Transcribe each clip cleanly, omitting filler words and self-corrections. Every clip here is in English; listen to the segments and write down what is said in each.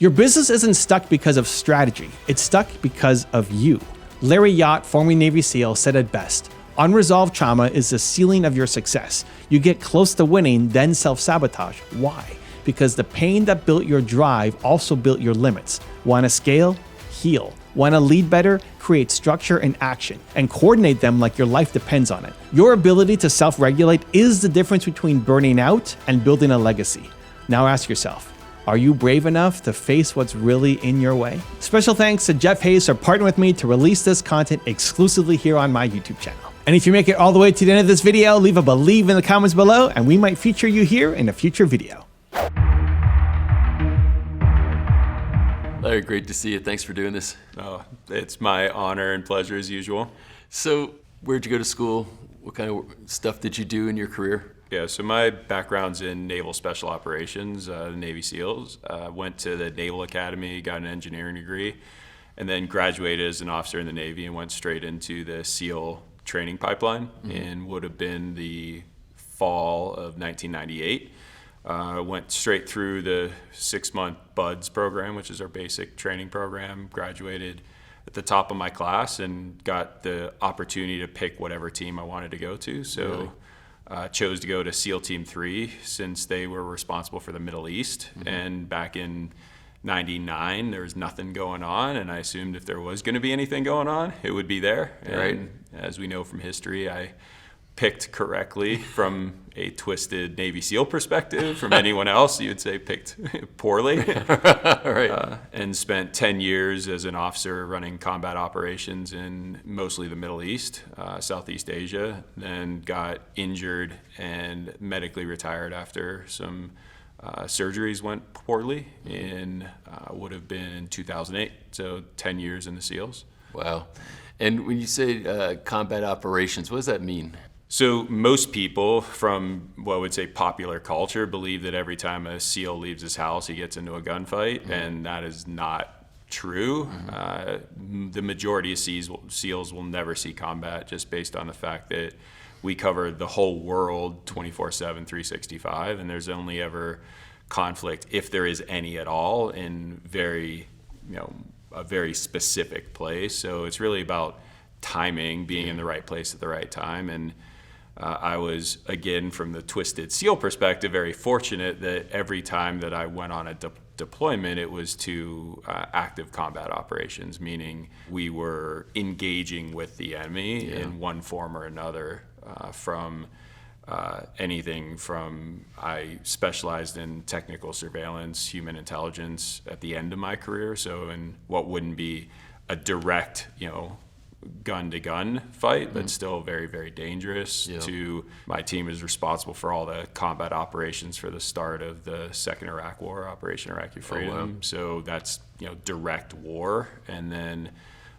Your business isn't stuck because of strategy. It's stuck because of you. Larry Yatch, formerly Navy SEAL, said it best. Unresolved trauma is the ceiling of your success. You get close to winning, then self-sabotage. Why? Because the pain that built your drive also built your limits. Want to scale? Heal. Want to lead better? Create structure and action, and coordinate them like your life depends on it. Your ability to self-regulate is the difference between burning out and building a legacy. Now ask yourself, are you brave enough to face what's really in your way? Special thanks to Jeff Hayes for partnering with me to release this content exclusively here on my YouTube channel. And if you make it all the way to the end of this video, leave a believe in the comments below, and we might feature you here in a future video. Larry, great to see you. Thanks for doing this. Oh, it's my honor and pleasure as usual. So, where'd you go to school? What kind of stuff did you do in your career? Yeah, so my background's in Naval Special Operations, Navy SEALs. Went to the Naval Academy, got an engineering degree, and then graduated as an officer in the Navy and went straight into the SEAL training pipeline and would have been the fall of 1998. Went straight through the 6-month BUDS program, which is our basic training program, graduated at the top of my class and got the opportunity to pick whatever team I wanted to go to. So. Really? Chose to go to SEAL Team 3 since they were responsible for the Middle East. And back in '99, there was nothing going on, and I assumed if there was going to be anything going on, it would be there. Right. And as we know from history, I picked correctly from a twisted Navy SEAL perspective. From anyone else, you would say picked poorly. Right. And spent 10 years as an officer running combat operations in mostly the Middle East, Southeast Asia, then got injured and medically retired after some surgeries went poorly would have been in 2008, so 10 years in the SEALs. Wow. And when you say combat operations, what does that mean? So most people from what I would say popular culture believe that every time a SEAL leaves his house, he gets into a gunfight, and that is not true. The majority of SEALs will never see combat just based on the fact that we cover the whole world 24/7, 365, and there's only ever conflict, if there is any at all, in a very specific place. So it's really about timing, being in the right place at the right time. And I was, again, from the twisted SEAL perspective, very fortunate that every time that I went on a deployment, it was to active combat operations, meaning we were engaging with the enemy in one form or another, from anything from, I specialized in technical surveillance, human intelligence at the end of my career. So in what wouldn't be a direct, gun-to-gun fight, but still very, very dangerous, to my team is responsible for all the combat operations for the start of the second Iraq War, Operation Iraqi Freedom. Oh, wow. So that's, direct war. And then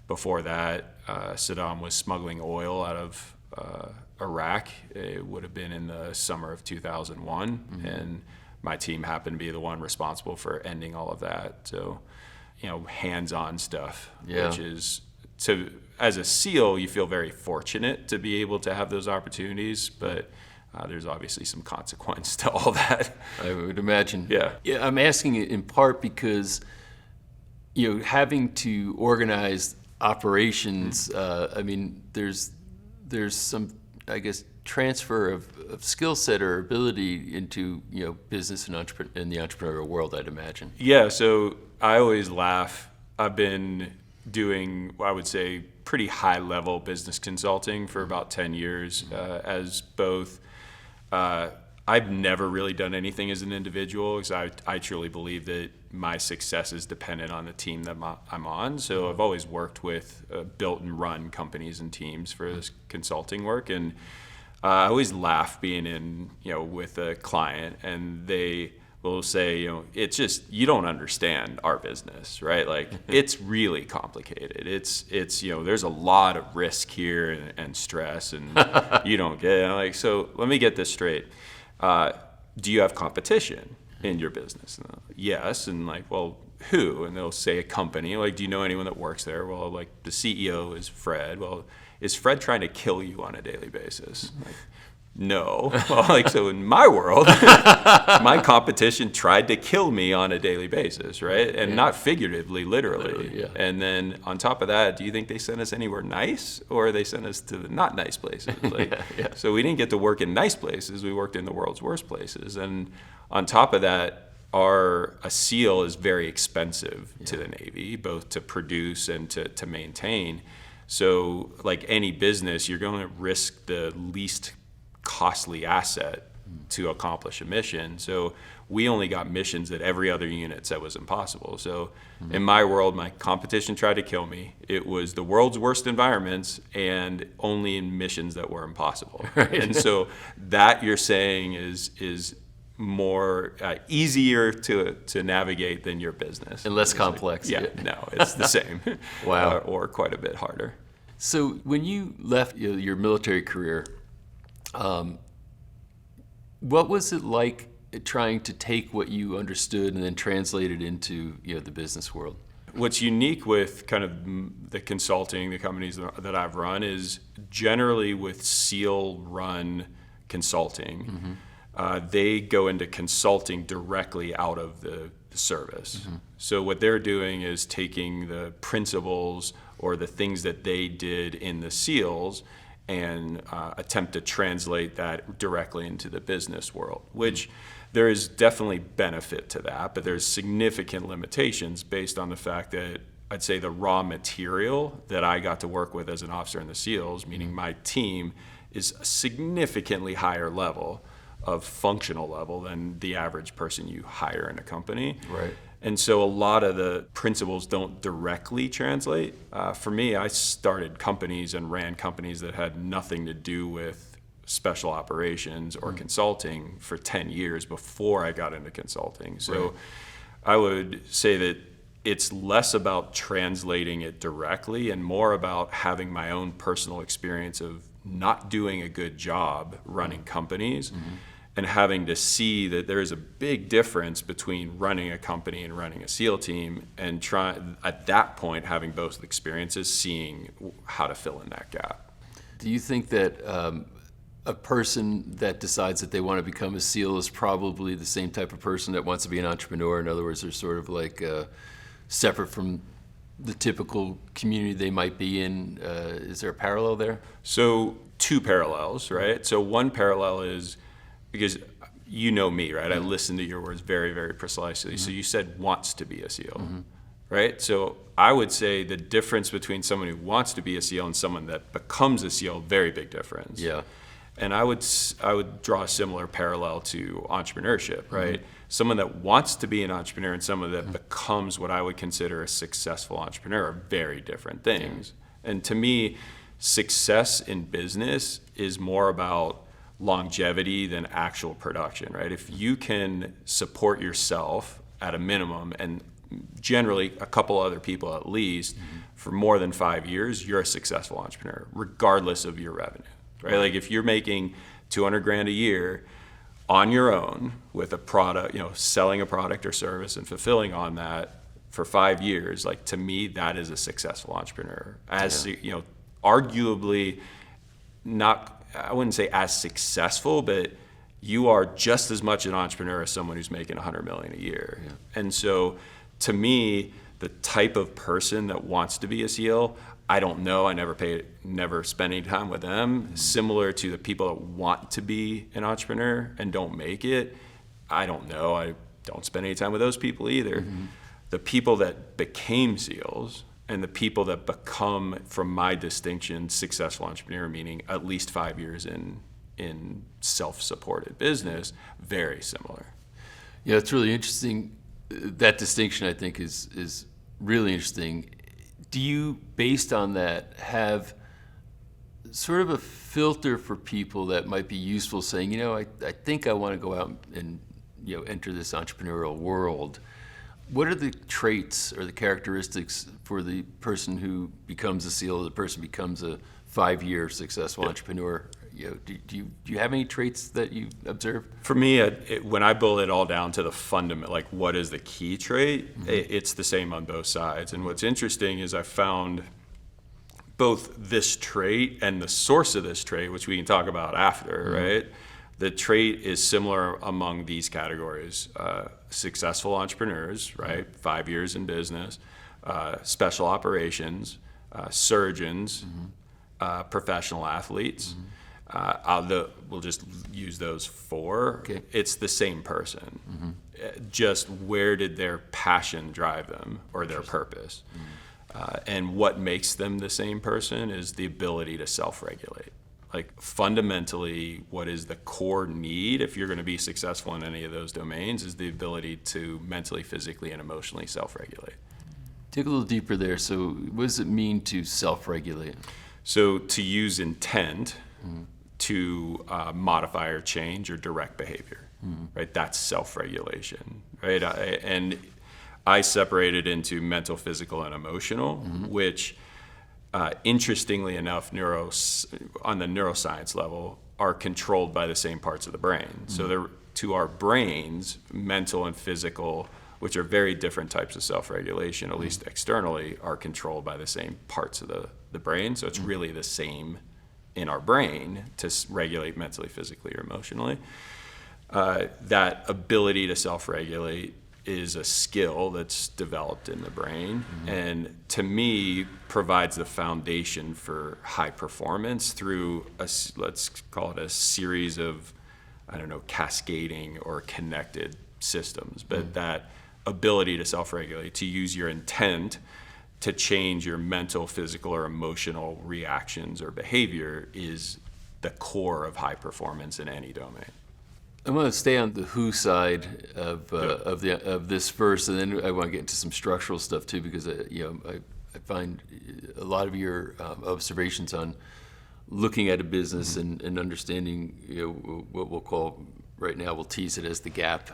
before that, Saddam was smuggling oil out of Iraq. It would have been in the summer of 2001. And my team happened to be the one responsible for ending all of that. So, hands-on stuff, which is, as a SEAL, you feel very fortunate to be able to have those opportunities, but there's obviously some consequence to all that. I would imagine. Yeah, I'm asking it in part because, having to organize operations, there's some, I guess, transfer of skill set or ability into, business and in the entrepreneurial world, I'd imagine. Yeah, so I always laugh. I've been doing, I would say, pretty high-level business consulting for about 10 years as both. I've never really done anything as an individual because I truly believe that my success is dependent on the team that I'm on. So I've always worked with built and run companies and teams for this consulting work. And I always laugh being in, with a client, and they will say, it's just, you don't understand our business, right? Like, it's really complicated. It's there's a lot of risk here and stress, and you don't get it. I'm like, so let me get this straight. Do you have competition in your business? And yes. And like, well, who? And they'll say a company. Like, do you know anyone that works there? Well, like, the CEO is Fred. Well, is Fred trying to kill you on a daily basis? Like, No. Well, like, so in my world, my competition tried to kill me on a daily basis, right? And not figuratively, literally. Yeah. And then on top of that, do you think they sent us anywhere nice, or they sent us to the not nice places? Like, so we didn't get to work in nice places. We worked in the world's worst places. And on top of that, a SEAL is very expensive to the Navy, both to produce and to maintain. So like any business, you're going to risk the least costly asset to accomplish a mission. So we only got missions that every other unit said was impossible. So in my world, my competition tried to kill me. It was the world's worst environments and only in missions that were impossible. Right. And so that you're saying is more easier to navigate than your business. And less complex. No, it's the same. Wow. Or quite a bit harder. So when you left your military career, what was it like trying to take what you understood and then translate it into the business world? What's unique with kind of the consulting, the companies that I've run, is generally with SEAL-run consulting, they go into consulting directly out of the service. So what they're doing is taking the principles or the things that they did in the SEALs and attempt to translate that directly into the business world, which there is definitely benefit to that, but there's significant limitations based on the fact that I'd say the raw material that I got to work with as an officer in the SEALs, meaning my team, is a significantly higher level of functional level than the average person you hire in a company. Right. And so a lot of the principles don't directly translate. For me, I started companies and ran companies that had nothing to do with special operations or consulting for 10 years before I got into consulting. So I would say that it's less about translating it directly and more about having my own personal experience of not doing a good job running companies. And having to see that there is a big difference between running a company and running a SEAL team, and at that point, having both experiences, seeing how to fill in that gap. Do you think that a person that decides that they want to become a SEAL is probably the same type of person that wants to be an entrepreneur? In other words, they're sort of like separate from the typical community they might be in. Is there a parallel there? So two parallels, right? So one parallel is, because you know me, right? I listened to your words very, very precisely. So you said wants to be a SEAL, right? So I would say the difference between someone who wants to be a SEAL and someone that becomes a SEAL, very big difference. Yeah. And I would draw a similar parallel to entrepreneurship, right? Someone that wants to be an entrepreneur and someone that becomes what I would consider a successful entrepreneur are very different things. And to me, success in business is more about longevity than actual production, right? If you can support yourself at a minimum and generally a couple other people at least for more than 5 years, you're a successful entrepreneur, regardless of your revenue, right? Like if you're making $200,000 a year on your own with a product, selling a product or service and fulfilling on that for 5 years, like to me, that is a successful entrepreneur. As arguably not, I wouldn't say as successful, but you are just as much an entrepreneur as someone who's making $100 million a year. And so to me, the type of person that wants to be a SEAL, I don't know. I never spent any time with them. Similar to the people that want to be an entrepreneur and don't make it, I don't know. I don't spend any time with those people either. The people that became SEALs and the people that become, from my distinction, successful entrepreneur, meaning at least 5 years in self-supported business, very similar. Yeah, it's really interesting. That distinction, I think, is really interesting. Do you, based on that, have sort of a filter for people that might be useful, saying, I think I want to go out and enter this entrepreneurial world? What are the traits or the characteristics for the person who becomes a SEAL, or the person becomes a 5-year successful entrepreneur? Do you have any traits that you observe? For me, when I boil it all down to the fundament, like what is the key trait, it's the same on both sides. And what's interesting is I found both this trait and the source of this trait, which we can talk about after, right? The trait is similar among these categories. Successful entrepreneurs, right? 5 years in business, special operations, surgeons, professional athletes. We'll just use those 4. Okay. It's the same person. Just where did their passion drive them, or their purpose? And what makes them the same person is the ability to self-regulate. Like, fundamentally, what is the core need if you're going to be successful in any of those domains is the ability to mentally, physically, and emotionally self-regulate. Dig a little deeper there. So what does it mean to self-regulate? So to use intent to modify or change or direct behavior, right? That's self-regulation, right? And I separate it into mental, physical, and emotional, which, interestingly enough, on the neuroscience level, are controlled by the same parts of the brain. So to our brains, mental and physical, which are very different types of self-regulation, at least externally, are controlled by the same parts of the brain. So it's really the same in our brain to regulate mentally, physically, or emotionally. That ability to self-regulate is a skill that's developed in the brain, and to me provides the foundation for high performance through let's call it a series of, cascading or connected systems. But that ability to self-regulate, to use your intent to change your mental, physical, or emotional reactions or behavior, is the core of high performance in any domain. I want to stay on the who side of this first, and then I want to get into some structural stuff too, because I find a lot of your observations on looking at a business and understanding what we'll call right now, we'll tease it as the gap,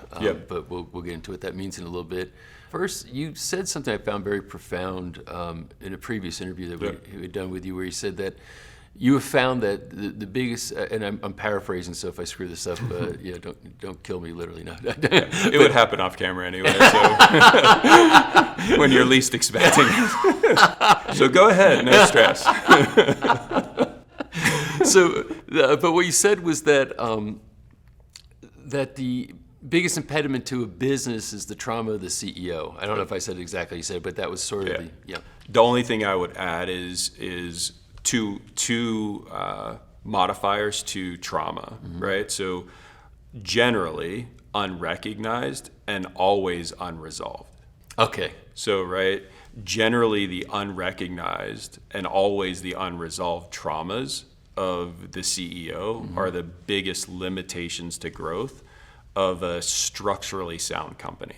but we'll get into what that means in a little bit. First, you said something I found very profound in a previous interview that we had done with you, where you said that you have found that the biggest, and I'm paraphrasing, so if I screw this up, don't kill me literally. No. It would happen off camera anyway, so when you're least expecting it. So go ahead, no stress. But what you said was that that the biggest impediment to a business is the trauma of the CEO. I don't know if I said it exactly how you said it, but that was sort of The only thing I would add is two modifiers to trauma, right? So generally unrecognized and always unresolved. Okay. So, right, generally the unrecognized and always the unresolved traumas of the CEO are the biggest limitations to growth of a structurally sound company,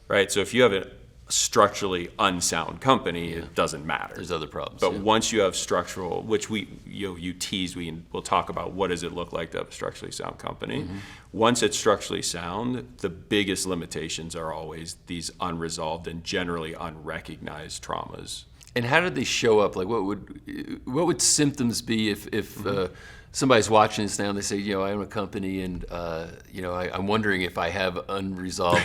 right? So if you have a structurally unsound company, it doesn't matter. There's other problems. But once you have structural, which you teased, we'll talk about what does it look like to have a structurally sound company. Once it's structurally sound, the biggest limitations are always these unresolved and generally unrecognized traumas. And how did they show up? Like, what would symptoms be if somebody's watching this now and they say, I own a company and I'm wondering if I have unresolved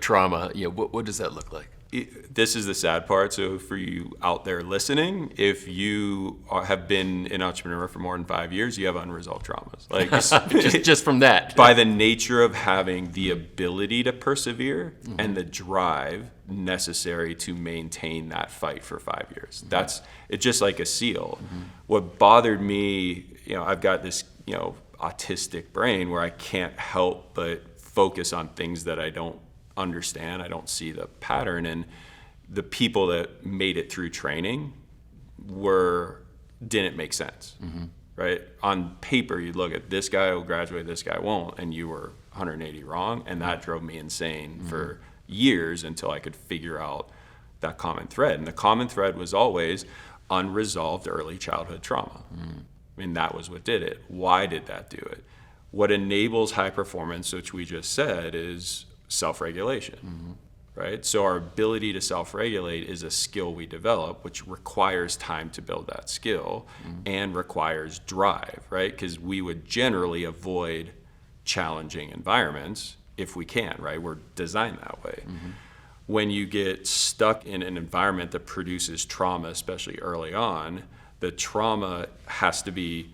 trauma. What does that look like? This is the sad part. So for you out there listening, if you have been an entrepreneur for more than 5 years, you have unresolved traumas. Like just from that. By the nature of having the ability to persevere and the drive necessary to maintain that fight for 5 years. It's just like a SEAL. What bothered me, I've got this, autistic brain where I can't help but focus on things that I don't understand. I don't see the pattern, and the people that made it through training didn't make sense, right? On paper, you'd look at this guy will graduate, this guy won't, and you were 180 wrong, and that drove me insane for years until I could figure out that common thread. And the common thread was always unresolved early childhood trauma. I mean, that was what did it. Why did that do it? What enables high performance, which we just said, is self-regulation, right? So our ability to self-regulate is a skill we develop, which requires time to build that skill and requires drive, right? Because we would generally avoid challenging environments if we can, right? We're designed that way. When you get stuck in an environment that produces trauma, especially early on, The trauma has to be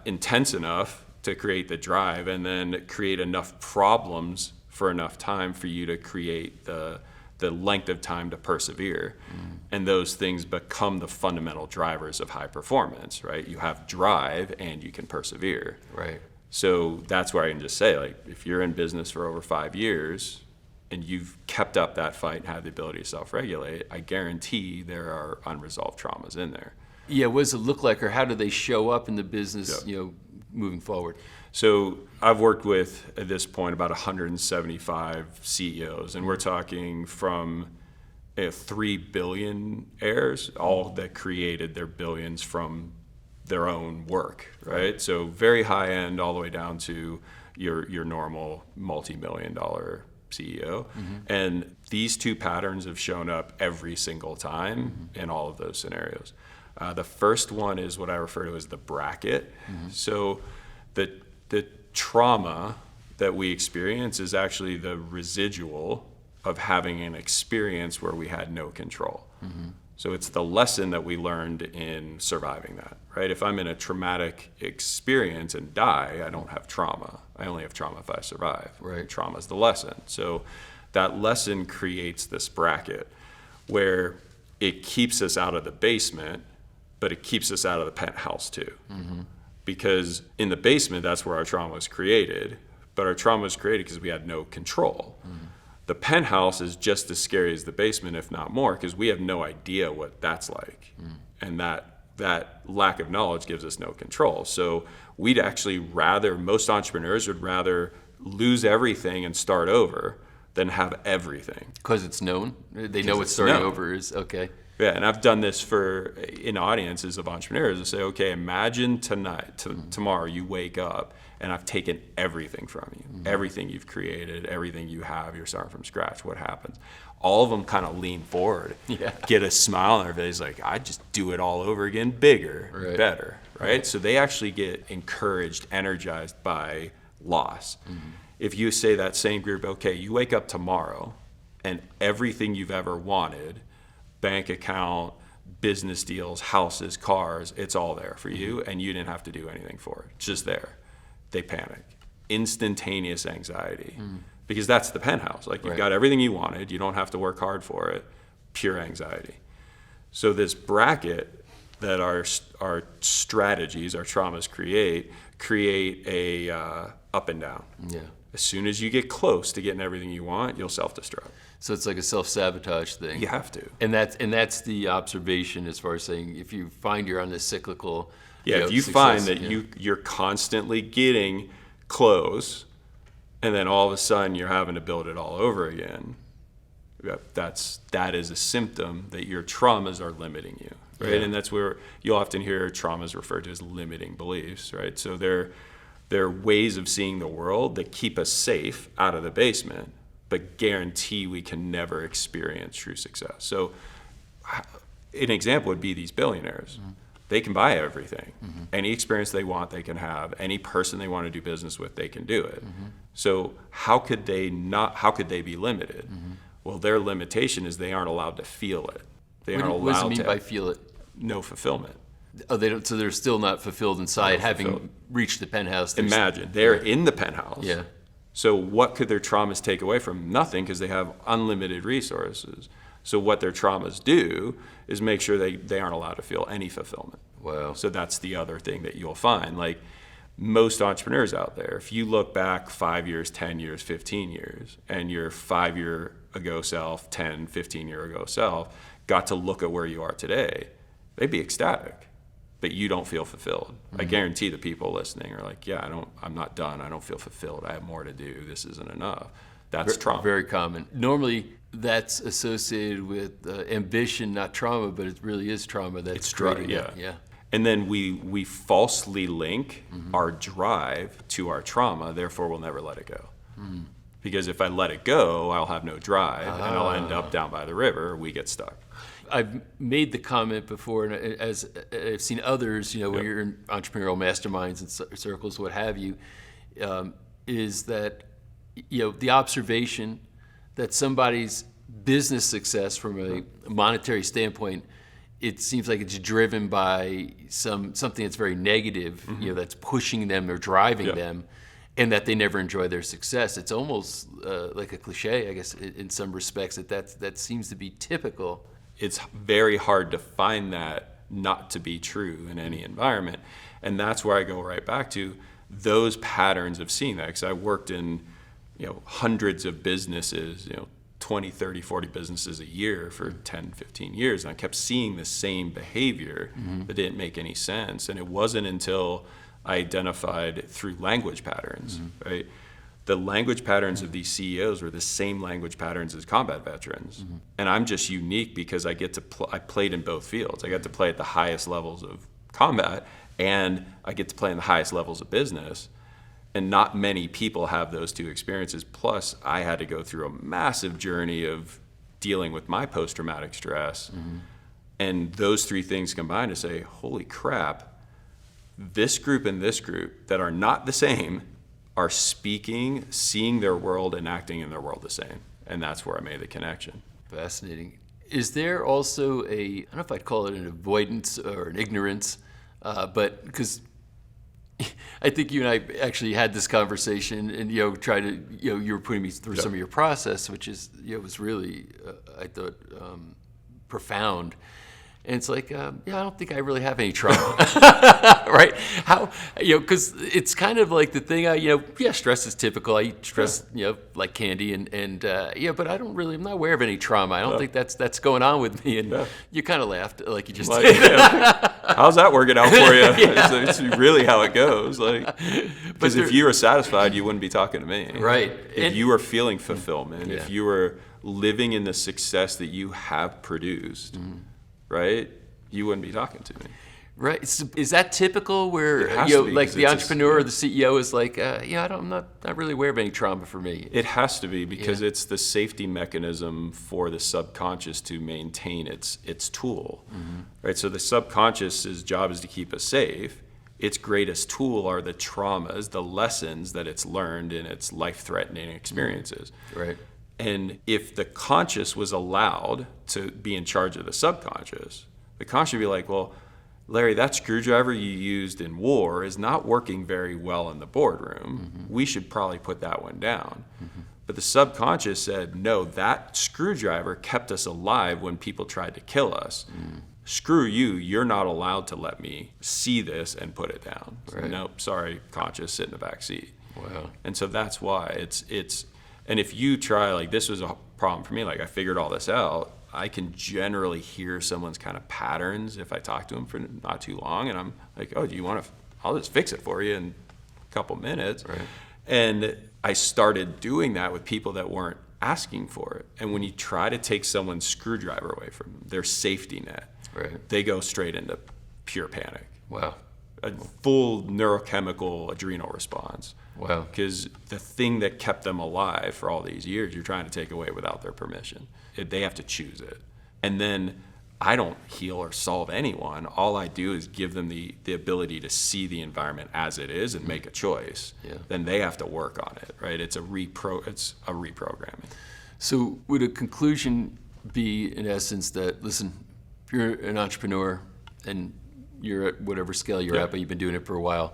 intense enough to create the drive, and then create enough problems for enough time for you to create the length of time to persevere. And those things become the fundamental drivers of high performance, right? You have drive and you can persevere. Right. So that's where I can just say, like, if you're in business for over 5 years and you've kept up that fight and have the ability to self-regulate, I guarantee there are unresolved traumas in there. Yeah, what does it look like, or how do they show up in the business, Yeah. moving forward? So I've worked with, at this point, about 175 CEOs, and we're talking from 3 billionaires, all that created their billions from their own work, right? So very high end, all the way down to your normal multi-million-dollar CEO. And these two patterns have shown up every single time in all of those scenarios. The first one is what I refer to as the bracket. So the trauma that we experience is actually the residual of having an experience where we had no control. So it's the lesson that we learned in surviving that, right? If I'm in a traumatic experience and die, I don't have trauma. I only have trauma if I survive. Right. Trauma is the lesson. So that lesson creates this bracket where it keeps us out of the basement, but it keeps us out of the penthouse too. Because in the basement, that's where our trauma was created, but our trauma was created because we had no control. The penthouse is just as scary as the basement, if not more, because we have no idea what that's like. And that lack of knowledge gives us no control. So we'd actually rather, most entrepreneurs would rather lose everything and start over than have everything. Because it's known? They know what starting over is, okay. Yeah, and I've done this in audiences of entrepreneurs to say, okay, imagine tomorrow you wake up and I've taken everything from you, everything you've created, everything you have, you're starting from scratch. What happens? All of them kind of lean forward, get a smile on their face, like, I just do it all over again, bigger, better, right? So they actually get encouraged, energized by loss. If you say that same group, okay, you wake up tomorrow and everything you've ever wanted, bank account, business deals, houses, cars, it's all there for you, and you didn't have to do anything for it. It's just there. They panic. Instantaneous anxiety. Because that's the penthouse. Like, you've got everything you wanted, you don't have to work hard for it, pure anxiety. So this bracket that our strategies, our traumas create a up and down. As soon as you get close to getting everything you want, you'll self-destruct. So it's like a self-sabotage thing. You have to. And that's the observation, as far as saying, if you find you're on this cyclical if you find that you're constantly getting close, and then all of a sudden you're having to build it all over again, that is a symptom that your traumas are limiting you, right? And that's where you'll often hear traumas referred to as limiting beliefs, right? So they're ways of seeing the world that keep us safe out of the basement, but guarantee we can never experience true success. So an example would be these billionaires. They can buy everything. Any experience they want, they can have. Any person they want to do business with, they can do it. So how could they be limited? Well, their limitation is they aren't allowed to feel it. They aren't allowed to. What does it mean by feel it? No fulfillment. Oh, they don't. So they're still not fulfilled inside, having reached the penthouse. Imagine they're in the penthouse. Yeah. So what could their traumas take away from? Nothing, because they have unlimited resources. So what their traumas do is make sure they aren't allowed to feel any fulfillment. Wow. So that's the other thing that you'll find. Like, most entrepreneurs out there, if you look back 5 years, 10 years, 15 years, and your 5 year ago self, 10, 15 year ago self got to look at where you are today, they'd be ecstatic. But you don't feel fulfilled. I guarantee the people listening are like, I'm not done. I don't feel fulfilled. I have more to do. This isn't enough. That's trauma. Very common. Normally, that's associated with ambition, not trauma, but it really is trauma that's creating it. Yeah. And then we falsely link our drive to our trauma, therefore we'll never let it go. Because if I let it go, I'll have no drive, and I'll end up down by the river. We get stuck. I've made the comment before, and as I've seen others, when you're in entrepreneurial masterminds and circles, what have you, is that the observation that somebody's business success from a monetary standpoint it seems like it's driven by something that's very negative, that's pushing them or driving them, and that they never enjoy their success. It's almost like a cliche, I guess, in some respects, that seems to be typical. It's very hard to find that not to be true in any environment. And that's where I go right back to those patterns of seeing that. Because I worked in, hundreds of businesses, 20, 30, 40 businesses a year for 10, 15 years. And I kept seeing the same behavior that didn't make any sense. And it wasn't until I identified through language patterns, right? The language patterns of these CEOs were the same language patterns as combat veterans. And I'm just unique because I get to I played in both fields. I got to play at the highest levels of combat, and I get to play in the highest levels of business. And not many people have those two experiences. Plus, I had to go through a massive journey of dealing with my post-traumatic stress. And those three things combined to say, holy crap, this group and this group that are not the same are speaking, seeing their world, and acting in their world the same. And that's where I made the connection. Fascinating. Is there also I don't know if I'd call it an avoidance or an ignorance, but because I think you and I actually had this conversation, and tried to you were putting me through some of your process, which is was really I thought profound. And it's like, I don't think I really have any trauma, right? How, because it's kind of like the thing, stress is typical. I eat stress, like candy, and but I'm not aware of any trauma. I don't think that's going on with me. And you kind of laughed, like you just did. How's that working out for you? It's really how it goes. Because if you were satisfied, you wouldn't be talking to me. Right. If you were feeling fulfillment, if you were living in the success that you have produced, right, you wouldn't be talking to me. Right. Is that typical where, like the entrepreneur or the CEO is like, I'm not really aware of any trauma for me? It has to be because it's the safety mechanism for the subconscious to maintain its tool, right? So the subconscious's job is to keep us safe. Its greatest tool are the traumas, the lessons that it's learned in its life-threatening experiences. Right. And if the conscious was allowed to be in charge of the subconscious, the conscious would be like, well, Larry, that screwdriver you used in war is not working very well in the boardroom. We should probably put that one down. But the subconscious said, no, that screwdriver kept us alive when people tried to kill us. Screw you, you're not allowed to let me see this and put it down. Right. Nope, sorry, conscious, sit in the back seat. Wow. And so that's why it's and if you try, this was a problem for me, I figured all this out, I can generally hear someone's kind of patterns if I talk to them for not too long, and I'm like, oh, do you want to, I'll just fix it for you in a couple minutes. Right. And I started doing that with people that weren't asking for it. And when you try to take someone's screwdriver away from them, their safety net, they go straight into pure panic. Wow. A full neurochemical adrenal response. Wow. Because the thing that kept them alive for all these years, you're trying to take away without their permission. They have to choose it. And then I don't heal or solve anyone. All I do is give them the ability to see the environment as it is and make a choice. Then they have to work on it, right? It's a reprogramming. So would a conclusion be, in essence, that, listen, if you're an entrepreneur and you're at whatever scale you're at, but you've been doing it for a while,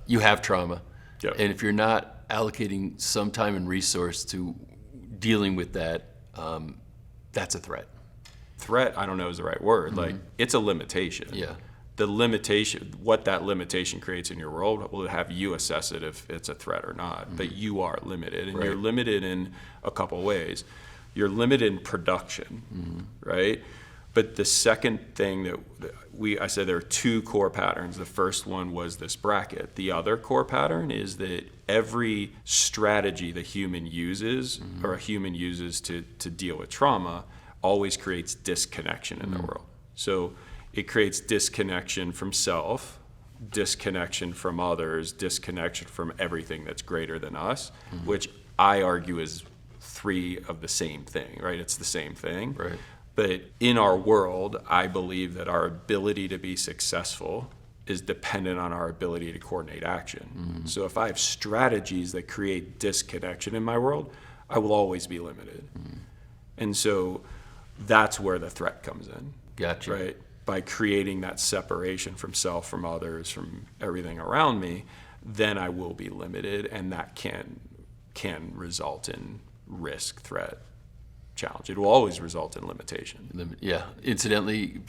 you have trauma. And if you're not allocating some time and resource to dealing with that, that's a threat. Threat, I don't know is the right word. It's a limitation. The limitation, what that limitation creates in your world will have you assess it if it's a threat or not. But you are limited, and you're limited in a couple ways. You're limited in production, right? But the second thing that I said there are two core patterns. The first one was this bracket. The other core pattern is that every strategy the human uses or a human uses to deal with trauma always creates disconnection in the world. So it creates disconnection from self, disconnection from others, disconnection from everything that's greater than us, which I argue is three of the same thing, right? It's the same thing. Right. But in our world, I believe that our ability to be successful is dependent on our ability to coordinate action. So if I have strategies that create disconnection in my world, I will always be limited. And so that's where the threat comes in. Gotcha. Right? By creating that separation from self, from others, from everything around me, then I will be limited, and that can result in risk, threat, challenge. It will always result in limitation. Yeah. Incidentally,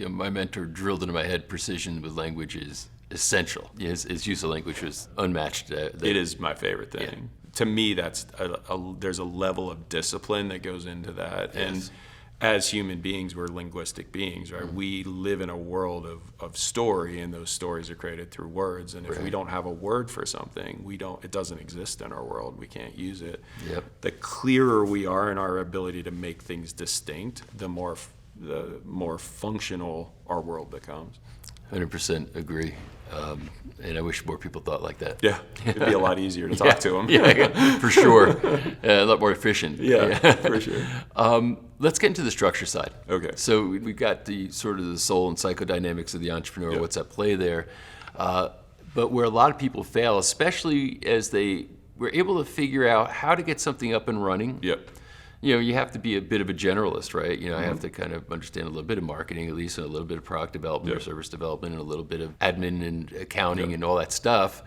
my mentor drilled into my head precision with language is essential. His use of language was unmatched. It is my favorite thing. Yeah. To me, that's there's a level of discipline that goes into that. Yes. And as human beings, we're linguistic beings, right? Mm-hmm. We live in a world of story, and those stories are created through words. And if we don't have a word for something, it doesn't exist in our world. We can't use it. Yep. The clearer we are in our ability to make things distinct, the more functional our world becomes. 100% agree. And I wish more people thought like that. Yeah, it'd be a lot easier to talk to them. Yeah, for sure. A lot more efficient. Yeah, for sure. Let's get into the structure side. Okay. So we've got the sort of the soul and psychodynamics of the entrepreneur, what's at play there. But where a lot of people fail, especially as they were able to figure out how to get something up and running. Yep. You have to be a bit of a generalist, right? I have to kind of understand a little bit of marketing, at least, and a little bit of product development or service development, and a little bit of admin and accounting and all that stuff.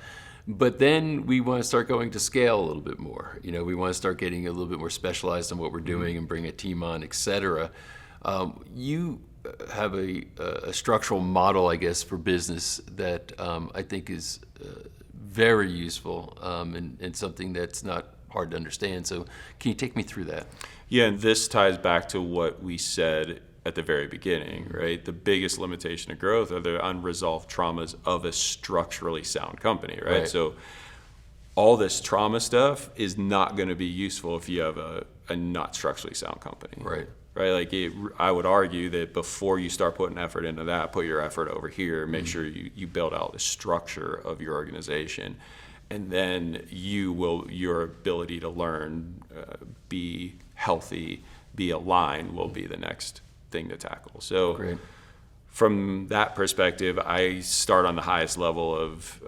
But then we want to start going to scale a little bit more. We want to start getting a little bit more specialized in what we're doing and bring a team on, et cetera. You have a structural model, I guess, for business that I think is very useful and something that's not hard to understand. So can you take me through that? Yeah, and this ties back to what we said at the very beginning, right? The biggest limitation of growth are the unresolved traumas of a structurally sound company, right? So all this trauma stuff is not going to be useful if you have a not structurally sound company. Right. Like I would argue that before you start putting effort into that, put your effort over here, make sure you build out the structure of your organization. And then your ability to learn, be healthy, be aligned will be the next thing to tackle. So from that perspective, I start on the highest level of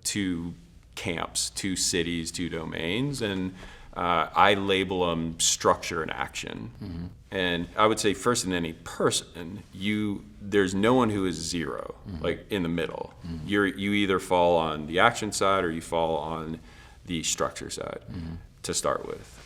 2 camps, 2 cities, 2 domains, and I label them structure and action. Mm-hmm. And I would say first in any person, there's no one who is zero, like in the middle. Mm-hmm. You either fall on the action side or you fall on the structure side to start with.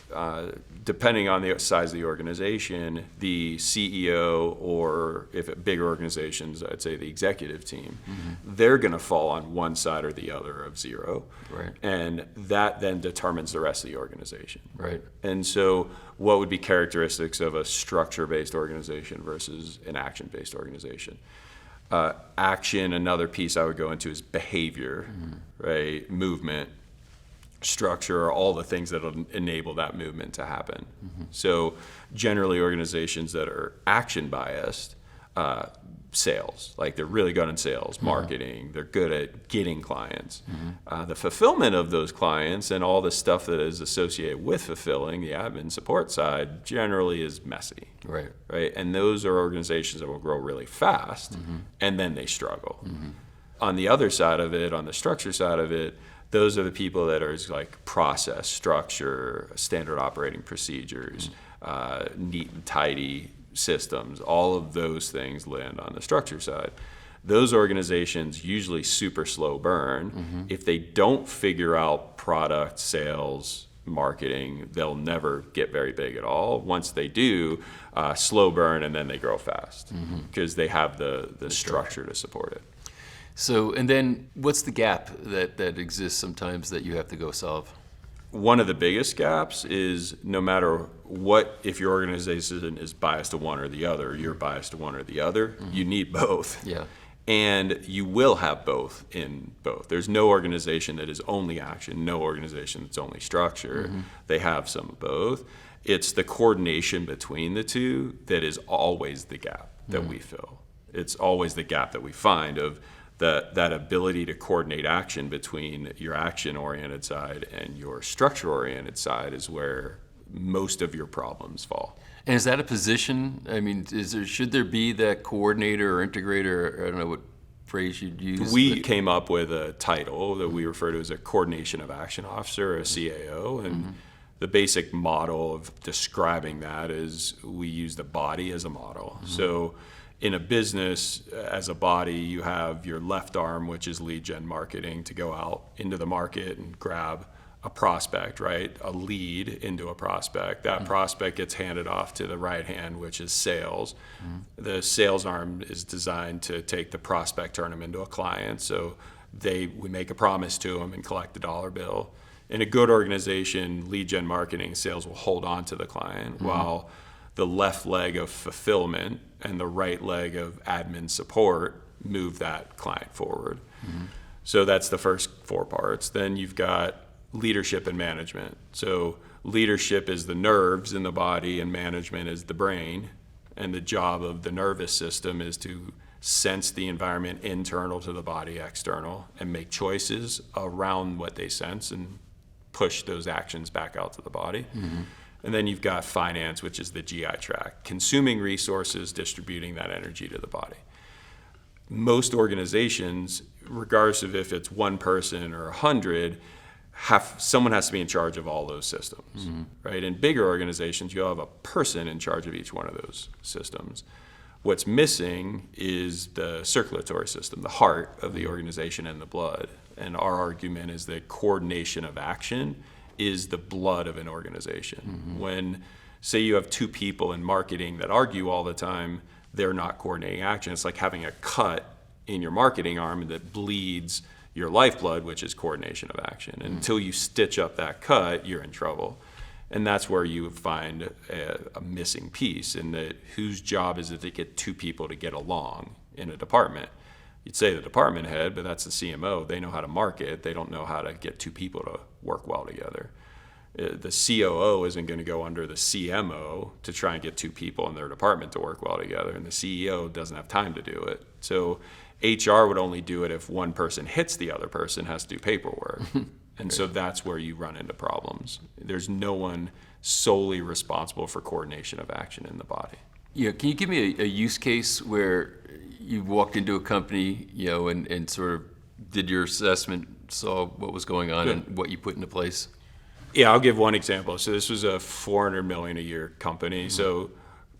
Depending on the size of the organization, the CEO, or if it bigger organizations, I'd say the executive team, they're going to fall on one side or the other of zero. Right. And that then determines the rest of the organization. Right. And so what would be characteristics of a structure-based organization versus an action-based organization? Action, another piece I would go into is behavior, right? Movement. Structure are all the things that will enable that movement to happen. So generally organizations that are action biased, sales, like they're really good in sales, marketing, they're good at getting clients. The fulfillment of those clients and all the stuff that is associated with fulfilling the admin support side generally is messy. Right. And those are organizations that will grow really fast and then they struggle. On the other side of it, on the structure side of it, those are the people that are like process, structure, standard operating procedures, neat and tidy systems. All of those things land on the structure side. Those organizations usually super slow burn. If they don't figure out product, sales, marketing, they'll never get very big at all. Once they do, slow burn, and then they grow fast because they have the structure to support it. So, and then what's the gap that exists sometimes that you have to go solve? One of the biggest gaps is no matter what, if your organization is biased to one or the other, you're biased to one or the other, you need both. Yeah. And you will have both in both. There's no organization that is only action, no organization that's only structure. They have some of both. It's the coordination between the two that is always the gap that we fill. It's always the gap that we find of that ability to coordinate action between your action-oriented side and your structure-oriented side is where most of your problems fall. And is that a position? I mean, should there be that coordinator or integrator? I don't know what phrase you'd use. We came up with a title that we refer to as a coordination of action officer, or a CAO, and the basic model of describing that is we use the body as a model. So in a business, as a body, you have your left arm, which is lead gen marketing, to go out into the market and grab a prospect, right? A lead into a prospect. That prospect gets handed off to the right hand, which is sales. The sales arm is designed to take the prospect, turn them into a client. So we make a promise to them and collect the dollar bill. In a good organization, lead gen marketing, sales will hold on to the client, while the left leg of fulfillment and the right leg of admin support move that client forward. So that's the first 4 parts. Then you've got leadership and management. So leadership is the nerves in the body and management is the brain. And the job of the nervous system is to sense the environment internal to the body, external, and make choices around what they sense and push those actions back out to the body. And then you've got finance, which is the GI tract, consuming resources, distributing that energy to the body. Most organizations, regardless of if it's one person or 100, someone has to be in charge of all those systems, right? In bigger organizations, you'll have a person in charge of each one of those systems. What's missing is the circulatory system, the heart of the organization and the blood. And our argument is that coordination of action is the blood of an organization. When, say, you have 2 people in marketing that argue all the time, they're not coordinating action. It's like having a cut in your marketing arm that bleeds your lifeblood, which is coordination of action. And until you stitch up that cut, you're in trouble. And that's where you find a missing piece, in that whose job is it to get 2 people to get along in a department? You'd say the department head, but that's the CMO. They know how to market. They don't know how to get 2 people to work well together. The COO isn't going to go under the CMO to try and get 2 people in their department to work well together, and the CEO doesn't have time to do it. So HR would only do it if one person hits the other person, has to do paperwork. And so that's where you run into problems. There's no one solely responsible for coordination of action in the body. Yeah, can you give me a use case where you walked into a company, and sort of did your assessment, saw what was going on and what you put into place? Yeah, I'll give one example. So this was a $400 million a year company. So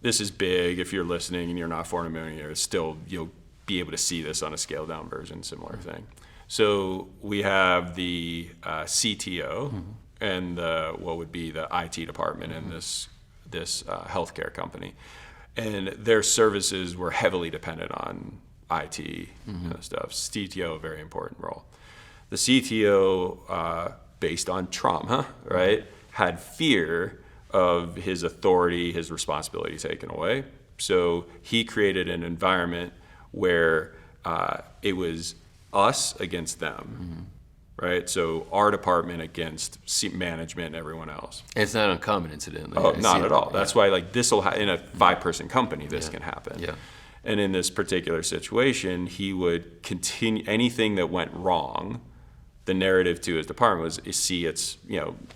this is big. If you're listening and you're not $400 million a year, still you'll be able to see this on a scaled down version, similar thing. So we have the CTO and what would be the IT department in this healthcare company. And their services were heavily dependent on IT stuff. CTO, a very important role. The CTO, based on trauma, right, had fear of his authority, his responsibility taken away. So he created an environment where it was us against them, right? So our department against management and everyone else. And it's not uncommon, incidentally. Oh, not at all. That's why, like, this will in a 5-person company, this can happen. Yeah. And in this particular situation, he would continue anything that went wrong. The narrative to his department was, it's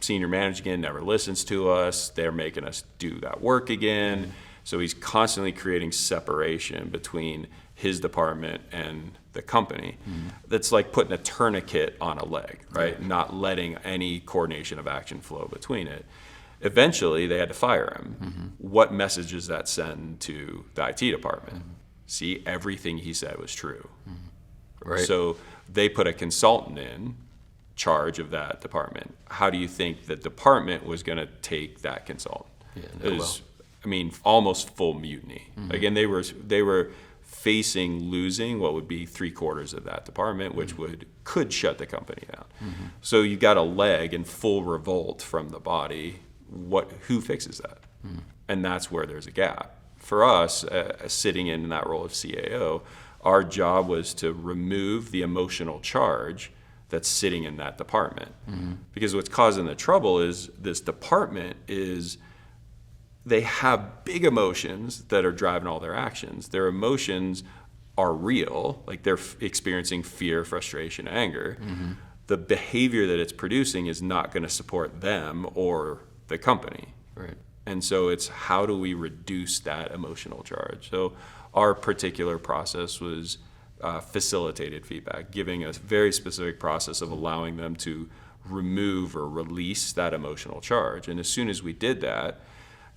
senior management never listens to us. They're making us do that work again. So he's constantly creating separation between his department and the company. That's like putting a tourniquet on a leg, right? Not letting any coordination of action flow between it. Eventually, they had to fire him. What message does that send to the IT department? See, everything he said was true. Right. So they put a consultant in charge of that department. How do you think the department was going to take that consultant? It was, almost full mutiny. Again, they were facing losing what would be 3/4 of that department, which could shut the company down. So you got a leg in full revolt from the body. Who fixes that? And that's where there's a gap. For us, sitting in that role of CAO, our job was to remove the emotional charge that's sitting in that department. Because what's causing the trouble is this department they have big emotions that are driving all their actions. Their emotions are real, like they're experiencing fear, frustration, anger. The behavior that it's producing is not going to support them or the company. Right. And so it's how do we reduce that emotional charge? So our particular process was facilitated feedback, giving a very specific process of allowing them to remove or release that emotional charge. And as soon as we did that,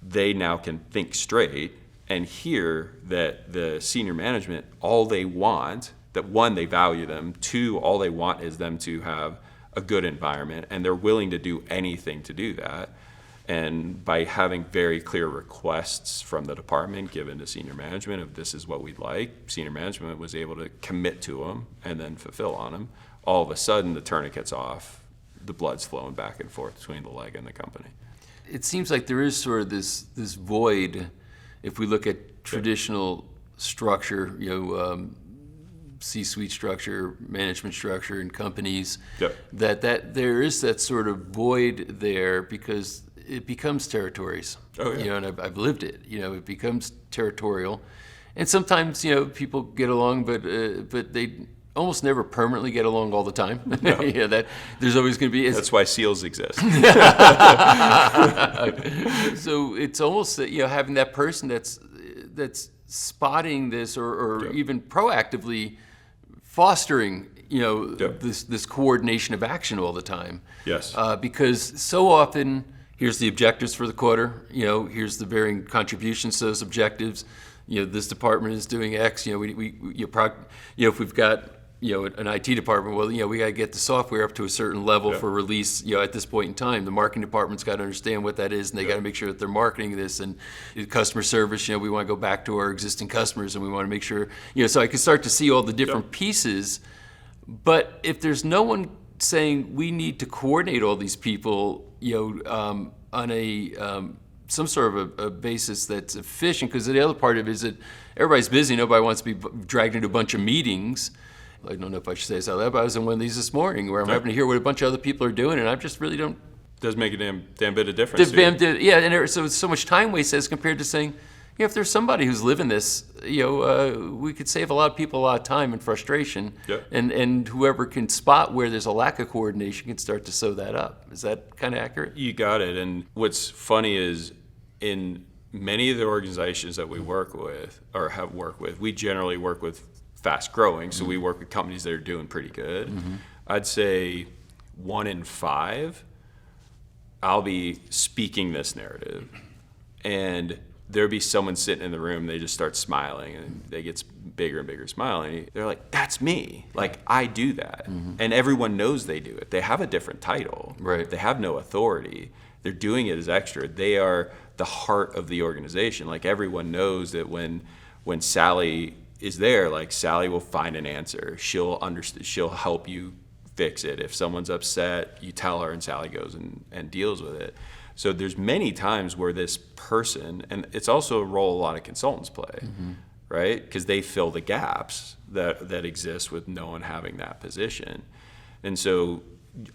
they now can think straight and hear that the senior management, all they want, that one, they value them, two, all they want is them to have a good environment, and they're willing to do anything to do that. And by having very clear requests from the department given to senior management of this is what we'd like, senior management was able to commit to them and then fulfill on them. All of a sudden, the tourniquet's off, the blood's flowing back and forth between the leg and the company. It seems like there is sort of this void, if we look at traditional structure, C-suite structure, management structure in companies, Yep. that there is that sort of void there because it becomes territories. Oh, yeah. And I've lived it. It becomes territorial, and sometimes people get along, but they almost never permanently get along all the time. No. That there's always going to be. That's why SEALs exist. So it's almost that having that person that's spotting this or Yep. even proactively fostering Yep. this coordination of action all the time. Yes. Because so often here's the objectives for the quarter. Here's the varying contributions to those objectives. This department is doing X. If we've got an IT department, well, we got to get the software up to a certain level Yeah. for release. At this point in time, the marketing department's got to understand what that is, and they got to make sure that they're marketing this. And customer service, we want to go back to our existing customers, and we want to make sure. So I can start to see all the different pieces. But if there's no one saying we need to coordinate all these people, on a some sort of a basis that's efficient, because the other part of it is that everybody's busy. Nobody wants to be dragged into a bunch of meetings. I don't know if I should say this out loud, but I was in one of these this morning where I'm having to hear what a bunch of other people are doing, and I just really don't. Does make a damn bit of difference. Yeah, and so it's so much time wasted as compared to saying, if there's somebody who's living this, we could save a lot of people a lot of time and frustration. Yep. And whoever can spot where there's a lack of coordination can start to sew that up. Is that kind of accurate? You got it. And what's funny is in many of the organizations that we work with or have worked with, we generally work with fast growing. So we work with companies that are doing pretty good. Mm-hmm. I'd say 1 in 5, I'll be speaking this narrative, and there'll be someone sitting in the room, they just start smiling, and they get bigger and bigger smiling. They're like, that's me. Like, I do that. Mm-hmm. And everyone knows they do it. They have a different title. Right. They have no authority. They're doing it as extra. They are the heart of the organization. Like, everyone knows that when Sally is there, like, Sally will find an answer. She'll help you fix it. If someone's upset, you tell her, and Sally goes and deals with it. So there's many times where this person, and it's also a role a lot of consultants play, mm-hmm. right? Because they fill the gaps that exist with no one having that position. And so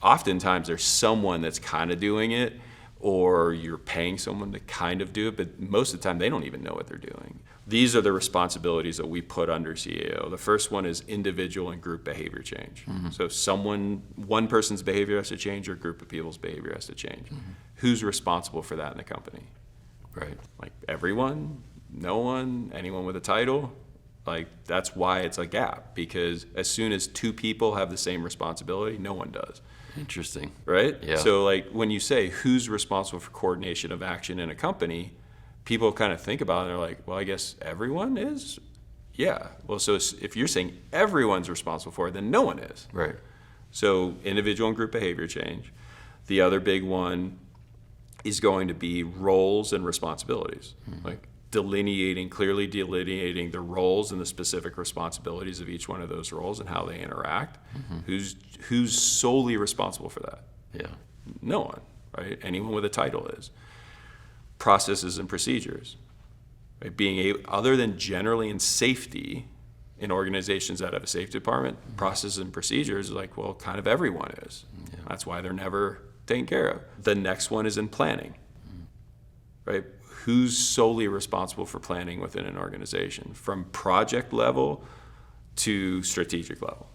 oftentimes there's someone that's kind of doing it, or you're paying someone to kind of do it, but most of the time they don't even know what they're doing. These are the responsibilities that we put under CAO. The first one is individual and group behavior change. Mm-hmm. So one person's behavior has to change, or a group of people's behavior has to change. Mm-hmm. Who's responsible for that in the company? Right. Like, everyone, no one, anyone with a title? Like, that's why it's a gap, because as soon as 2 people have the same responsibility, no one does. Interesting. Right? Yeah. So, like, when you say who's responsible for coordination of action in a company, people kind of think about it and they're like, well, I guess everyone is? Yeah. Well, so if you're saying everyone's responsible for it, then no one is. Right. So individual and group behavior change. The other big one is going to be roles and responsibilities. Mm-hmm. Like, clearly delineating the roles and the specific responsibilities of each one of those roles and how they interact. Mm-hmm. Who's solely responsible for that? Yeah. No one, right? Anyone with a title is. Processes and procedures, right? Other than generally in safety, in organizations that have a safety department, mm-hmm. processes and procedures, like, well, kind of everyone is. Yeah. That's why they're never taken care of. The next one is in planning, mm-hmm. right? Who's solely responsible for planning within an organization, from project level to strategic level?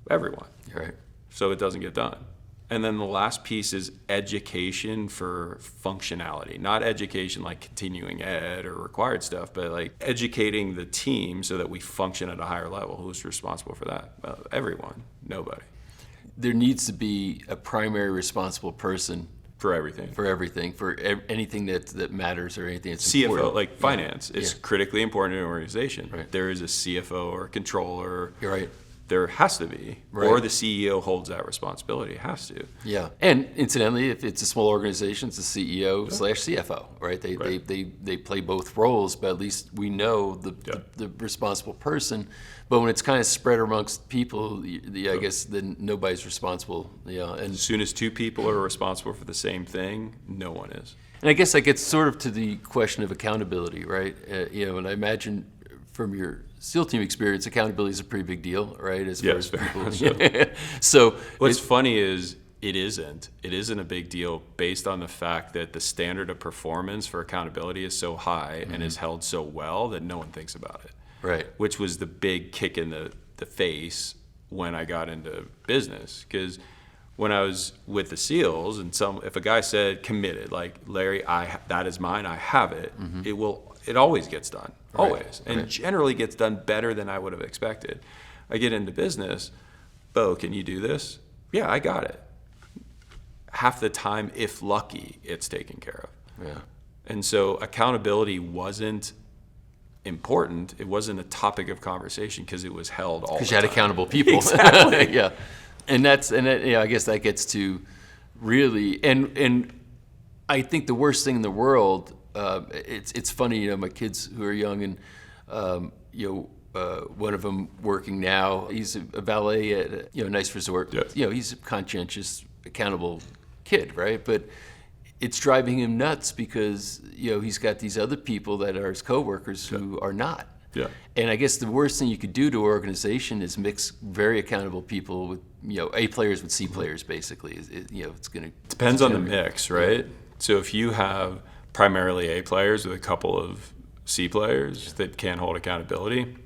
Everyone. Right. So it doesn't get done. And then the last piece is education for functionality. Not education like continuing ed or required stuff, but like educating the team so that we function at a higher level. Who's responsible for that? Well, everyone. Nobody. there needs to be a primary responsible person for everything. for anything that matters or anything that's CFO, important. like finance, is Yeah. critically important in an organization. Right. There is a CFO or a controller. You're right. There has to be, Right. or the CEO holds that responsibility. It has to. Yeah, and incidentally, if it's a small organization, it's the CEO slash CFO, right? They play both roles, but at least we know the responsible person. But when it's kind of spread amongst people, I guess then nobody's responsible. Yeah, and As soon as two people are responsible for the same thing, no one is. I guess that gets sort of to the question of accountability, right? And I imagine from your SEAL team experience, accountability is a pretty big deal, right? As far Yes, as very people. much so. So What's funny is it isn't. It isn't a big deal based on the fact that the standard of performance for accountability is so high and is held so well that no one thinks about it. Right. Which was the big kick in the face when I got into business. Because when I was with the SEALs, and if a guy said committed, like Larry, that is mine, I have it, it always gets done. Always. And generally gets done better than I would have expected. I get into business, Bo, can you do this? Yeah, I got it. Half the time, if lucky, it's taken care of. Yeah. And so accountability wasn't important. It wasn't a topic of conversation because it was held all the time. Because you had accountable people. Exactly. Yeah. And I guess that gets to really, and I think the worst thing in the world, it's funny, my kids who are young and, one of them working now, he's a valet at a nice resort. Yes. He's a conscientious, accountable kid, right? But it's driving him nuts because, he's got these other people that are his coworkers who are not. Yeah. And I guess the worst thing you could do to an organization is mix very accountable people with, A players with C players, basically. It's going to... Depends on the mix, right? So if you have primarily A players with a couple of C players that can't hold accountability,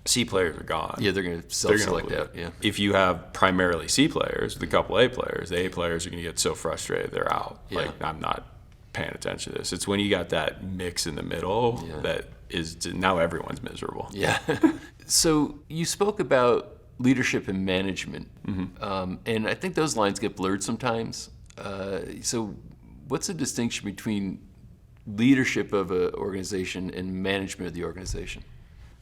C players are gone. Yeah, they're going to self-select out, yeah. If you have primarily C players with a couple A players, the A players are going to get so frustrated they're out. Yeah. Like, I'm not paying attention to this. It's when you got that mix in the middle that is, now everyone's miserable. Yeah. So you spoke about leadership and management, and I think those lines get blurred sometimes. So what's the distinction between leadership of an organization and management of the organization?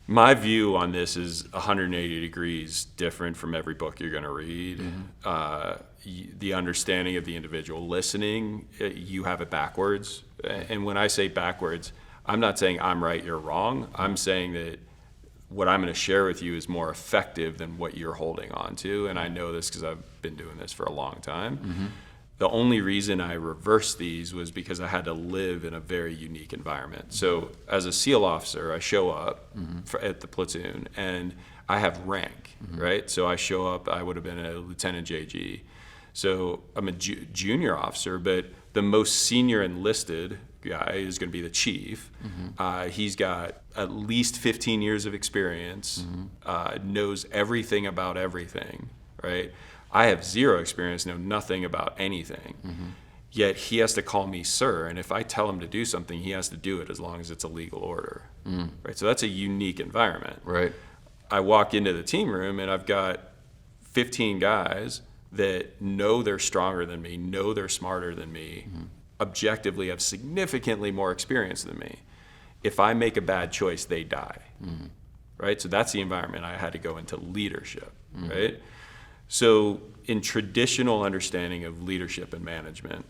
My view on this is 180 degrees different from every book you're going to read. The understanding of the individual listening, you have it backwards. And when I say backwards, I'm not saying I'm right, you're wrong. I'm saying that what I'm going to share with you is more effective than what you're holding on to. And I know this because I've been doing this for a long time. The only reason I reversed these was because I had to live in a very unique environment. So as a SEAL officer, I show up at the platoon and I have rank, right? So I show up, I would have been a lieutenant JG. So I'm a junior officer, but the most senior enlisted guy is going to be the chief. He's got at least 15 years of experience, knows everything about everything, right? I have zero experience, know nothing about anything. Yet he has to call me sir, and if I tell him to do something, he has to do it as long as it's a legal order, right? So that's a unique environment. Right. I walk into the team room and I've got 15 guys that know they're stronger than me, know they're smarter than me, objectively have significantly more experience than me. If I make a bad choice, they die, right? So that's the environment I had to go into leadership, right? So in traditional understanding of leadership and management,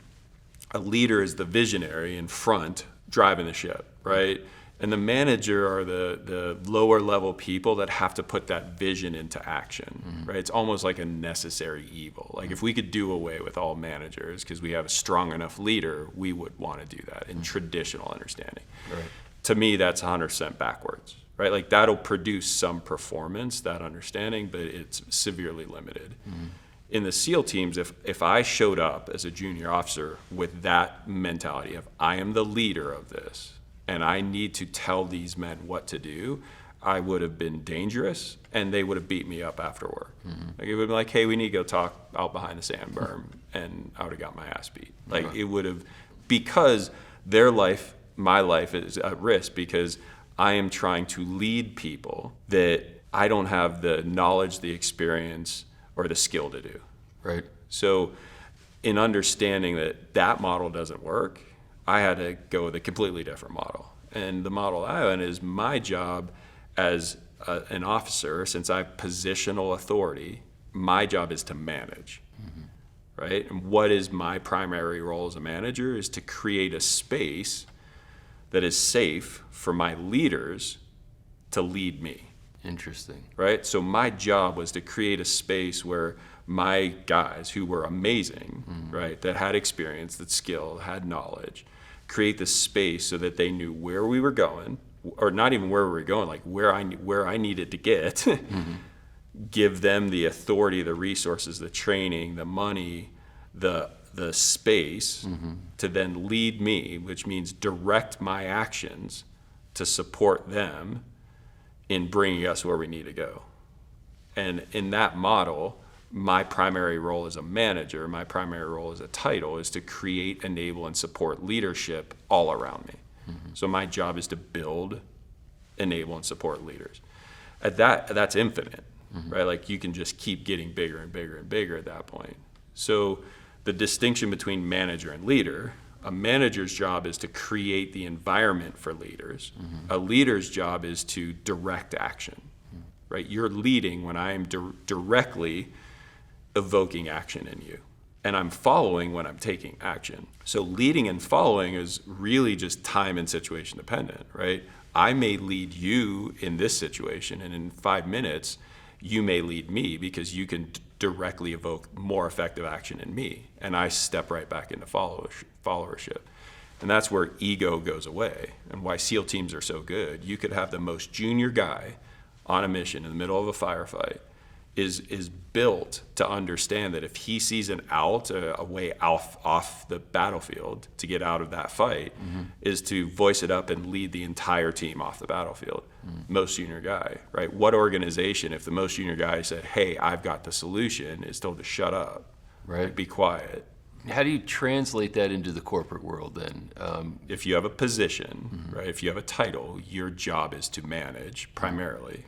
a leader is the visionary in front driving the ship, right? And the manager are the lower level people that have to put that vision into action, right? It's almost like a necessary evil. Like if we could do away with all managers because we have a strong enough leader, we would want to do that in traditional understanding. Right. To me, that's 100% backwards, right? Like that'll produce some performance, that understanding, but it's severely limited. In the SEAL teams, if I showed up as a junior officer with that mentality of I am the leader of this, and I need to tell these men what to do, I would have been dangerous, and they would have beat me up after work. Like it would be like, hey, we need to go talk out behind the sand berm, and I would have got my ass beat. Like it would have, because their life, my life is at risk because I am trying to lead people that I don't have the knowledge, the experience, or the skill to do. Right. So in understanding that that model doesn't work, I had to go with a completely different model. And the model I went is my job as an officer, since I have positional authority, my job is to manage, right? And what is my primary role as a manager is to create a space that is safe for my leaders to lead me. Interesting. Right? So my job was to create a space where my guys who were amazing, right, that had experience, that skill, had knowledge, create the space so that they knew where we were going, or not even where we were going, like where I needed to get, give them the authority, the resources, the training, the money, the space to then lead me, which means direct my actions to support them in bringing us where we need to go. And in that model, my primary role as a manager, my primary role as a title is to create, enable, and support leadership all around me. So my job is to build, enable, and support leaders. That's infinite, right? Like you can just keep getting bigger and bigger and bigger at that point. So the distinction between manager and leader, a manager's job is to create the environment for leaders. A leader's job is to direct action, right? You're leading when I am directly evoking action in you. And I'm following when I'm taking action. So leading and following is really just time and situation dependent, right? I may lead you in this situation, and in 5 minutes, you may lead me because you can directly evoke more effective action in me. And I step right back into followership. And that's where ego goes away and why SEAL teams are so good. You could have the most junior guy on a mission in the middle of a firefight is built to understand that if he sees an out, a way off the battlefield to get out of that fight, is to voice it up and lead the entire team off the battlefield. Most junior guy, right? What organization, if the most junior guy said, hey, I've got the solution, is told to shut up, Right. be quiet. How do you translate that into the corporate world then? If you have a position, right? If you have a title, your job is to manage primarily.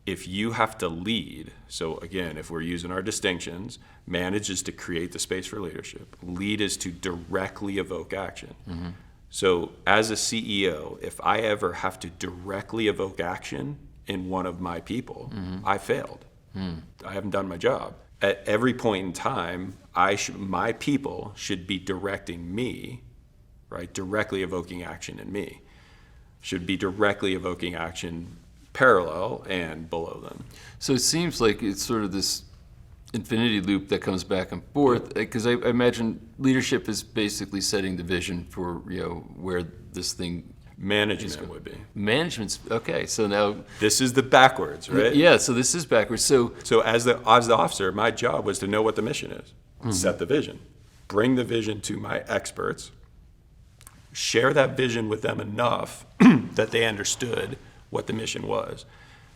If you have to lead, so again, if we're using our distinctions, manage is to create the space for leadership. Lead is to directly evoke action. So as a CEO, if I ever have to directly evoke action in one of my people, I failed. I haven't done my job. At every point in time, my people should be directing me, right? Directly evoking action in me. Should be directly evoking action parallel and below them. So it seems like it's sort of this infinity loop that comes back and forth, because I imagine leadership is basically setting the vision for where this thing. Management would be. Management's okay. So now This is the backwards, right? yeah. So this is backwards. So So as the officer, my job was to know what the mission is, set the vision, bring the vision to my experts, share that vision with them enough that they understood what the mission was,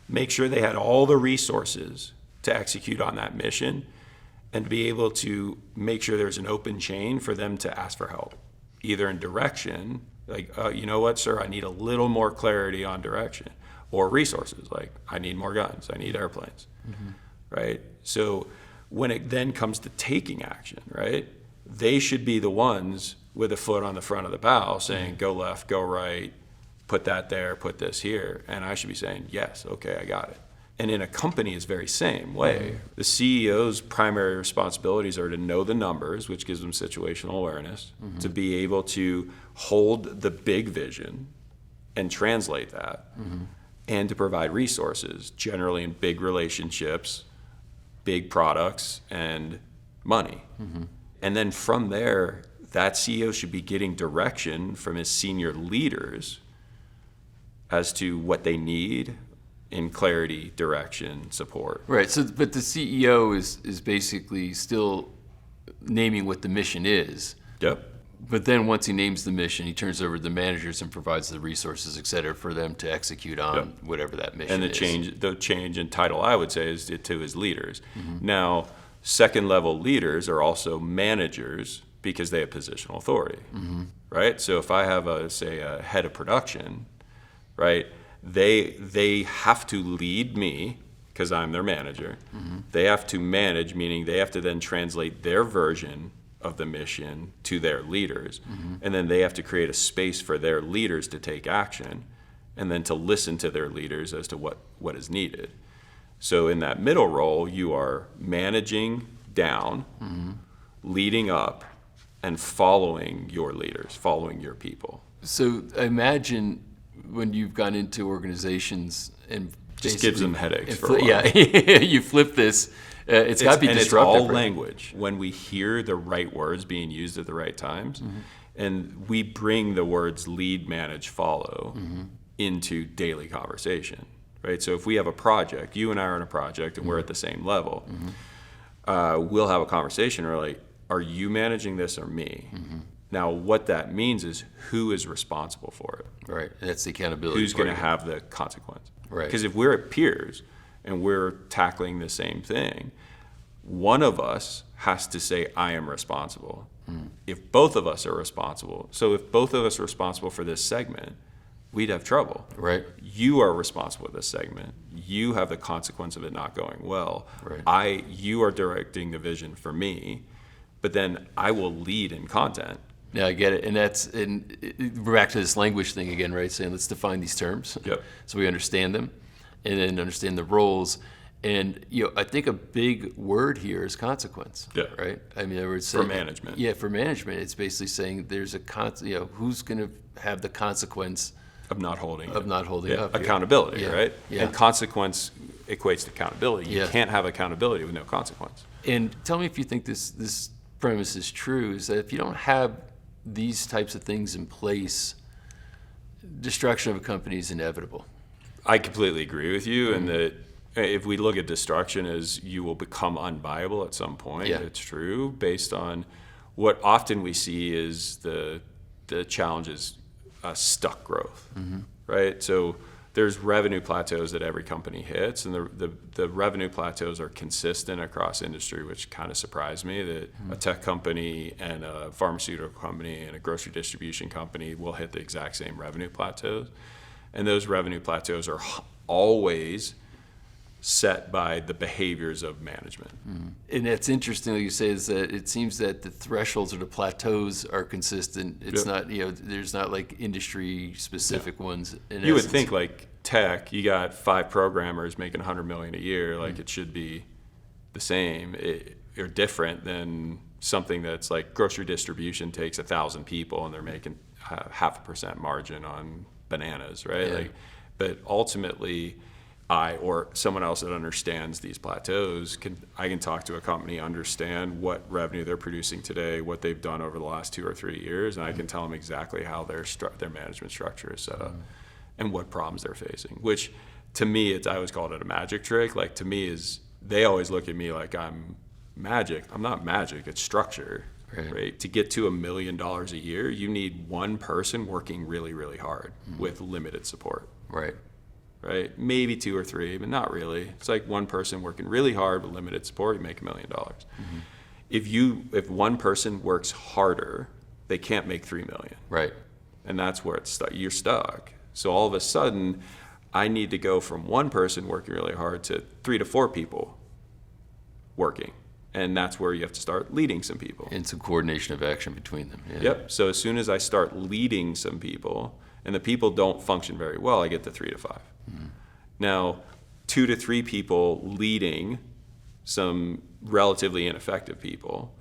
make sure they had all the resources to execute on that mission, and be able to make sure there's an open chain for them to ask for help, either in direction, like, you know what, sir, I need a little more clarity on direction, or resources, like, I need more guns, I need airplanes, right? So when it then comes to taking action, right, they should be the ones with a foot on the front of the bow saying, go left, go right, put that there, put this here. And I should be saying, yes, okay, I got it. And in a company, it's very same way. The CEO's primary responsibilities are to know the numbers, which gives them situational awareness, to be able to hold the big vision and translate that, and to provide resources, generally in big relationships, big products, and money. And then from there, that CEO should be getting direction from his senior leaders as to what they need in clarity, direction, support. right. So but the CEO is basically still naming what the mission is. Yep. But then once he names the mission, he turns over to the managers and provides the resources, et cetera, for them to execute on whatever that mission And is. the change in title, I would say, is to his leaders. Now, second level leaders are also managers because they have positional authority, right? So if I have a head of production, right, they have to lead me because I'm their manager. They have to manage, meaning they have to then translate their version of the mission to their leaders. And then they have to create a space for their leaders to take action and then to listen to their leaders as to what is needed. So in that middle role, you are managing down, leading up, and following your leaders, following your people. So I imagine when you've gone into organizations and Just gives them headaches and for a while. Yeah, you flip this. It's got to be and disruptive. it's all right? language. When we hear the right words being used at the right times, and we bring the words lead, manage, follow into daily conversation, right? So if we have a project, you and I are on a project, and we're at the same level, we'll have a conversation. We're like, are you managing this or me? Now, what that means is who is responsible for it? Right, that's the accountability. Who's going to part have the consequence? Right. Because if we're at peers and we're tackling the same thing, one of us has to say, I am responsible. If both of us are responsible, so if both of us are responsible for this segment, we'd have trouble. Right. You are responsible for this segment. You have the consequence of it not going well. Right. You are directing the vision for me, but then I will lead in content. Yeah, I get it, and we're back to this language thing again, right? Saying let's define these terms, Yep. so we understand them, and then understand the roles. And I think a big word here is consequence. Yeah. Right. I mean, I would say For management. Yeah, for management, it's basically saying there's a who's going to have the consequence Of not holding of not holding up. here. Accountability, Yeah. right? Yeah. And consequence equates to accountability. You Yeah. can't have accountability with no consequence. And tell me if you think this premise is true, is that if you don't have these types of things in place, destruction of a company is inevitable. I completely agree with you, and that if we look at destruction as you will become unviable at some point, Yeah. it's true, based on what often we see is the challenge is stuck growth, right? So there's revenue plateaus that every company hits, and the revenue plateaus are consistent across industry, which kind of surprised me that a tech company and a pharmaceutical company and a grocery distribution company will hit the exact same revenue plateaus. And those revenue plateaus are always set by the behaviors of management. And that's interesting, like you say, is that it seems that the thresholds or the plateaus are consistent. It's not, there's not like industry specific ones. You would think like tech, you got 5 programmers making $100 million a year, like it should be the same or different than something that's like grocery distribution takes 1,000 people and they're making 0.5% margin on bananas, right? Yeah. Like, but ultimately, I or someone else that understands these plateaus I can talk to a company, understand what revenue they're producing today, what they've done over the last 2 or 3 years, and I can tell them exactly how their management structure is set up and what problems they're facing. Which, to me, I always called it a magic trick. Like, to me, they always look at me like I'm magic. I'm not magic. It's structure. Right? To get to $1 million a year, you need one person working really, really hard with limited support. Right? Maybe 2 or 3, but not really. It's like one person working really hard with limited support, you make $1 million. If one person works harder, they can't make $3 million. Right. And that's where you're stuck. So all of a sudden, I need to go from one person working really hard to 3 to 4 people working. And that's where you have to start leading some people. And some coordination of action between them. Yeah. Yep. So as soon as I start leading some people, and the people don't function very well, I get to 3 to 5. Now, 2 to 3 people leading some relatively ineffective people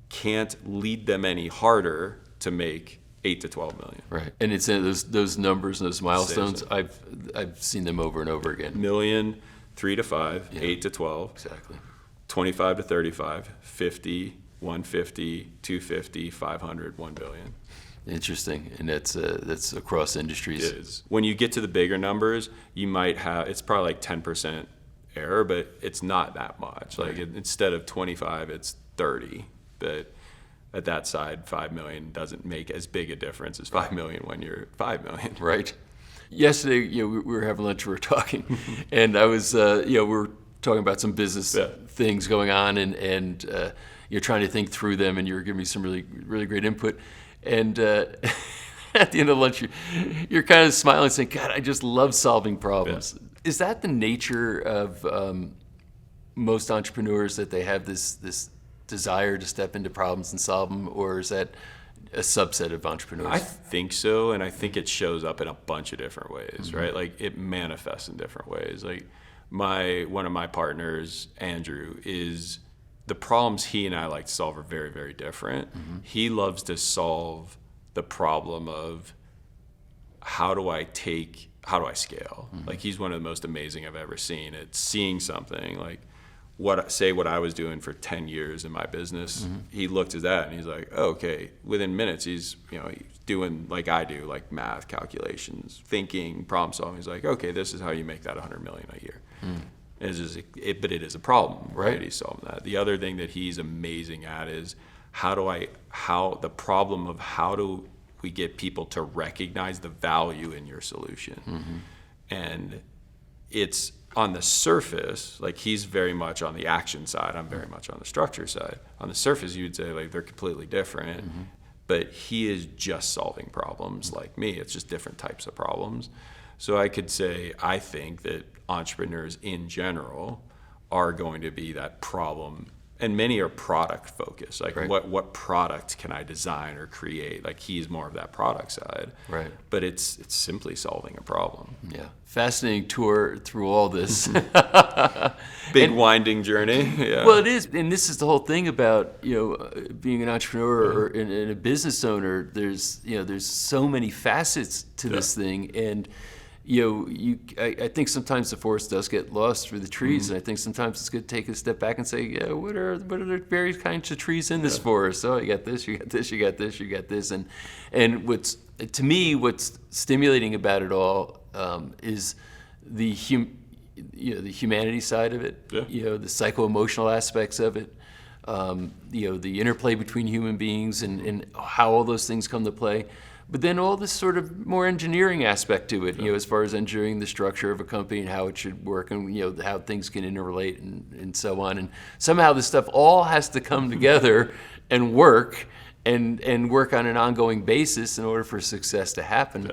can't lead them any harder to make 8 to 12 million. Right. And it's those numbers and those milestones, I've seen them over and over again. Million, 3 to 5, 8 to 12. Exactly. 25 to 35, 50, 150, 250, 500, 1 billion. Interesting, and that's across industries. It is. When you get to the bigger numbers, you might have, it's probably like 10% error, but it's not that much. Like instead of 25, it's 30. But at that side, 5 million doesn't make as big a difference as 5 million when you're 5 million. Right. Yesterday, we were having lunch, we were talking, and I was, we were talking about some business things going on, and you're trying to think through them, and you were giving me some really, really great input. And at the end of lunch, you're kind of smiling saying, God, I just love solving problems. Yeah. Is that the nature of most entrepreneurs, that they have this desire to step into problems and solve them, or is that a subset of entrepreneurs? I think so, and I think it shows up in a bunch of different ways, right? Like it manifests in different ways. Like one of my partners, Andrew, is the problems he and I like to solve are very, very different. He loves to solve the problem of how do I scale? Like he's one of the most amazing I've ever seen at seeing something like what I was doing for 10 years in my business. He looked at that and he's like, oh, okay, within minutes he's doing like I do, like math calculations, thinking, problem solving. He's like, okay, this is how you make that $100 million a year. But it is a problem, right? He's solving that. The other thing that he's amazing at is how do we get people to recognize the value in your solution? And it's on the surface, like he's very much on the action side, I'm very much on the structure side. On the surface, you would say like they're completely different, but he is just solving problems like me. It's just different types of problems. So I could say, I think that entrepreneurs in general are going to be that problem, and many are product focused. Like what product can I design or create? Like he's more of that product side. Right. But it's simply solving a problem. Yeah. Fascinating tour through all this. Big winding journey. Yeah. Well, it is, and this is the whole thing about being an entrepreneur or and a business owner. There's so many facets to this thing, and I think sometimes the forest does get lost through the trees, and I think sometimes it's good to take a step back and say, what are the various kinds of trees in this forest? Oh, you got this, you got this, you got this, you got this, and what's stimulating about it all is the humanity side of it, the psycho-emotional aspects of it, the interplay between human beings and how all those things come to play. But then all this sort of more engineering aspect to it, as far as engineering the structure of a company and how it should work, and how things can interrelate and so on. And somehow this stuff all has to come together and work and work on an ongoing basis in order for success to happen.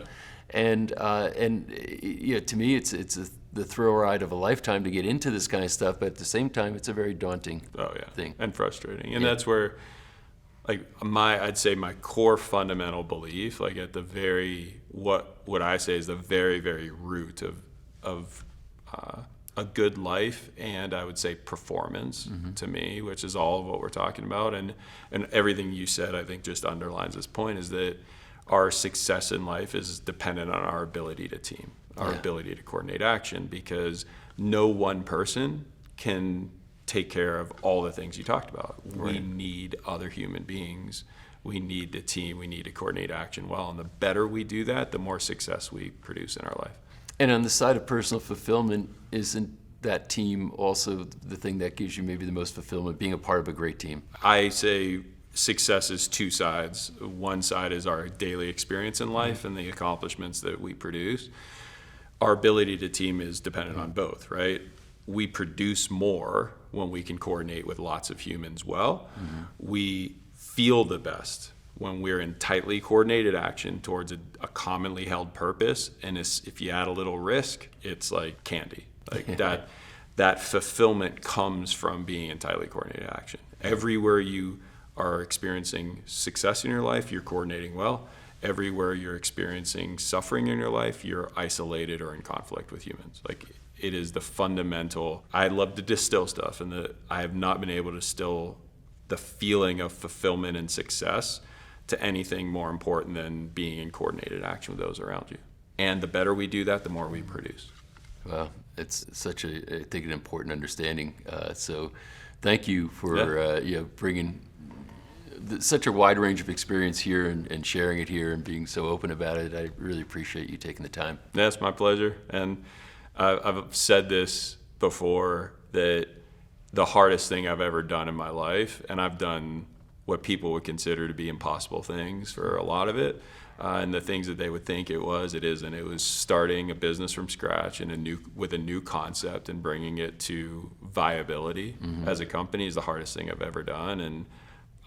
And to me, it's the thrill ride of a lifetime to get into this kind of stuff. But at the same time, it's a very daunting thing and frustrating. And that's where, like I'd say my core fundamental belief, like at the very what I say is the very, very root of a good life, and I would say performance to me, which is all of what we're talking about, and everything you said I think just underlines this point, is that our success in life is dependent on our ability to team, our ability to coordinate action, because no one person can take care of all the things you talked about. We need other human beings. We need the team. We need to coordinate action well. And the better we do that, the more success we produce in our life. And on the side of personal fulfillment, isn't that team also the thing that gives you maybe the most fulfillment, being a part of a great team? I say success is two sides. One side is our daily experience in life and the accomplishments that we produce. Our ability to team is dependent on both, right? We produce more when we can coordinate with lots of humans well. We feel the best when we're in tightly coordinated action towards a commonly held purpose. And if you add a little risk, it's like candy. Like that fulfillment comes from being in tightly coordinated action. Everywhere you are experiencing success in your life, you're coordinating well. Everywhere you're experiencing suffering in your life, you're isolated or in conflict with humans. Like, it is the fundamental. I love to distill stuff, and I have not been able to distill the feeling of fulfillment and success to anything more important than being in coordinated action with those around you. And the better we do that, the more we produce. Well, it's such I think, an important understanding. So thank you for bringing such a wide range of experience here and sharing it here and being so open about it. I really appreciate you taking the time. That's my pleasure. And I've said this before, that the hardest thing I've ever done in my life, and I've done what people would consider to be impossible things for a lot of it, and the things that they would think it isn't. It was starting a business from scratch with a new concept and bringing it to viability as a company is the hardest thing I've ever done. And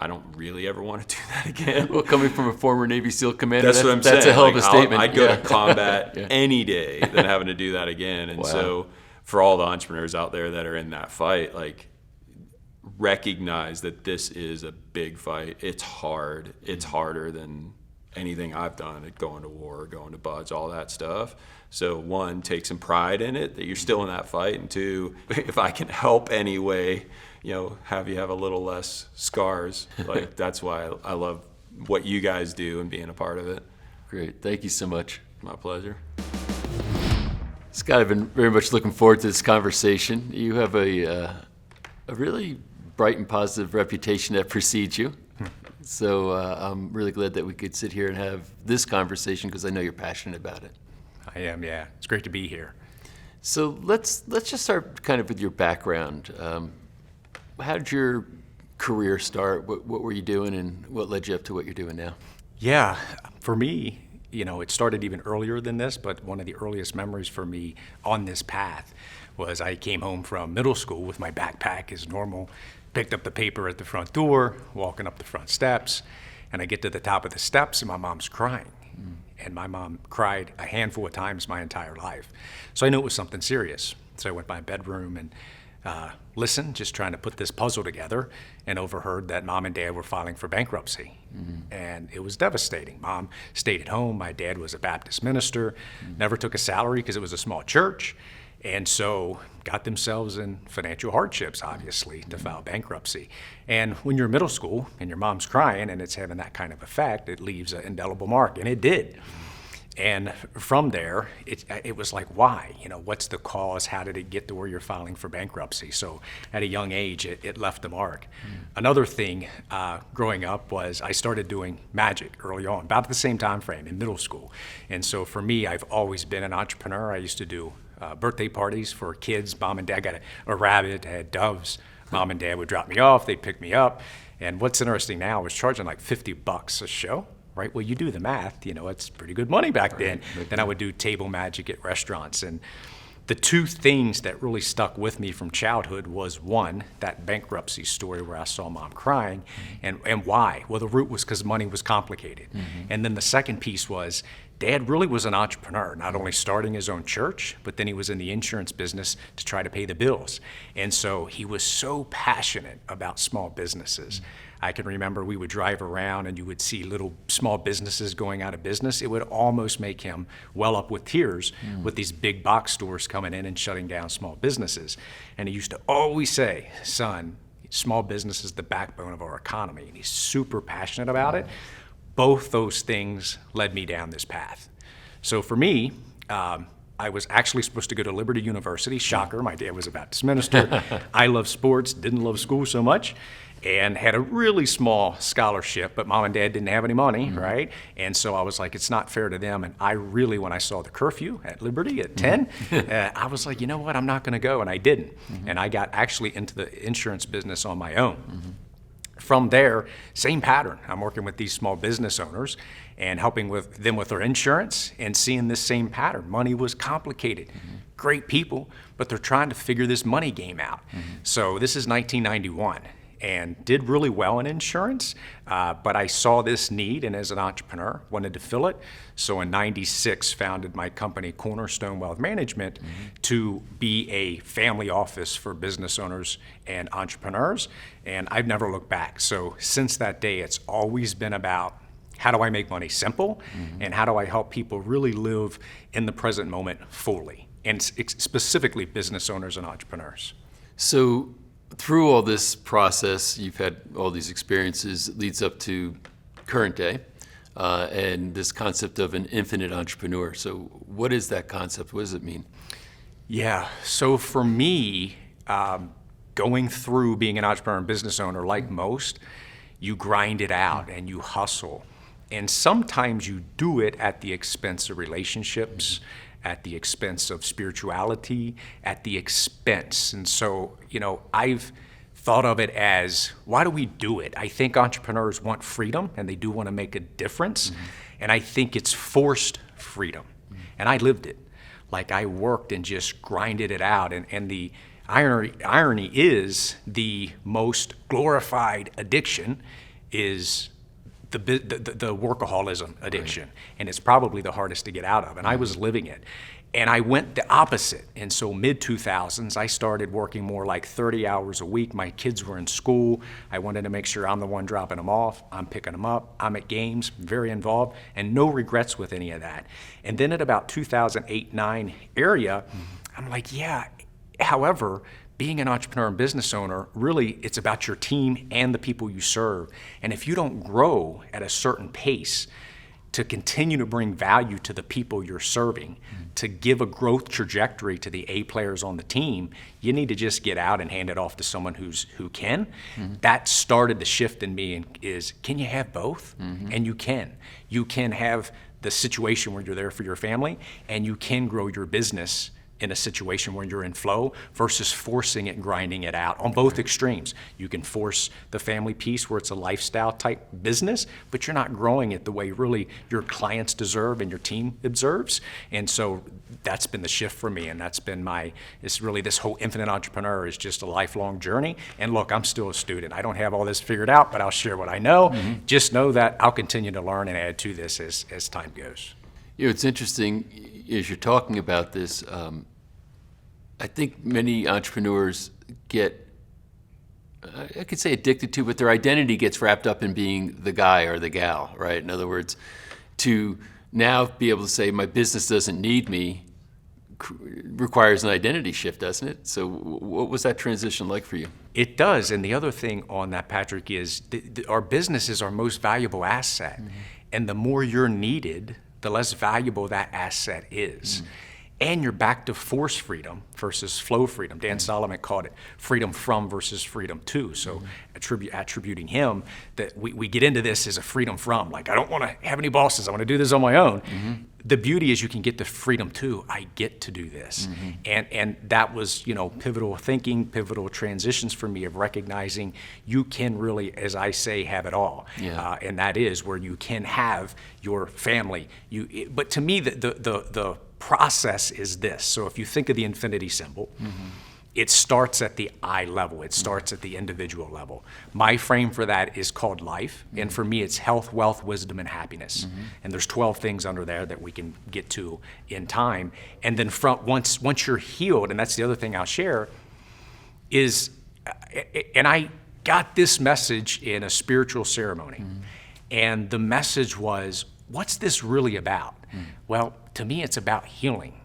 I don't really ever want to do that again. Well, coming from a former Navy SEAL commander, That's what I'm saying. That's a hell of a Like, statement. I'd go to combat any day than having to do that again. And Wow. so for all the entrepreneurs out there that are in that fight, like, recognize that this is a big fight. It's hard. It's harder than anything I've done at going to war, going to buds, all that stuff. So one, take some pride in it that you're still in that fight. And two, if I can help any way, have you have a little less scars. Like, that's why I love what you guys do and being a part of it. Great. Thank you so much. My pleasure. Scott, I've been very much looking forward to this conversation. You have a really bright and positive reputation that precedes you. So I'm really glad that we could sit here and have this conversation because I know you're passionate about it. I am, yeah. It's great to be here. So let's just start kind of with your background. How did your career start? What were you doing, and what led you up to what you're doing now? Yeah, for me, it started even earlier than this, but one of the earliest memories for me on this path was I came home from middle school with my backpack as normal, picked up the paper at the front door, walking up the front steps, and I get to the top of the steps and my mom's crying. And my mom cried a handful of times my entire life. So I knew it was something serious. So I went to my bedroom and listened, just trying to put this puzzle together, and overheard that mom and dad were filing for bankruptcy. And it was devastating. Mom stayed at home. My dad was a Baptist minister, never took a salary because it was a small church. And so got themselves in financial hardships, obviously, to file bankruptcy. And when you're in middle school and your mom's crying and it's having that kind of effect, it leaves an indelible mark, and it did. And from there, it was like, why? What's the cause? How did it get to where you're filing for bankruptcy? So at a young age, it left a mark. Another thing growing up was I started doing magic early on, about the same time frame in middle school. And so for me, I've always been an entrepreneur. I used to do birthday parties for kids. Mom and dad got a rabbit, had doves. Mom and dad would drop me off, they'd pick me up. And what's interesting now, I was charging like $50 a show. Right? Well, you do the math, it's pretty good money back then. Then I would do table magic at restaurants. And the two things that really stuck with me from childhood was, one, that bankruptcy story where I saw mom crying. And why? Well, the root was because money was complicated. And then the second piece was, Dad really was an entrepreneur, not only starting his own church, but then he was in the insurance business to try to pay the bills. And so he was so passionate about small businesses. I can remember we would drive around and you would see little small businesses going out of business. It would almost make him well up with tears with these big box stores coming in and shutting down small businesses. And he used to always say, son, small business is the backbone of our economy. And he's super passionate about it. Both those things led me down this path. So for me, I was actually supposed to go to Liberty University. Shocker, my dad was a Baptist minister. I love sports, didn't love school so much, and had a really small scholarship, but mom and dad didn't have any money, right? And so I was like, it's not fair to them. And I really, when I saw the curfew at Liberty at 10, I was like, you know what, I'm not gonna go, and I didn't. And I got actually into the insurance business on my own. From there, same pattern. I'm working with these small business owners and helping with them with their insurance and seeing this same pattern. Money was complicated. Great people, but they're trying to figure this money game out. So this is 1991. And did really well in insurance, but I saw this need, and as an entrepreneur, wanted to fill it. So in '96, founded my company, Cornerstone Wealth Management, to be a family office for business owners and entrepreneurs, and I've never looked back. So since that day, it's always been about how do I make money simple, and how do I help people really live in the present moment fully, and specifically business owners and entrepreneurs. So through all this process, you've had all these experiences, it leads up to current day, and this concept of an infinite entrepreneur. So what is that concept? What does it mean? Yeah, so for me, going through being an entrepreneur and business owner, like most, you grind it out and you hustle. And sometimes you do it at the expense of relationships, at the expense of spirituality, at the expense. And so, I've thought of it as, why do we do it? I think entrepreneurs want freedom and they do want to make a difference. And I think it's forced freedom. And I lived it. Like I worked and just grinded it out. And the irony is the most glorified addiction is the workaholism addiction, and it's probably the hardest to get out of. And I was living it, and I went the opposite. And so mid 2000s, I started working more like 30 hours a week. My kids were in school. I wanted to make sure I'm the one dropping them off. I'm picking them up. I'm at games, very involved, and no regrets with any of that. And then at about 2008-9 area, I'm like, yeah. However, being an entrepreneur and business owner, really, it's about your team and the people you serve. And if you don't grow at a certain pace to continue to bring value to the people you're serving, to give a growth trajectory to the A players on the team, you need to just get out and hand it off to someone who can. That started the shift in me, and is, can you have both? And you can. You can have the situation where you're there for your family, and you can grow your business in a situation where you're in flow versus forcing it and grinding it out on both extremes. You can force the family piece where it's a lifestyle type business, but you're not growing it the way really your clients deserve and your team observes. And so that's been the shift for me, and that's been it's really, this whole infinite entrepreneur is just a lifelong journey. And look, I'm still a student. I don't have all this figured out, but I'll share what I know. Just know that I'll continue to learn and add to this as time goes. You know, it's interesting as you're talking about this. I think many entrepreneurs get, I could say addicted to, but their identity gets wrapped up in being the guy or the gal, right? In other words, to now be able to say my business doesn't need me requires an identity shift, doesn't it? So what was that transition like for you? It does. And the other thing on that, Patrick, is our business is our most valuable asset. And the more you're needed, the less valuable that asset is. And you're back to force freedom versus flow freedom. Dan Solomon called it freedom from versus freedom to. So attributing him that we get into this as a freedom from, like, I don't want to have any bosses. I want to do this on my own. The beauty is you can get the freedom to, I get to do this. And that was, pivotal thinking, pivotal transitions for me of recognizing you can really, as I say, have it all. And that is where you can have your family. But to me, the process is this. So if you think of the infinity symbol, it starts at the I level. It starts at the individual level. My frame for that is called life. And for me, it's health, wealth, wisdom, and happiness. And there's 12 things under there that we can get to in time. And then once you're healed, and that's the other thing I'll share, is, and I got this message in a spiritual ceremony. And the message was, what's this really about? Well, to me, it's about healing.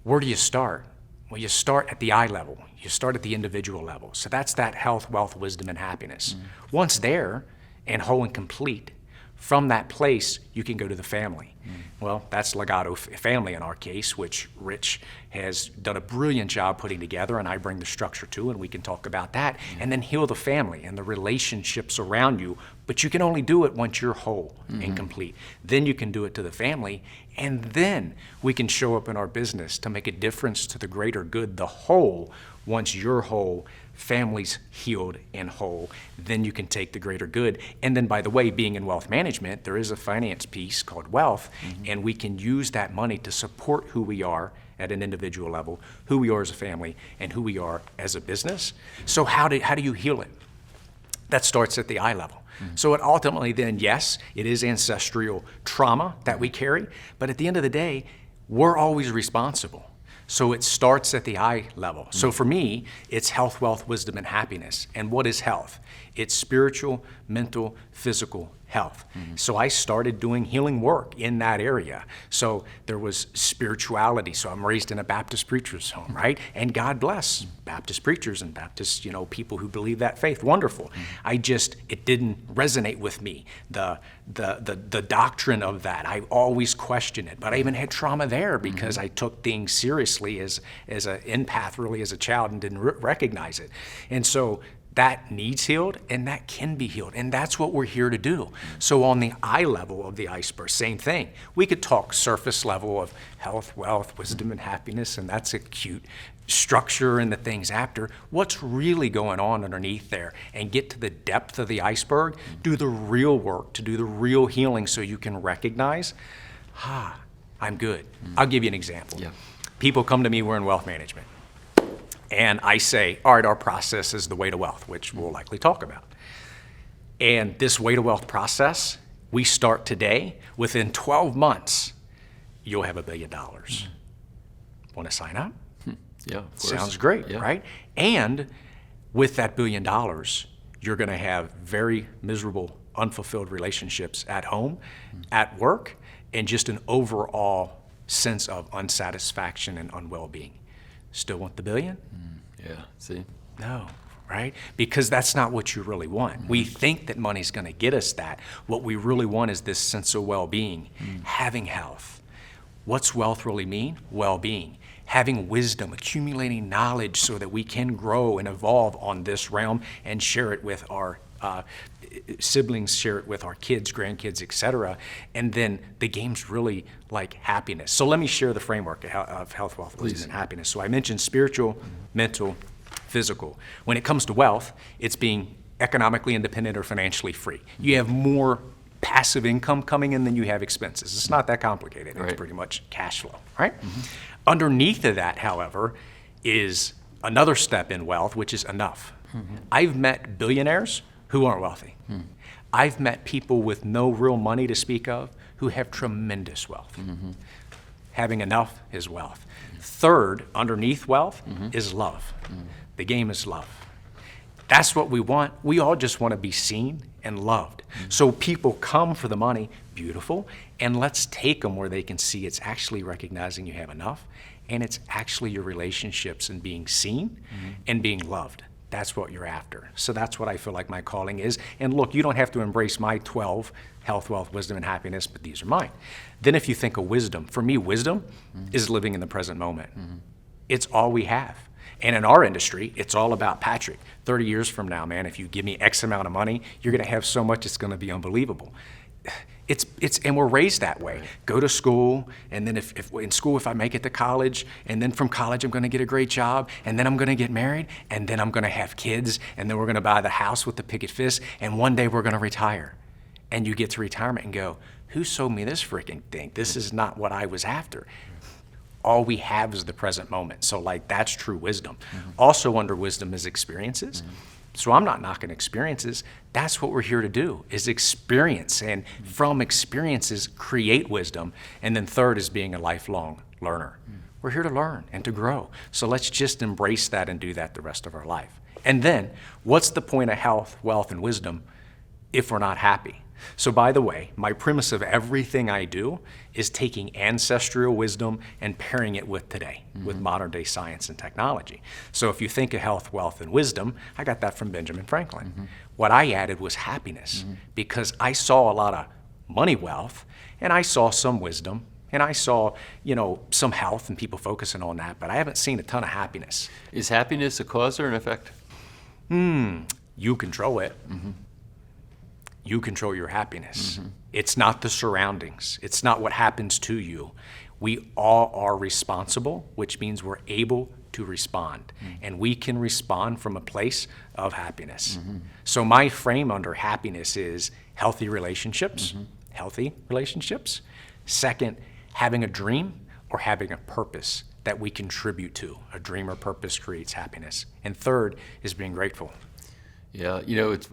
Where do you start? Well, you start at the I level. You start at the individual level. So that's that health, wealth, wisdom, and happiness. Once there and whole and complete, from that place, you can go to the family. Well, that's Legato Family in our case, which Rich has done a brilliant job putting together, and I bring the structure to, and we can talk about that. And then heal the family and the relationships around you. But you can only do it once you're whole and complete. Then you can do it to the family, and then we can show up in our business to make a difference to the greater good, the whole. Once you're whole, family's healed and whole, then you can take the greater good. And then, by the way, being in wealth management, there is a finance piece called wealth, and we can use that money to support who we are at an individual level, who we are as a family, and who we are as a business. So how do you heal it? That starts at the I level. So it ultimately then, yes, it is ancestral trauma that we carry, but at the end of the day, we're always responsible. So it starts at the I level. So for me, it's health, wealth, wisdom, and happiness. And what is health? It's spiritual, mental, physical health. So I started doing healing work in that area. So there was spirituality. So I'm raised in a Baptist preacher's home, right? And God bless Baptist preachers and Baptist, people who believe that faith. Wonderful. It didn't resonate with me. The doctrine of that, I always questioned it. But I even had trauma there because I took things seriously as an empath, really, as a child, and didn't recognize it. And so that needs healed, and that can be healed. And that's what we're here to do. So on the I level of the iceberg, same thing. We could talk surface level of health, wealth, wisdom, and happiness, and that's a cute structure and the things after. What's really going on underneath there? And get to the depth of the iceberg, do the real work, to do the real healing so you can recognize, I'm good. I'll give you an example. People come to me, we're in wealth management. And I say, all right, our process is the way to wealth, which we'll likely talk about. And this way to wealth process, we start today. Within 12 months, you'll have $1 billion. Want to sign up? Yeah, of course. Sounds great, Yeah. right? And with that $1 billion, you're going to have very miserable, unfulfilled relationships at home, at work, and just an overall sense of unsatisfaction and unwell-being. Still want the $1 billion? Yeah, see? No, right? Because that's not what you really want. We think that money's going to get us that. What we really want is this sense of well-being, having health. What's wealth really mean? Well-being. Having wisdom, accumulating knowledge so that we can grow and evolve on this realm and share it with our siblings, share it with our kids, grandkids, etc. And then the game's really like happiness. So let me share the framework of health, wealth, wisdom, and happiness. So I mentioned spiritual, mental, physical. When it comes to wealth, it's being economically independent or financially free. You have more passive income coming in than you have expenses. It's not that complicated. Right. It's pretty much cash flow, right? Underneath of that, however, is another step in wealth, which is enough. I've met billionaires who aren't wealthy. I've met people with no real money to speak of who have tremendous wealth. Having enough is wealth. Third, underneath wealth is love. The game is love. That's what we want. We all just want to be seen and loved. So people come for the money, beautiful, and let's take them where they can see it's actually recognizing you have enough, and it's actually your relationships and being seen and being loved. That's what you're after. So that's what I feel like my calling is. And look, you don't have to embrace my 12, health, wealth, wisdom, and happiness, but these are mine. Then if you think of wisdom, for me, wisdom is living in the present moment. It's all we have. And in our industry, it's all about Patrick. 30 years from now, man, if you give me X amount of money, you're going to have so much, it's going to be unbelievable. And we're raised that way. Go to school, and then if in school, if I make it to college, and then from college, I'm going to get a great job, and then I'm going to get married, and then I'm going to have kids, and then we're going to buy the house with the picket fence, and one day we're going to retire. And you get to retirement and go, who sold me this freaking thing? This is not what I was after. All we have is the present moment. So like that's true wisdom. Also under wisdom is experiences. So I'm not knocking experiences. That's what we're here to do, is experience. And from experiences, create wisdom. And then third is being a lifelong learner. We're here to learn and to grow. So let's just embrace that and do that the rest of our life. And then what's the point of health, wealth, and wisdom if we're not happy? So by the way, my premise of everything I do is taking ancestral wisdom and pairing it with today, with modern day science and technology. So if you think of health, wealth, and wisdom, I got that from Benjamin Franklin. What I added was happiness, because I saw a lot of money wealth, and I saw some wisdom, and I saw, some health and people focusing on that, but I haven't seen a ton of happiness. Is happiness a cause or an effect? You control it. You control your happiness. It's not the surroundings. It's not what happens to you. We all are responsible, which means we're able to respond. And we can respond from a place of happiness. So my frame under happiness is healthy relationships. Second, having a dream or having a purpose that we contribute to. A dream or purpose creates happiness. And third is being grateful. Yeah,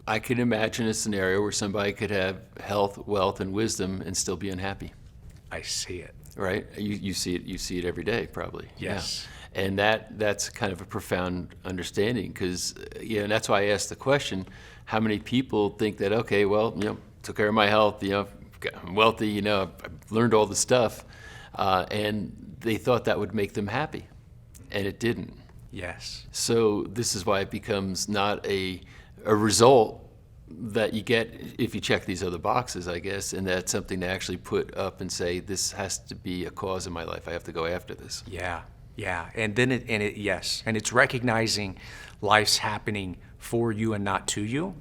I can imagine a scenario where somebody could have health, wealth, and wisdom and still be unhappy. I see it. Right? You see it every day, probably. Yes. Yeah. And that's kind of a profound understanding, because and that's why I asked the question: how many people think that, okay, well, took care of my health, I'm wealthy, I've learned all the stuff, and they thought that would make them happy, and it didn't. Yes. So this is why it becomes not a result that you get if you check these other boxes, I guess, and that's something to actually put up and say, this has to be a cause in my life. I have to go after this. Yeah. And then yes. And it's recognizing life's happening for you and not to you.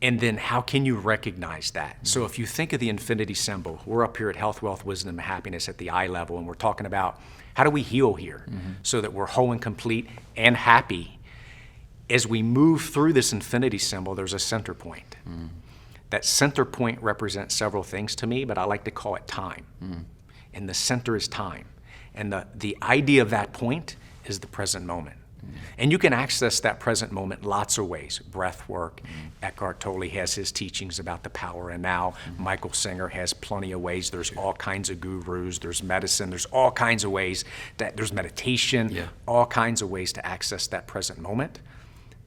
And then how can you recognize that? So if you think of the infinity symbol, we're up here at health, wealth, wisdom, and happiness at the eye level, and we're talking about how do we heal here so that we're whole and complete and happy. As we move through this infinity symbol, there's a center point. That center point represents several things to me, but I like to call it time. And the center is time. And the idea of that point is the present moment. And you can access that present moment lots of ways. Breath work. Eckhart Tolle has his teachings about the power and now. Michael Singer has plenty of ways. There's all kinds of gurus. There's medicine. There's all kinds of ways. There's meditation. All kinds of ways to access that present moment.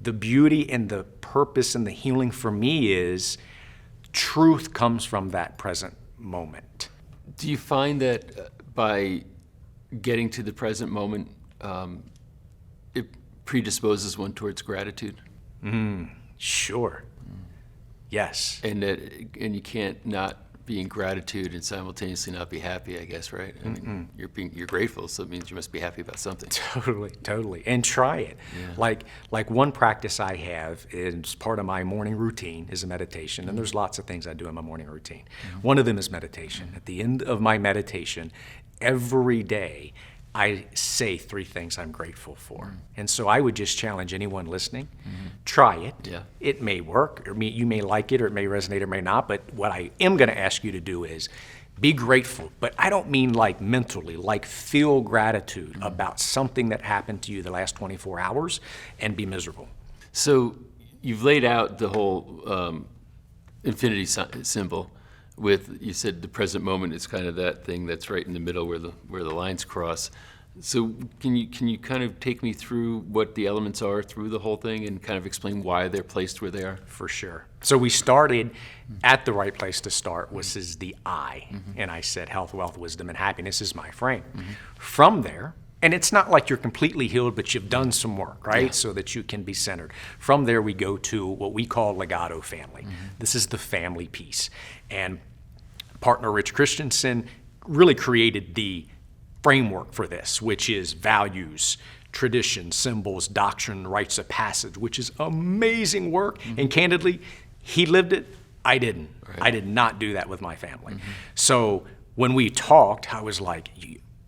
The beauty and the purpose and the healing for me is truth comes from that present moment. Do you find that by getting to the present moment, it predisposes one towards gratitude? Sure. Yes. And you can't not be in gratitude and simultaneously not be happy, I guess, right? I mean, you're grateful, so it means you must be happy about something. Totally. And try it. Like one practice I have is part of my morning routine is a meditation, and there's lots of things I do in my morning routine. One of them is meditation. At the end of my meditation, every day, I say 3 things I'm grateful for. And so I would just challenge anyone listening, try it. It may work, or you may like it, or it may resonate or may not, but what I am gonna ask you to do is be grateful. But I don't mean like mentally, like feel gratitude about something that happened to you the last 24 hours and be miserable. So you've laid out the whole infinity symbol with, you said the present moment is kind of that thing that's right in the middle where the lines cross. So can you kind of take me through what the elements are through the whole thing and kind of explain why they're placed where they are? For sure. So we started at the right place to start, which is the I. And I said health, wealth, wisdom, and happiness is my frame. From there, and it's not like you're completely healed, but you've done some work, right? So that you can be centered. From there, we go to what we call legato family. This is the family piece. And partner Rich Christensen really created the framework for this, which is values, tradition, symbols, doctrine, rites of passage, which is amazing work. And candidly, he lived it, I didn't. I did not do that with my family. So when we talked, I was like,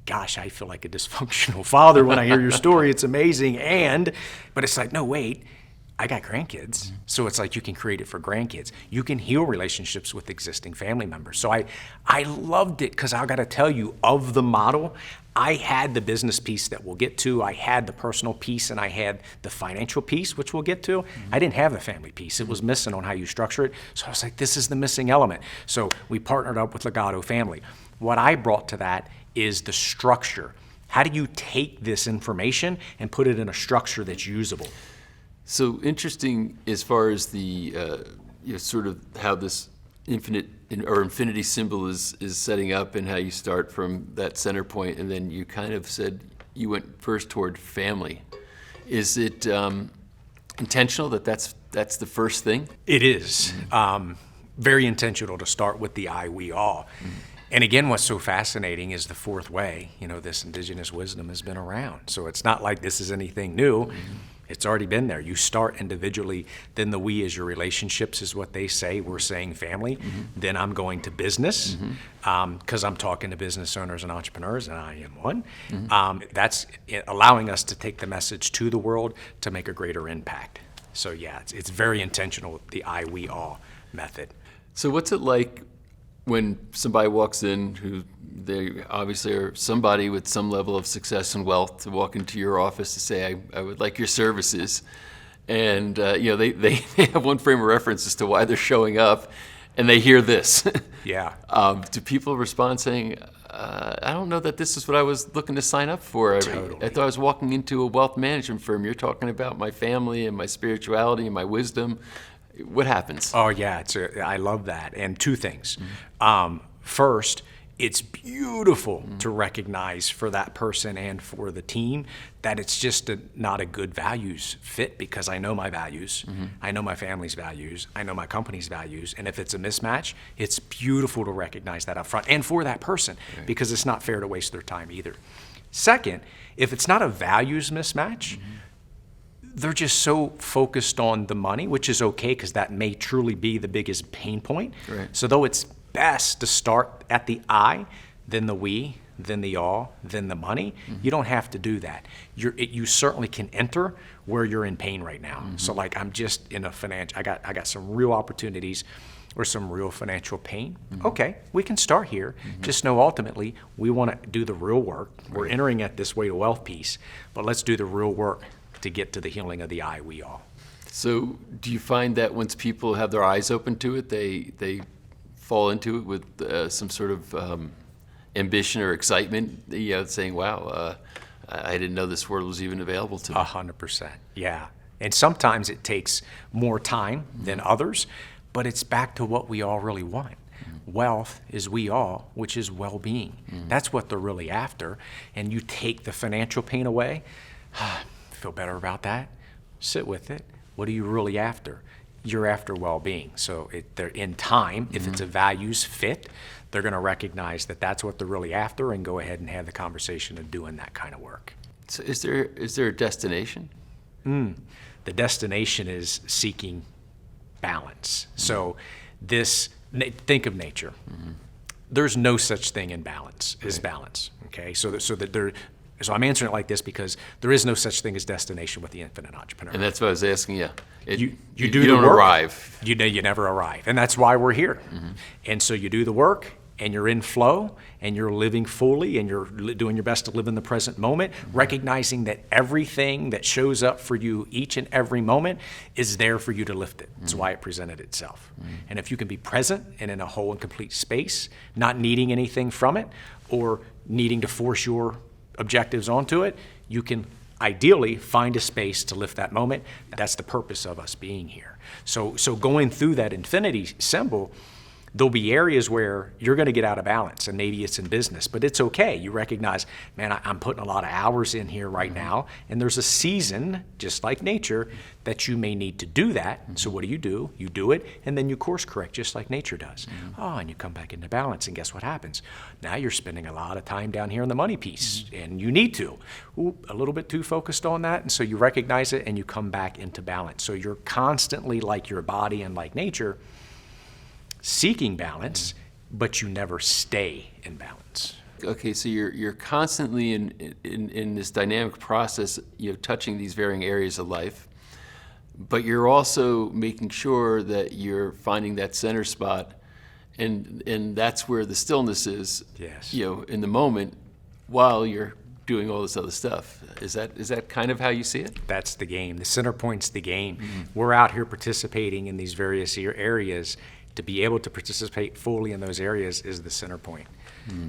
gosh, I feel like a dysfunctional father when I hear your story. It's amazing. But it's like, no, wait, I got grandkids. So it's like you can create it for grandkids. You can heal relationships with existing family members. So I loved it because I got to tell you, of the model, I had the business piece that we'll get to. I had the personal piece, and I had the financial piece, which we'll get to. I didn't have the family piece. It was missing on how you structure it. So I was like, this is the missing element. So we partnered up with Legato Family. What I brought to that is the structure. How do you take this information and put it in a structure that's usable? So interesting as far as the sort of how this infinity symbol is setting up, and how you start from that center point, and then you kind of said you went first toward family. Is it intentional that's the first thing? It is. Very intentional to start with the I, we, all. And again, what's so fascinating is the fourth way. This indigenous wisdom has been around. So it's not like this is anything new. It's already been there. You start individually, then the we is your relationships is what they say. We're saying family. Then I'm going to business because I'm talking to business owners and entrepreneurs, and I am one. That's allowing us to take the message to the world to make a greater impact. So yeah, it's very intentional, the I, we, all method. So what's it like when somebody walks in who they obviously are somebody with some level of success and wealth to walk into your office to say, I would like your services. And they have one frame of reference as to why they're showing up, and they hear this. Do people respond saying, I don't know that this is what I was looking to sign up for. Totally. I thought I was walking into a wealth management firm. You're talking about my family and my spirituality and my wisdom. What happens? Oh yeah, I love that. And 2 things. First, it's beautiful to recognize for that person and for the team that it's just not a good values fit, because I know my values, I know my family's values, I know my company's values, and if it's a mismatch, it's beautiful to recognize that up front, and for that person, because it's not fair to waste their time either. Second, if it's not a values mismatch, they're just so focused on the money, which is okay because that may truly be the biggest pain point. So though it's best to start at the I, then the we, then the all, then the money, you don't have to do that. You certainly can enter where you're in pain right now. So like I'm just in a financial, I got some real opportunities or some real financial pain. Okay, we can start here. Just know ultimately we want to do the real work. We're entering at this way to wealth piece, but let's do the real work to get to the healing of the I, we all. So do you find that once people have their eyes open to it, they fall into it with some sort of ambition or excitement, saying, wow, I didn't know this world was even available to me? 100%, yeah. And sometimes it takes more time than others, but it's back to what we all really want. Wealth is we all, which is well-being. That's what they're really after. And you take the financial pain away, feel better about that, sit with it. What are you really after? You're after well-being. So they're in time, if it's a values fit, they're going to recognize that that's what they're really after and go ahead and have the conversation of doing that kind of work. So is there a destination? The destination is seeking balance. So think of nature. There's no such thing in balance as balance. Okay, so I'm answering it like this because there is no such thing as destination with the infinite entrepreneur. And that's what I was asking you. You don't arrive. You never arrive, and that's why we're here. And so you do the work, and you're in flow, and you're living fully, and you're doing your best to live in the present moment, recognizing that everything that shows up for you each and every moment is there for you to lift it. That's why it presented itself. And if you can be present and in a whole and complete space, not needing anything from it or needing to force your objectives onto it, you can ideally find a space to lift that moment. That's the purpose of us being here. So going through that infinity symbol, there'll be areas where you're going to get out of balance, and maybe it's in business, but it's okay. You recognize, man, I'm putting a lot of hours in here right now, and there's a season, just like nature, that you may need to do that. So what do? You do it, and then you course correct, just like nature does. And you come back into balance, and guess what happens? Now you're spending a lot of time down here in the money piece, and you need to. A little bit too focused on that, and so you recognize it, and you come back into balance. So you're constantly, like your body and like nature, seeking balance, but you never stay in balance. Okay, so you're constantly in this dynamic process, touching these varying areas of life, but you're also making sure that you're finding that center spot, and that's where the stillness is. Yes. In the moment, while you're doing all this other stuff. Is that kind of how you see it? That's the game. The center point's the game. We're out here participating in these various areas. To be able to participate fully in those areas is the center point.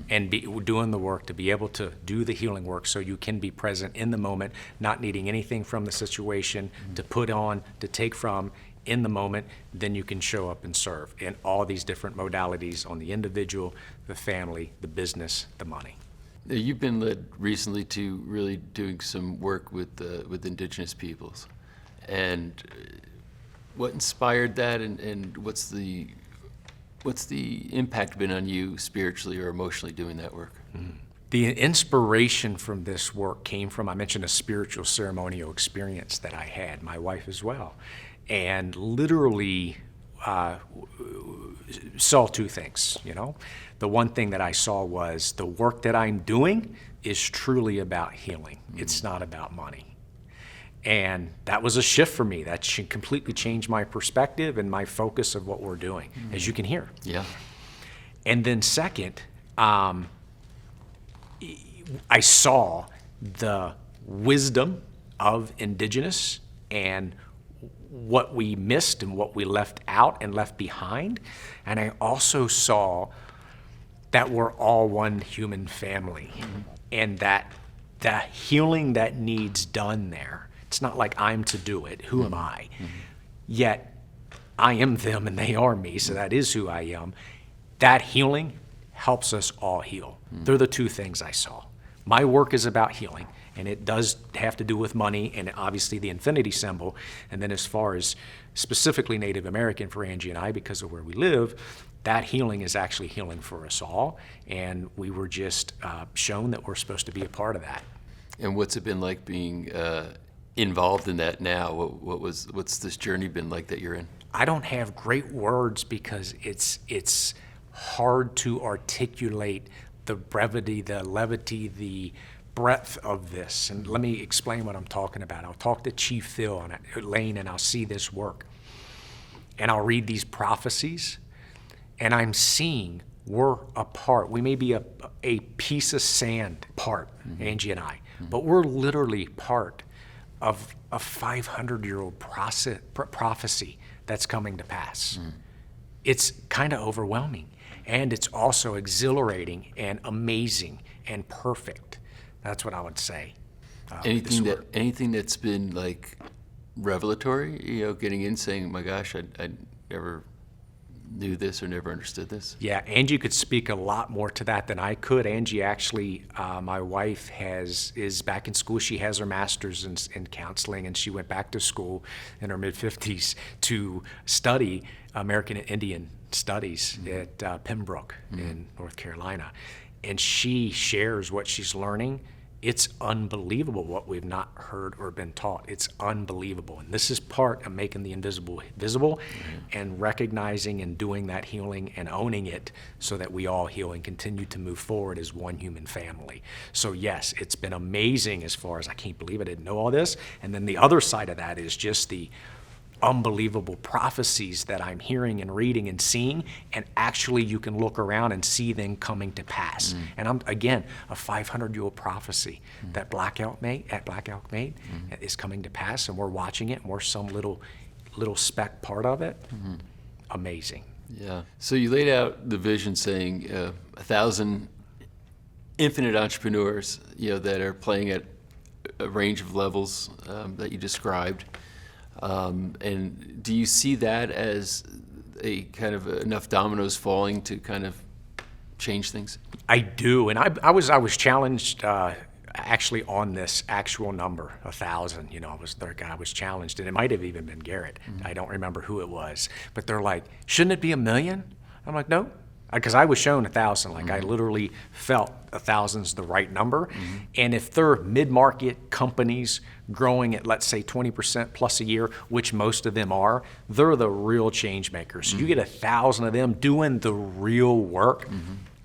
And doing the work, to be able to do the healing work so you can be present in the moment, not needing anything from the situation to put on, to take from in the moment, then you can show up and serve in all these different modalities on the individual, the family, the business, the money. Now, you've been led recently to really doing some work with indigenous peoples. And what inspired that, and what's the impact been on you spiritually or emotionally doing that work? The inspiration from this work came from, I mentioned, a spiritual ceremonial experience that I had, my wife as well, and literally saw two things. The one thing that I saw was the work that I'm doing is truly about healing. It's not about money. And that was a shift for me. That completely changed my perspective and my focus of what we're doing, as you can hear. Yeah. And then second, I saw the wisdom of indigenous and what we missed and what we left out and left behind. And I also saw that we're all one human family, and that the healing that needs done there, it's not like I'm to do it. Who am I? Yet I am them and they are me, so that is who I am. That healing helps us all heal. They're the two things I saw. My work is about healing, and it does have to do with money and obviously the infinity symbol. And then as far as specifically Native American for Angie and I, because of where we live, that healing is actually healing for us all. And we were just shown that we're supposed to be a part of that. And what's it been like being involved in that now? What's this journey been like that you're in? I don't have great words because it's hard to articulate the brevity, the levity, the breadth of this. And let me explain what I'm talking about. I'll talk to Chief Phil and Lane, and I'll see this work. And I'll read these prophecies, and I'm seeing we're a part. We may be a piece of sand part, Angie and I, but we're literally part of a 500-year-old prophecy that's coming to pass. It's kind of overwhelming, and it's also exhilarating and amazing and perfect. That's what I would say. Anything that's been like revelatory, getting in, saying, "My gosh, I never knew this or never understood this." Yeah, Angie could speak a lot more to that than I could. Angie actually, my wife is back in school. She has her master's in counseling, and she went back to school in her mid-50s to study American Indian Studies at Pembroke in North Carolina. And she shares what she's learning. It's unbelievable what we've not heard or been taught. It's unbelievable. And this is part of making the invisible visible and recognizing and doing that healing and owning it so that we all heal and continue to move forward as one human family. So yes, it's been amazing as far as I can't believe I didn't know all this. And then the other side of that is just the unbelievable prophecies that I'm hearing and reading and seeing, and actually you can look around and see them coming to pass. And I'm, again, a 500-year-old prophecy that Black Elk made is coming to pass, and we're watching it, and we're some little speck part of it. Amazing. Yeah. So you laid out the vision saying 1,000 infinite entrepreneurs, that are playing at a range of levels that you described. And do you see that as a kind of enough dominoes falling to kind of change things? I do, and I was challenged actually on this actual number, 1,000. I was challenged, and it might have even been Garrett. I don't remember who it was, but they're like, "Shouldn't it be 1,000,000?" I'm like, "No." Because I was shown 1,000, I literally felt 1,000's the right number. And if they're mid-market companies growing at, let's say, 20% plus a year, which most of them are, they're the real change makers. So you get 1,000 of them doing the real work,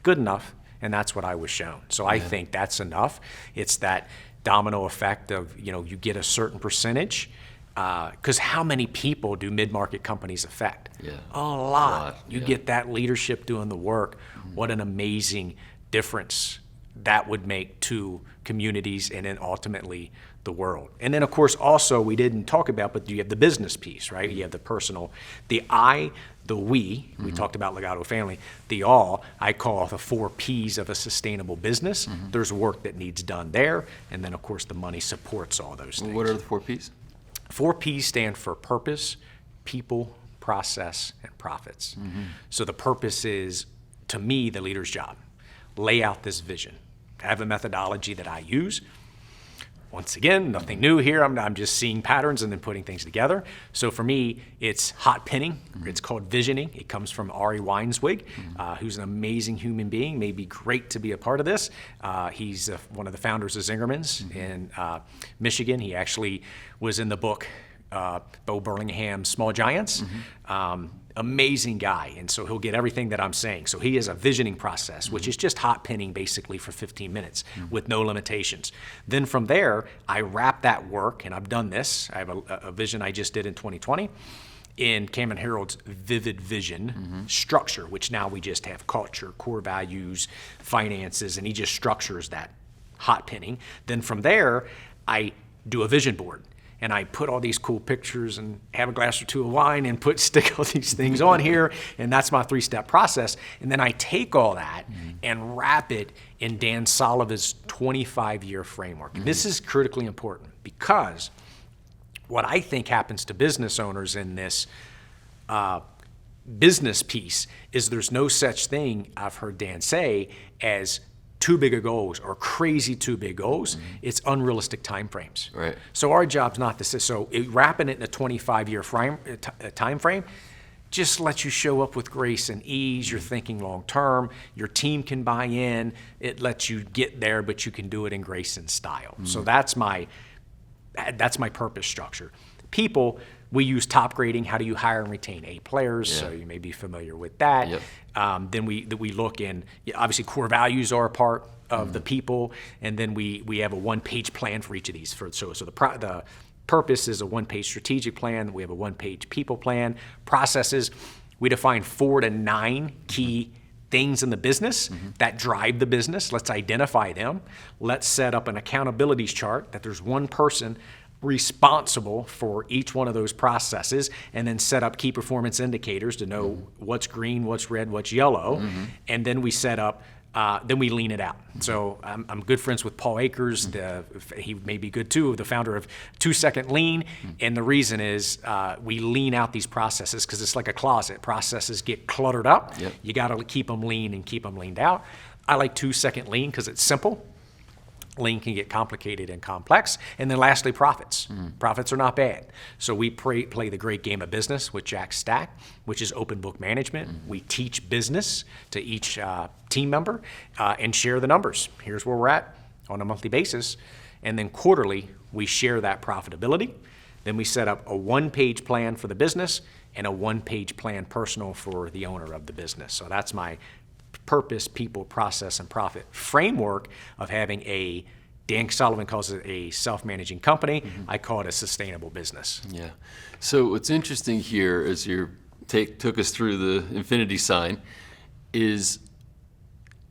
good enough, and that's what I was shown. So I think that's enough. It's that domino effect of, you get a certain percentage. Because how many people do mid-market companies affect? Yeah. A lot. You get that leadership doing the work. What an amazing difference that would make to communities and then ultimately the world. And then, of course, also we didn't talk about, but you have the business piece, right? You have the personal, the I, the we talked about Legato Family, the all, I call the 4 Ps of a sustainable business. There's work that needs done there. And then, of course, the money supports all those things. What are the 4 Ps? 4 Ps stand for purpose, people, process, and profits. So the purpose is, to me, the leader's job. Lay out this vision. I have a methodology that I use. Once again, nothing new here. I'm just seeing patterns and then putting things together. So for me, it's hot pinning. It's called visioning. It comes from Ari Weinswig, who's an amazing human being. May be great to be a part of this. He's one of the founders of Zingerman's in Michigan. He actually was in the book Bo Burlingham's Small Giants. Amazing guy, and so he'll get everything that I'm saying. So he has a visioning process, which is just hot pinning basically for 15 minutes with no limitations. Then from there, I wrap that work, and I've done this. I have a vision I just did in 2020 in Cameron Herold's Vivid Vision structure, which now we just have culture, core values, finances, and he just structures that hot pinning. Then from there, I do a vision board. And I put all these cool pictures and have a glass or two of wine and stick all these things on here. And that's my 3-step process. And then I take all that and wrap it in Dan Sullivan's 25-year framework. And this is critically important because what I think happens to business owners in this business piece is there's no such thing, I've heard Dan say, as too big of goals or crazy too big goals. It's unrealistic timeframes. Right. So our job's not to say, wrapping it in a 25-year time frame just lets you show up with grace and ease. You're thinking long term. Your team can buy in. It lets you get there, but you can do it in grace and style. So that's my purpose structure. People, we use top grading. How do you hire and retain A players? So you may be familiar with that. Then we look in, obviously core values are a part of the people, and then we have a 1-page plan for each of these. So the purpose is a 1-page strategic plan. We have a 1-page people plan. Processes, we define 4 to 9 key things in the business that drive the business. Let's identify them. Let's set up an accountabilities chart that there's one person responsible for each one of those processes, and then set up key performance indicators to know what's green, what's red, what's yellow. And then we set up, then we lean it out. So I'm good friends with Paul Akers. He may be good too, the founder of 2 Second Lean. And the reason is we lean out these processes because it's like a closet. Processes get cluttered up. Yep. You got to keep them lean and keep them leaned out. I like 2 Second Lean because it's simple. Lean can get complicated and complex. And then lastly, profits. Profits are not bad. So we play the great game of business with Jack Stack, which is open book management. We teach business to each team member and share the numbers. Here's where we're at on a monthly basis. And then quarterly, we share that profitability. Then we set up a 1-page plan for the business and a 1-page plan personal for the owner of the business. So that's my purpose, people, process, and profit framework of having a, Dan Sullivan calls it a self-managing company. I call it a sustainable business. Yeah. So what's interesting here as you took us through the infinity sign is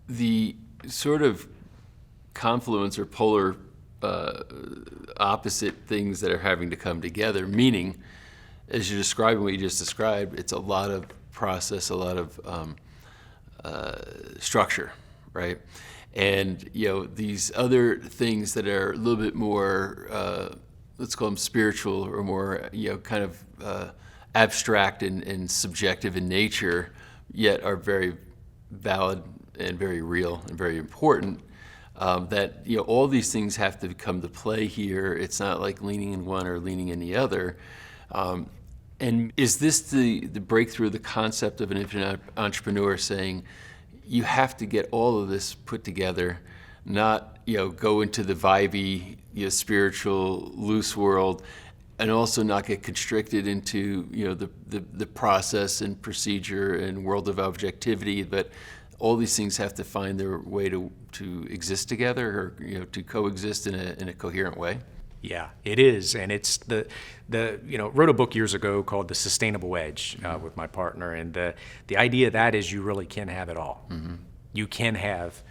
the sort of confluence or polar opposite things that are having to come together, meaning, as you're describing what you just described, it's a lot of process, a lot of structure, right? And these other things that are a little bit more, let's call them spiritual or more, kind of abstract and subjective in nature, yet are very valid and very real and very important. That all these things have to come to play here. It's not like leaning in one or leaning in the other. And is this the breakthrough of the concept of an infinite entrepreneur saying, you have to get all of this put together, not go into the vibey, spiritual, loose world, and also not get constricted into the process and procedure and world of objectivity, but all these things have to find their way to exist together or to coexist in a coherent way? Yeah, it is, and it's the wrote a book years ago called The Sustainable Edge with my partner, and the idea of that is you really can have it all. You can have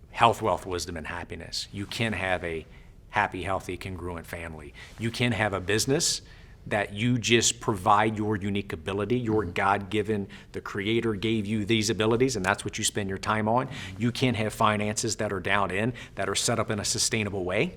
health, wealth, wisdom, and happiness. You can have a happy, healthy, congruent family. You can have a business that you just provide your unique ability, your God-given, the Creator gave you these abilities, and that's what you spend your time on. You can have finances that are down in, that are set up in a sustainable way.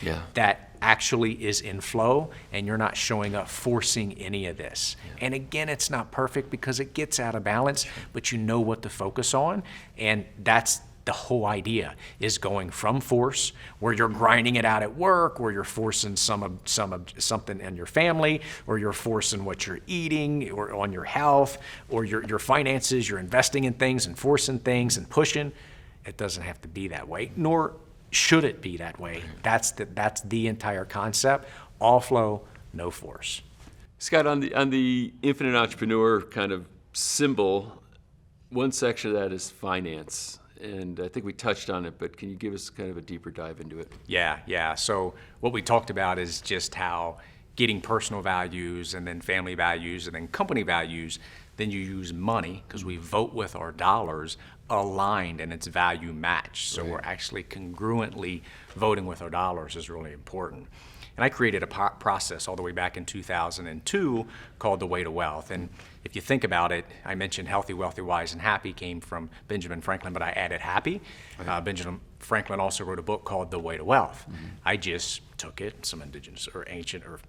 Yeah. That actually is in flow, and you're not showing up forcing any of this. Yeah. And again, it's not perfect because it gets out of balance, but you know what to focus on, and that's the whole idea, is going from force, where you're grinding it out at work, where you're forcing something in your family, or you're forcing what you're eating, or on your health, or your finances, you're investing in things and forcing things and pushing. It doesn't have to be that way, nor should it be that way. That's the entire concept. All flow, no force. Scott, on the infinite entrepreneur kind of symbol, one section of that is finance. And I think we touched on it, but can you give us kind of a deeper dive into it? Yeah. So what we talked about is just how getting personal values and then family values and then company values, then you use money, because we vote with our dollars, aligned and it's value matched. So we're actually congruently voting with our dollars is really important. And I created a process all the way back in 2002 called The Way to Wealth. And if you think about it, I mentioned healthy, wealthy, wise, and happy came from Benjamin Franklin, but I added happy. Benjamin Franklin also wrote a book called The Way to Wealth. I just took it, some indigenous or ancient or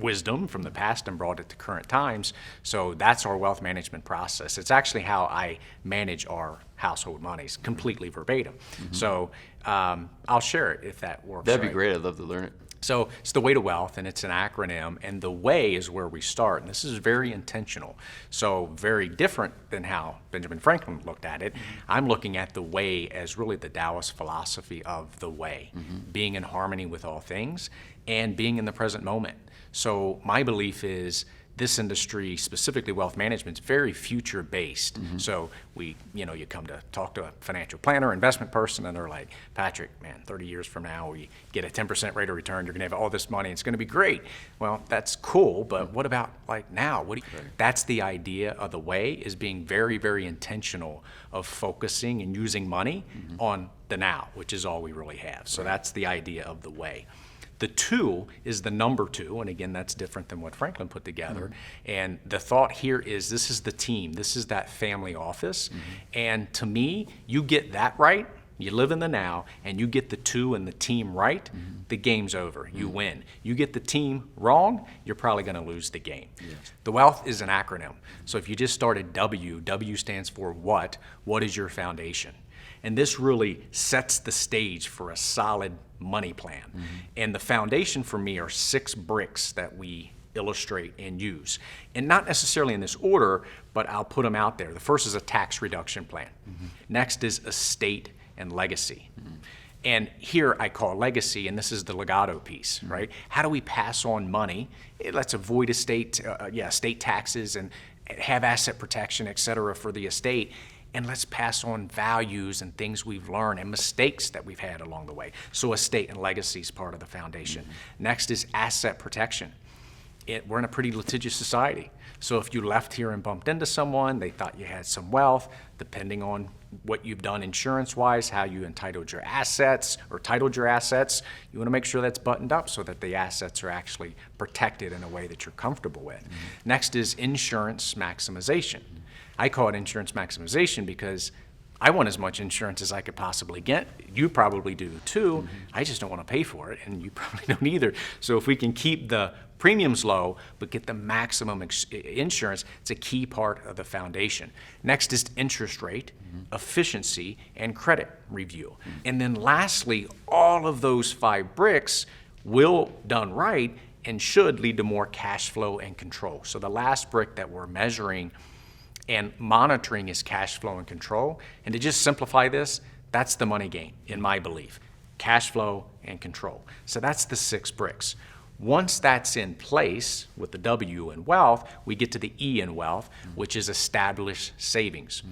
wisdom from the past, and brought it to current times. So that's our wealth management process. It's actually how I manage our household monies, completely verbatim. So I'll share it if that works. That'd be great. I'd love to learn it. So it's The Way to Wealth, and it's an acronym, and the way is where we start. And this is very intentional. So very different than how Benjamin Franklin looked at it. I'm looking at the way as really the Taoist philosophy of the way, being in harmony with all things and being in the present moment. So my belief is this industry, specifically wealth management, is very future-based. So you come to talk to a financial planner, investment person, and they're like, Patrick, man, 30 years from now, we get a 10% rate of return, you're gonna have all this money, it's gonna be great. Well, that's cool, but what about like now? That's the idea of the way, is being very, very intentional of focusing and using money on the now, which is all we really have. So that's the idea of the way. The 2 is the number 2, and again, that's different than what Franklin put together. And the thought here is this is the team, this is that family office. And to me, you get that right, you live in the now, and you get the 2 and the team right, the game's over. You win. You get the team wrong, you're probably going to lose the game. The wealth is an acronym. So if you just started W, W stands for what? What is your foundation? And this really sets the stage for a solid money plan. And the foundation for me are 6 bricks that we illustrate and use. And not necessarily in this order, but I'll put them out there. The first is a tax reduction plan. Next is estate and legacy. And here I call legacy, and this is the legato piece, right? How do we pass on money? Let's avoid estate taxes and have asset protection, et cetera, for the estate. And let's pass on values and things we've learned and mistakes that we've had along the way. So estate and legacy is part of the foundation. Next is asset protection. We're in a pretty litigious society. So if you left here and bumped into someone, they thought you had some wealth, depending on what you've done insurance-wise, how you entitled your assets or titled your assets, you want to make sure that's buttoned up so that the assets are actually protected in a way that you're comfortable with. Next is insurance maximization. I call it insurance maximization because I want as much insurance as I could possibly get. You probably do too. I just don't want to pay for it, and you probably don't either. So if we can keep the premiums low but get the maximum insurance, it's a key part of the foundation. Next is interest rate, efficiency, and credit review. And then lastly, all of those 5 bricks will, done right, and should lead to more cash flow and control. So the last brick that we're measuring and monitoring is cash flow and control. And to just simplify this, that's the money game, in my belief. Cash flow and control. So that's the 6 bricks. Once that's in place with the W in wealth, we get to the E in wealth, which is established savings.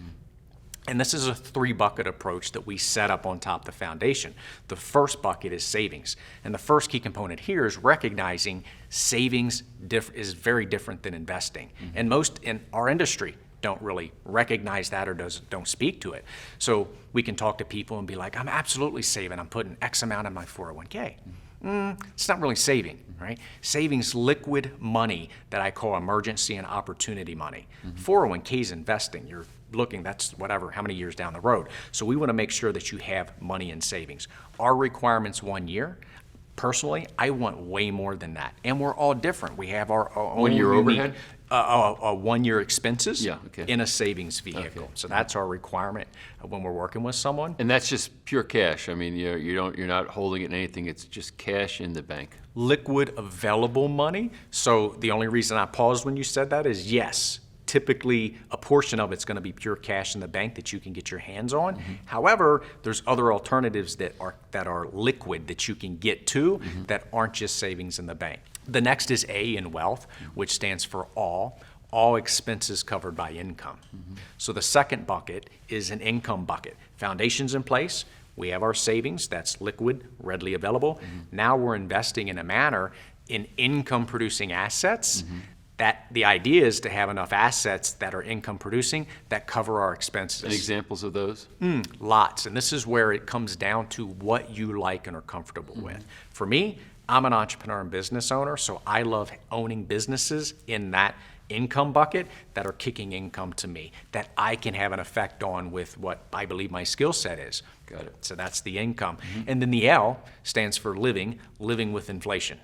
And this is a 3-bucket approach that we set up on top of the foundation. The first bucket is savings. And the first key component here is recognizing savings is very different than investing. And most in our industry don't really recognize that or don't speak to it. So we can talk to people and be like, I'm absolutely saving. I'm putting X amount in my 401k. It's not really saving, right? Savings liquid money that I call emergency and opportunity money. 401k is investing. You're looking, that's whatever, how many years down the road. So we want to make sure that you have money in savings. Our requirement's 1 year. Personally, I want way more than that. And we're all different. We have our own 1 year overhead? 1 year expenses in a savings vehicle. Okay. So that's our requirement when we're working with someone. And that's just pure cash. I mean, you're not holding it in anything. It's just cash in the bank. Liquid available money. So the only reason I paused when you said that is yes, typically a portion of it's going to be pure cash in the bank that you can get your hands on. However, there's other alternatives that are liquid that you can get to that aren't just savings in the bank. The next is A in wealth, which stands for all expenses covered by income. So the second bucket is an income bucket. Foundation's in place. We have our savings, that's liquid, readily available. Now we're investing in a manner in income producing assets. That the idea is to have enough assets that are income producing that cover our expenses. And examples of those? Lots. And this is where it comes down to what you like and are comfortable with. For me, I'm an entrepreneur and business owner, so I love owning businesses in that income bucket that are kicking income to me, that I can have an effect on with what I believe my skill set is. Got it. So that's the income. And then the L stands for living with inflation.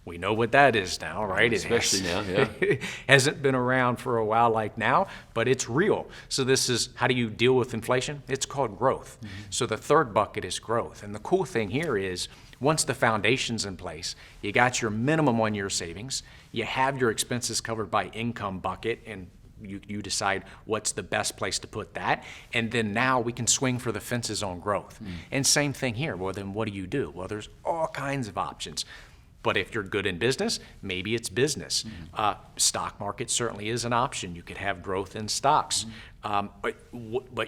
We know what that is now, right? Especially now, yeah. It hasn't been around for a while like now, but it's real. So this is, how do you deal with inflation? It's called growth. So the third bucket is growth. And the cool thing here is, once the foundation's in place, you got your minimum 1 year savings, you have your expenses covered by income bucket, and you decide what's the best place to put that, and then now we can swing for the fences on growth. And same thing here. Well, then what do? Well, there's all kinds of options. But if you're good in business, maybe it's business. Stock market certainly is an option. You could have growth in stocks. But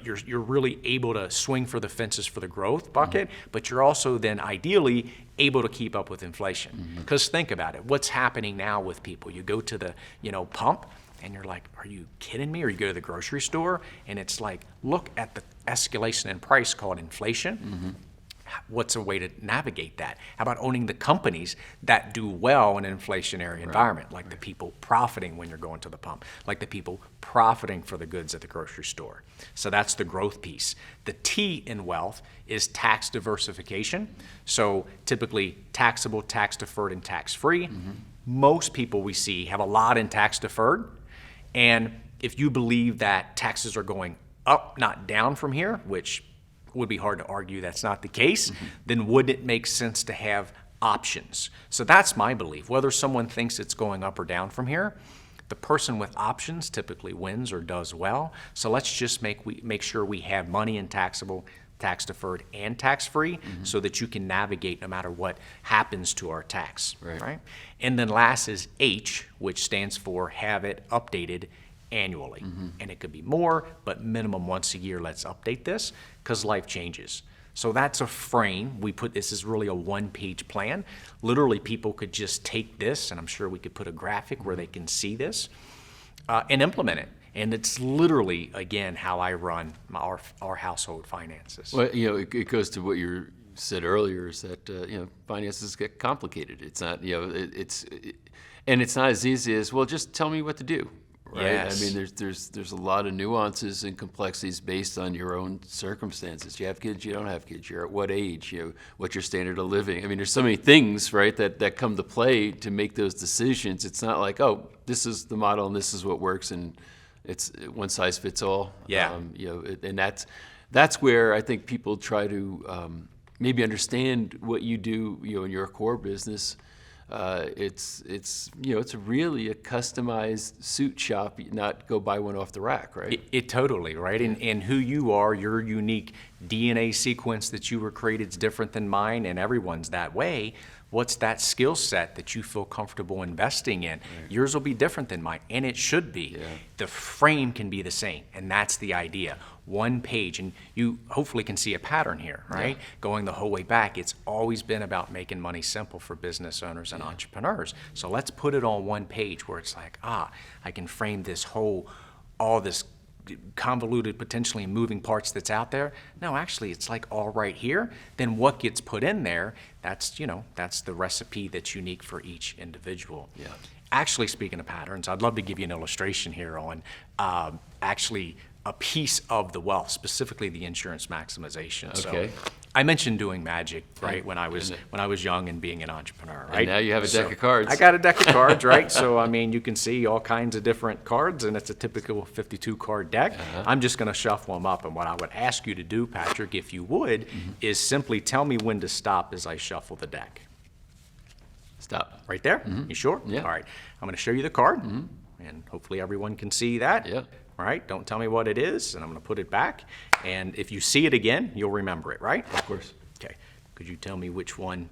you're really able to swing for the fences for the growth bucket, but you're also then ideally able to keep up with inflation. Because think about it. What's happening now with people? You go to the pump, and you're like, are you kidding me? Or you go to the grocery store, and it's like, look at the escalation in price called inflation. what's a way to navigate that? How about owning the companies that do well in an inflationary environment, like the people profiting when you're going to the pump, like the people profiting for the goods at the grocery store? So that's the growth piece. The T in wealth is tax diversification. So typically taxable, tax deferred, and tax free. Most people we see have a lot in tax deferred. And if you believe that taxes are going up, not down from here, which would be hard to argue that's not the case, then wouldn't it make sense to have options? So that's my belief. Whether someone thinks it's going up or down from here, the person with options typically wins or does well. So let's just make sure we have money in taxable, tax deferred, and tax free, so that you can navigate no matter what happens to our tax. Right? And then last is H, which stands for have it updated annually. And it could be more, but minimum once a year, let's update this, because life changes. So that's a frame. This is really a one-page plan. Literally, people could just take this, and I'm sure we could put a graphic where they can see this, and implement it. And it's literally, again, how I run our household finances. Well, it goes to what you said earlier, is that finances get complicated. It's not, and it's not as easy as, well, just tell me what to do. Right? Yes. I mean, there's a lot of nuances and complexities based on your own circumstances. You have kids, you don't have kids. You're at what age? What's your standard of living? I mean, there's so many things, right, that come to play to make those decisions. It's not like, oh, this is the model and this is what works and it's one size fits all. Yeah. And that's where I think people try to maybe understand what you do, in your core business. It's really a customized suit shop, not go buy one off the rack, right? It totally, right? And who you are, your unique DNA sequence that you were created is different than mine, and everyone's that way. What's that skill set that you feel comfortable investing in? Right. Yours will be different than mine, and it should be. Yeah. The frame can be the same, and that's the idea. One page, and you hopefully can see a pattern here, right? Yeah. Going the whole way back, it's always been about making money simple for business owners and entrepreneurs. So let's put it on one page where it's like, I can frame all this convoluted, potentially moving parts that's out there. No, actually, it's like all right here. Then what gets put in there, that's the recipe that's unique for each individual. Yeah. Actually, speaking of patterns, I'd love to give you an illustration here on actually a piece of the wealth, specifically the insurance maximization. Okay. So I mentioned doing magic, right, when I was young and being an entrepreneur, right? And now you have a deck of cards. I got a deck of cards, right? So, I mean, you can see all kinds of different cards, and it's a typical 52-card deck. I'm just going to shuffle them up, and what I would ask you to do, Patrick, if you would, is simply tell me when to stop as I shuffle the deck. Stop. Right there? You sure? Yeah. All right. I'm going to show you the card, and hopefully everyone can see that. Yeah. All right, don't tell me what it is, and I'm going to put it back. And if you see it again, you'll remember it, right? Of course. Okay. Could you tell me which one?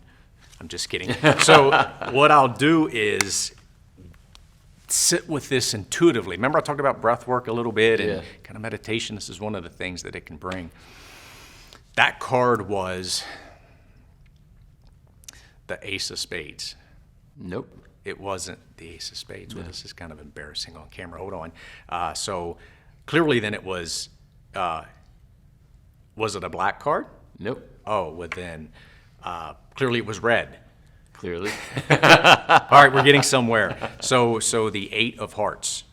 I'm just kidding. So what I'll do is sit with this intuitively. Remember I talked about breath work a little bit and kind of meditation. This is one of the things that it can bring. That card was the Ace of Spades. Nope. It wasn't the Ace of Spades. Well, this is kind of embarrassing on camera. Hold on. So clearly then it was it a black card? Nope. Oh, well then clearly it was red. Clearly. All right, we're getting somewhere. So the Eight of Hearts.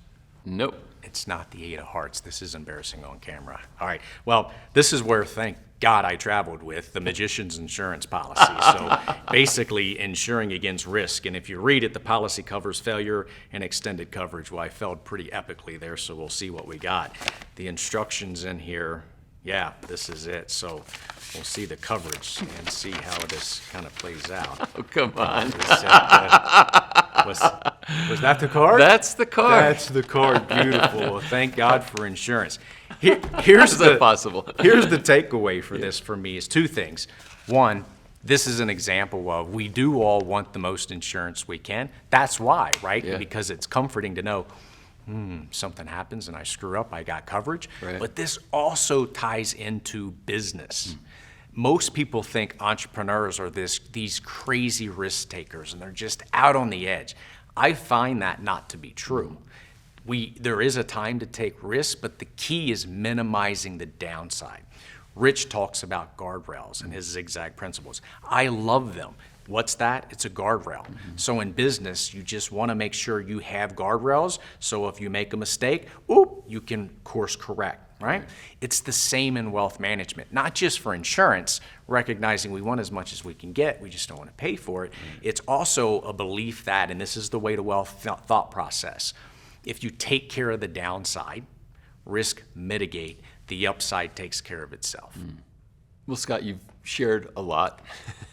Nope. It's not the Eight of Hearts. This is embarrassing on camera. All right. Well, this is where, thank God, I traveled with the Magician's Insurance Policy. So basically insuring against risk. And if you read it, the policy covers failure and extended coverage. Well, I failed pretty epically there, so we'll see what we got. The instructions in here, yeah, this is it. So we'll see the coverage and see how this kind of plays out. Oh, come on. Was that the card? That's the card. That's the card. Beautiful. Well, thank God for insurance. Here's possible. Here's the takeaway for this for me is two things. One, this is an example of we do all want the most insurance we can. That's why, right? Yeah. Because it's comforting to know something happens and I screw up, I got coverage. Right. But this also ties into business. Most people think entrepreneurs are these crazy risk takers and they're just out on the edge. I find that not to be true. There is a time to take risks, but the key is minimizing the downside. Rich talks about guardrails and his zigzag principles. I love them. What's that? It's a guardrail. So in business, you just want to make sure you have guardrails, so if you make a mistake, you can course correct, right? It's the same in wealth management, not just for insurance, recognizing we want as much as we can get, we just don't want to pay for it. It's also a belief that, and this is the way to wealth thought process, if you take care of the downside, risk mitigate, the upside takes care of itself. Well, Scott, you've shared a lot,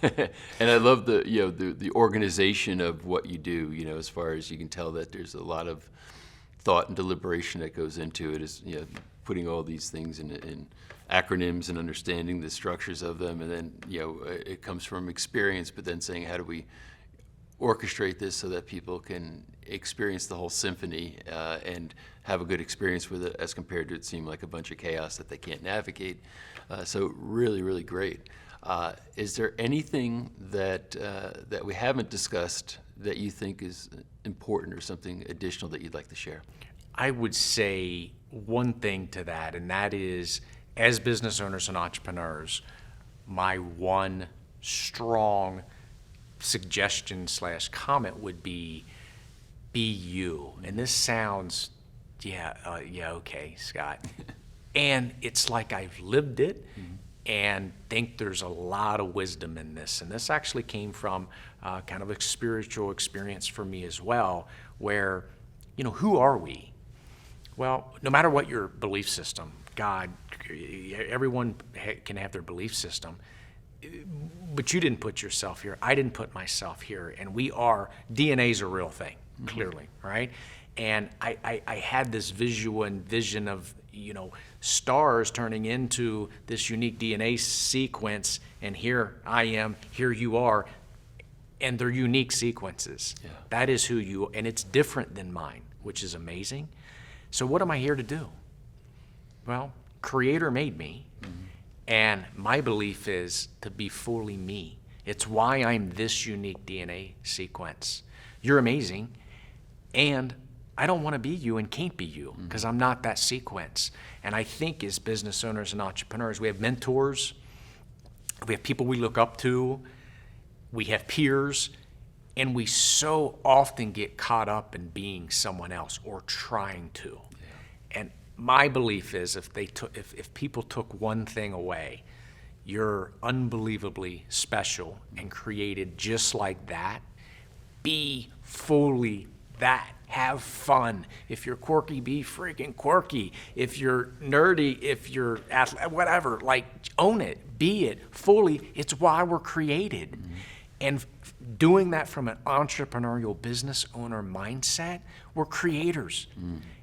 and I love the organization of what you do. As far as you can tell, that there's a lot of thought and deliberation that goes into it. Is putting all these things in acronyms and understanding the structures of them, and then it comes from experience. But then saying, how do we orchestrate this so that people can experience the whole symphony and have a good experience with it, as compared to it seem like a bunch of chaos that they can't navigate. So really, really great. Is there anything that we haven't discussed that you think is important, or something additional that you'd like to share? I would say one thing to that, and that is, as business owners and entrepreneurs, my one strong suggestion / comment would be you. And this sounds, okay, Scott. And it's like I've lived it, and think there's a lot of wisdom in this. And this actually came from kind of a spiritual experience for me as well, where, who are we? Well, no matter what your belief system, God, everyone can have their belief system, but you didn't put yourself here. I didn't put myself here. And DNA's a real thing, clearly, right? And I had this vision of, stars turning into this unique DNA sequence, and here I am, here you are, and they're unique sequences. Yeah. That is who you, and it's different than mine, which is amazing. So what am I here to do? Well, Creator made me, and my belief is to be fully me. It's why I'm this unique DNA sequence. You're amazing, and I don't want to be you and can't be you, because I'm not that sequence. And I think as business owners and entrepreneurs, we have mentors, we have people we look up to, we have peers, and we so often get caught up in being someone else or trying to. Yeah. And my belief is if people took one thing away, you're unbelievably special and created just like that. Be fully that. Have fun. If you're quirky, be freaking quirky. If you're nerdy, if you're whatever, own it, be it fully. It's why we're created. And doing that from an entrepreneurial business owner mindset, we're creators.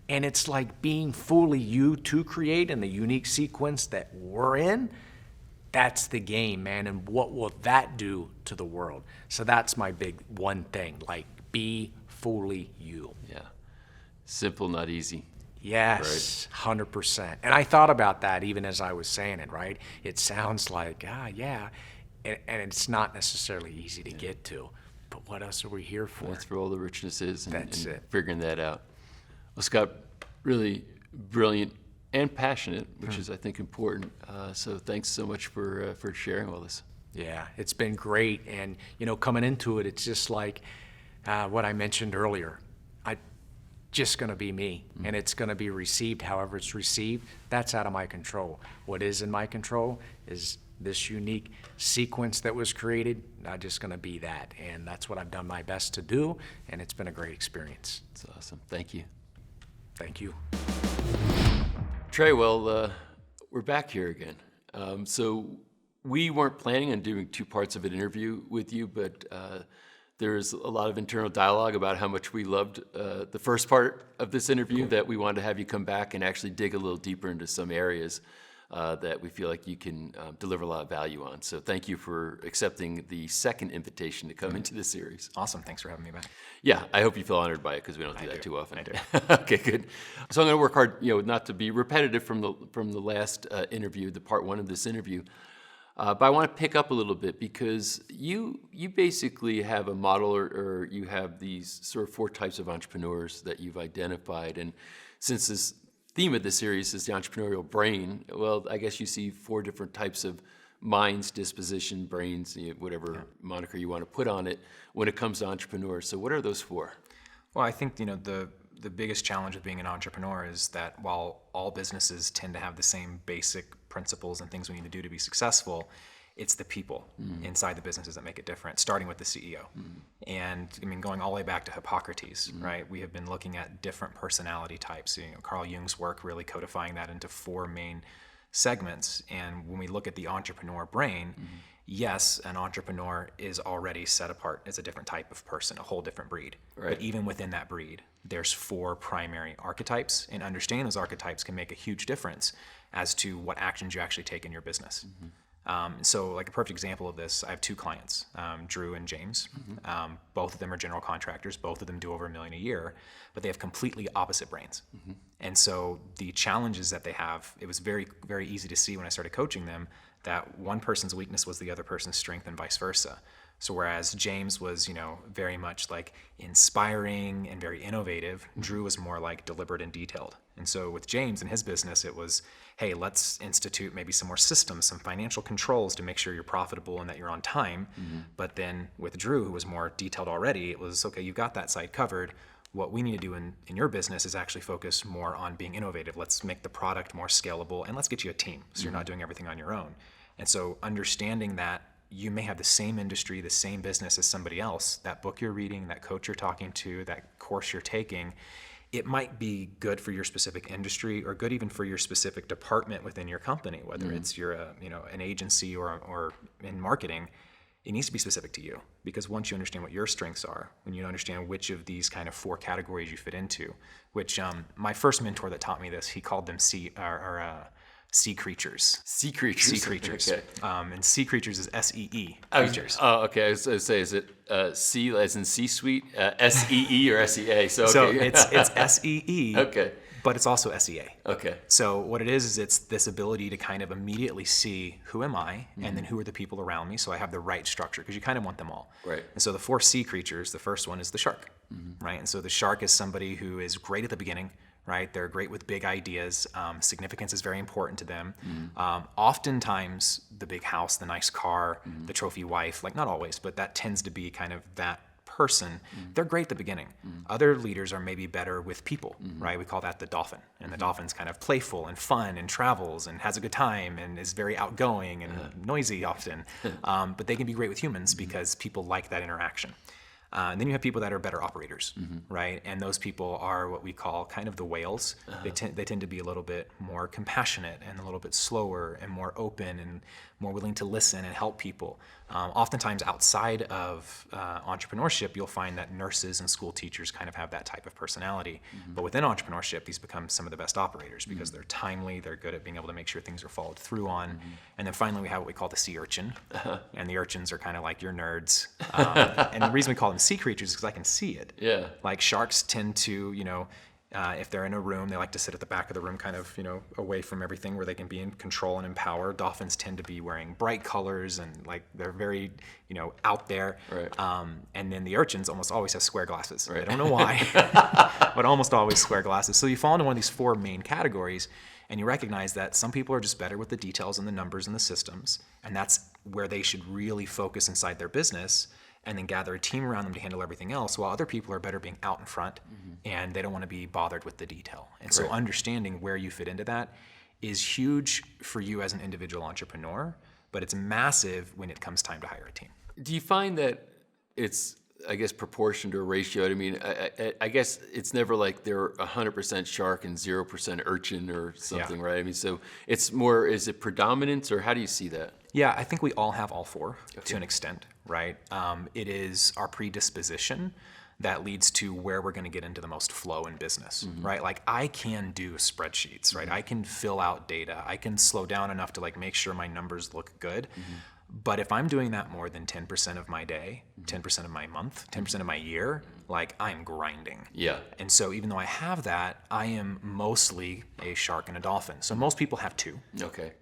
And it's like being fully you to create in the unique sequence that we're in. That's the game, man. And what will that do to the world? So that's my big one thing, be fully you. Yeah. Simple, not easy. Yes, right? 100%. And I thought about that even as I was saying it, right? It sounds like, yeah. And it's not necessarily easy to get to. But what else are we here for? That's where all the richness is, and it. Figuring that out. Well, Scott, really brilliant and passionate, which is, I think, important. So thanks so much for sharing all this. Yeah, it's been great. And, coming into it, it's just like, what I mentioned earlier, just going to be me, and it's going to be received however it's received. That's out of my control. What is in my control is this unique sequence that was created. I'm just going to be that, and that's what I've done my best to do, and it's been a great experience. That's awesome. Thank you. Thank you. Trey, well, we're back here again. So we weren't planning on doing two parts of an interview with you, but there's a lot of internal dialogue about how much we loved the first part of this interview, that we wanted to have you come back and actually dig a little deeper into some areas that we feel like you can deliver a lot of value on. So thank you for accepting the second invitation to come into this series. Awesome. Thanks for having me back. Yeah, I hope you feel honored by it, because we don't do that too often. I do. Okay, good. So I'm going to work hard, not to be repetitive from the last interview, the part one of this interview. But I want to pick up a little bit, because you basically have a model, or you have these sort of four types of entrepreneurs that you've identified. And since this theme of the series is the entrepreneurial brain. Well, I guess you see 4 different types of minds, disposition, brains, whatever moniker you want to put on it when it comes to entrepreneurs. So what are those 4? Well, I think, the biggest challenge of being an entrepreneur is that while all businesses tend to have the same basic principles and things we need to do to be successful, it's the people inside the businesses that make it different, starting with the CEO. And going all the way back to Hippocrates, right? We have been looking at different personality types. Carl Jung's work really codifying that into 4 main segments. And when we look at the entrepreneur brain, yes, an entrepreneur is already set apart as a different type of person, a whole different breed. Right. But even within that breed, there's 4 primary archetypes, and understanding those archetypes can make a huge difference as to what actions you actually take in your business. So like a perfect example of this, I have 2 clients, Drew and James. Both of them are general contractors. Both of them do over $1 million a year, but they have completely opposite brains. And so the challenges that they have, it was very, very easy to see when I started coaching them that one person's weakness was the other person's strength and vice versa. So whereas James was, very much like inspiring and very innovative, Drew was more like deliberate and detailed. And so with James and his business, it was, hey, let's institute maybe some more systems, some financial controls to make sure you're profitable and that you're on time. But then with Drew, who was more detailed already, it was, okay, you've got that side covered. What we need to do in your business is actually focus more on being innovative. Let's make the product more scalable, and let's get you a team so you're not doing everything on your own. And so understanding that you may have the same industry, the same business as somebody else, that book you're reading, that coach you're talking to, that course you're taking, it might be good for your specific industry or good even for your specific department within your company, whether it's you're an agency or in marketing. It needs to be specific to you, because once you understand what your strengths are, when you understand which of these kind of 4 categories you fit into, which my first mentor that taught me this, he called them sea creatures. Sea creatures. Sea creatures. Okay. And sea creatures is SEE creatures. Okay. I was going to say, is it C as in C-suite, SEE or SEA? So it's SEE. Okay. But it's also SEA. Okay. So what it is it's this ability to kind of immediately see who am I, and then who are the people around me, so I have the right structure, because you kind of want them all. Right. And so the 4 sea creatures, the first one is the shark, right? And so the shark is somebody who is great at the beginning, right? They're great with big ideas. Significance is very important to them. Oftentimes, the big house, the nice car, the trophy wife, like not always, but that tends to be kind of that person. They're great at the beginning. Other leaders are maybe better with people, right? We call that the dolphin. And the dolphin's kind of playful and fun and travels and has a good time and is very outgoing and noisy often. But they can be great with humans because people like that interaction. And then you have people that are better operators, right? And those people are what we call kind of the whales. They tend to be a little bit more compassionate and a little bit slower and more open and more willing to listen and help people. Oftentimes outside of entrepreneurship, you'll find that nurses and school teachers kind of have that type of personality. But within entrepreneurship, these become some of the best operators because they're timely, they're good at being able to make sure things are followed through on. And then finally, we have what we call the sea urchin. And the urchins are kind of like your nerds. And the reason we call them sea creatures is because I can see it. Yeah. Like sharks tend to, if they're in a room, they like to sit at the back of the room kind of, away from everything where they can be in control and in power. Dolphins tend to be wearing bright colors and like they're very, out there. Right. And then the urchins almost always have square glasses. Right. I don't know why, but almost always square glasses. So you fall into one of these 4 main categories and you recognize that some people are just better with the details and the numbers and the systems. And that's where they should really focus inside their business and then gather a team around them to handle everything else, while other people are better being out in front and they don't want to be bothered with the detail. And so understanding where you fit into that is huge for you as an individual entrepreneur, but it's massive when it comes time to hire a team. Do you find that it's, I guess, proportion to a ratio? I mean, I guess it's never like they're 100% shark and 0% urchin or something, right? I mean, so it's more, is it predominance or how do you see that? Yeah, I think we all have all 4 to an extent, right? It is our predisposition that leads to where we're going to get into the most flow in business, right? Like I can do spreadsheets, right? I can fill out data. I can slow down enough to like make sure my numbers look good. But if I'm doing that more than 10% of my day, 10% of my month, 10% of my year, like I'm grinding. Yeah. And so even though I have that, I am mostly a shark and a dolphin. So most people have 2. Okay.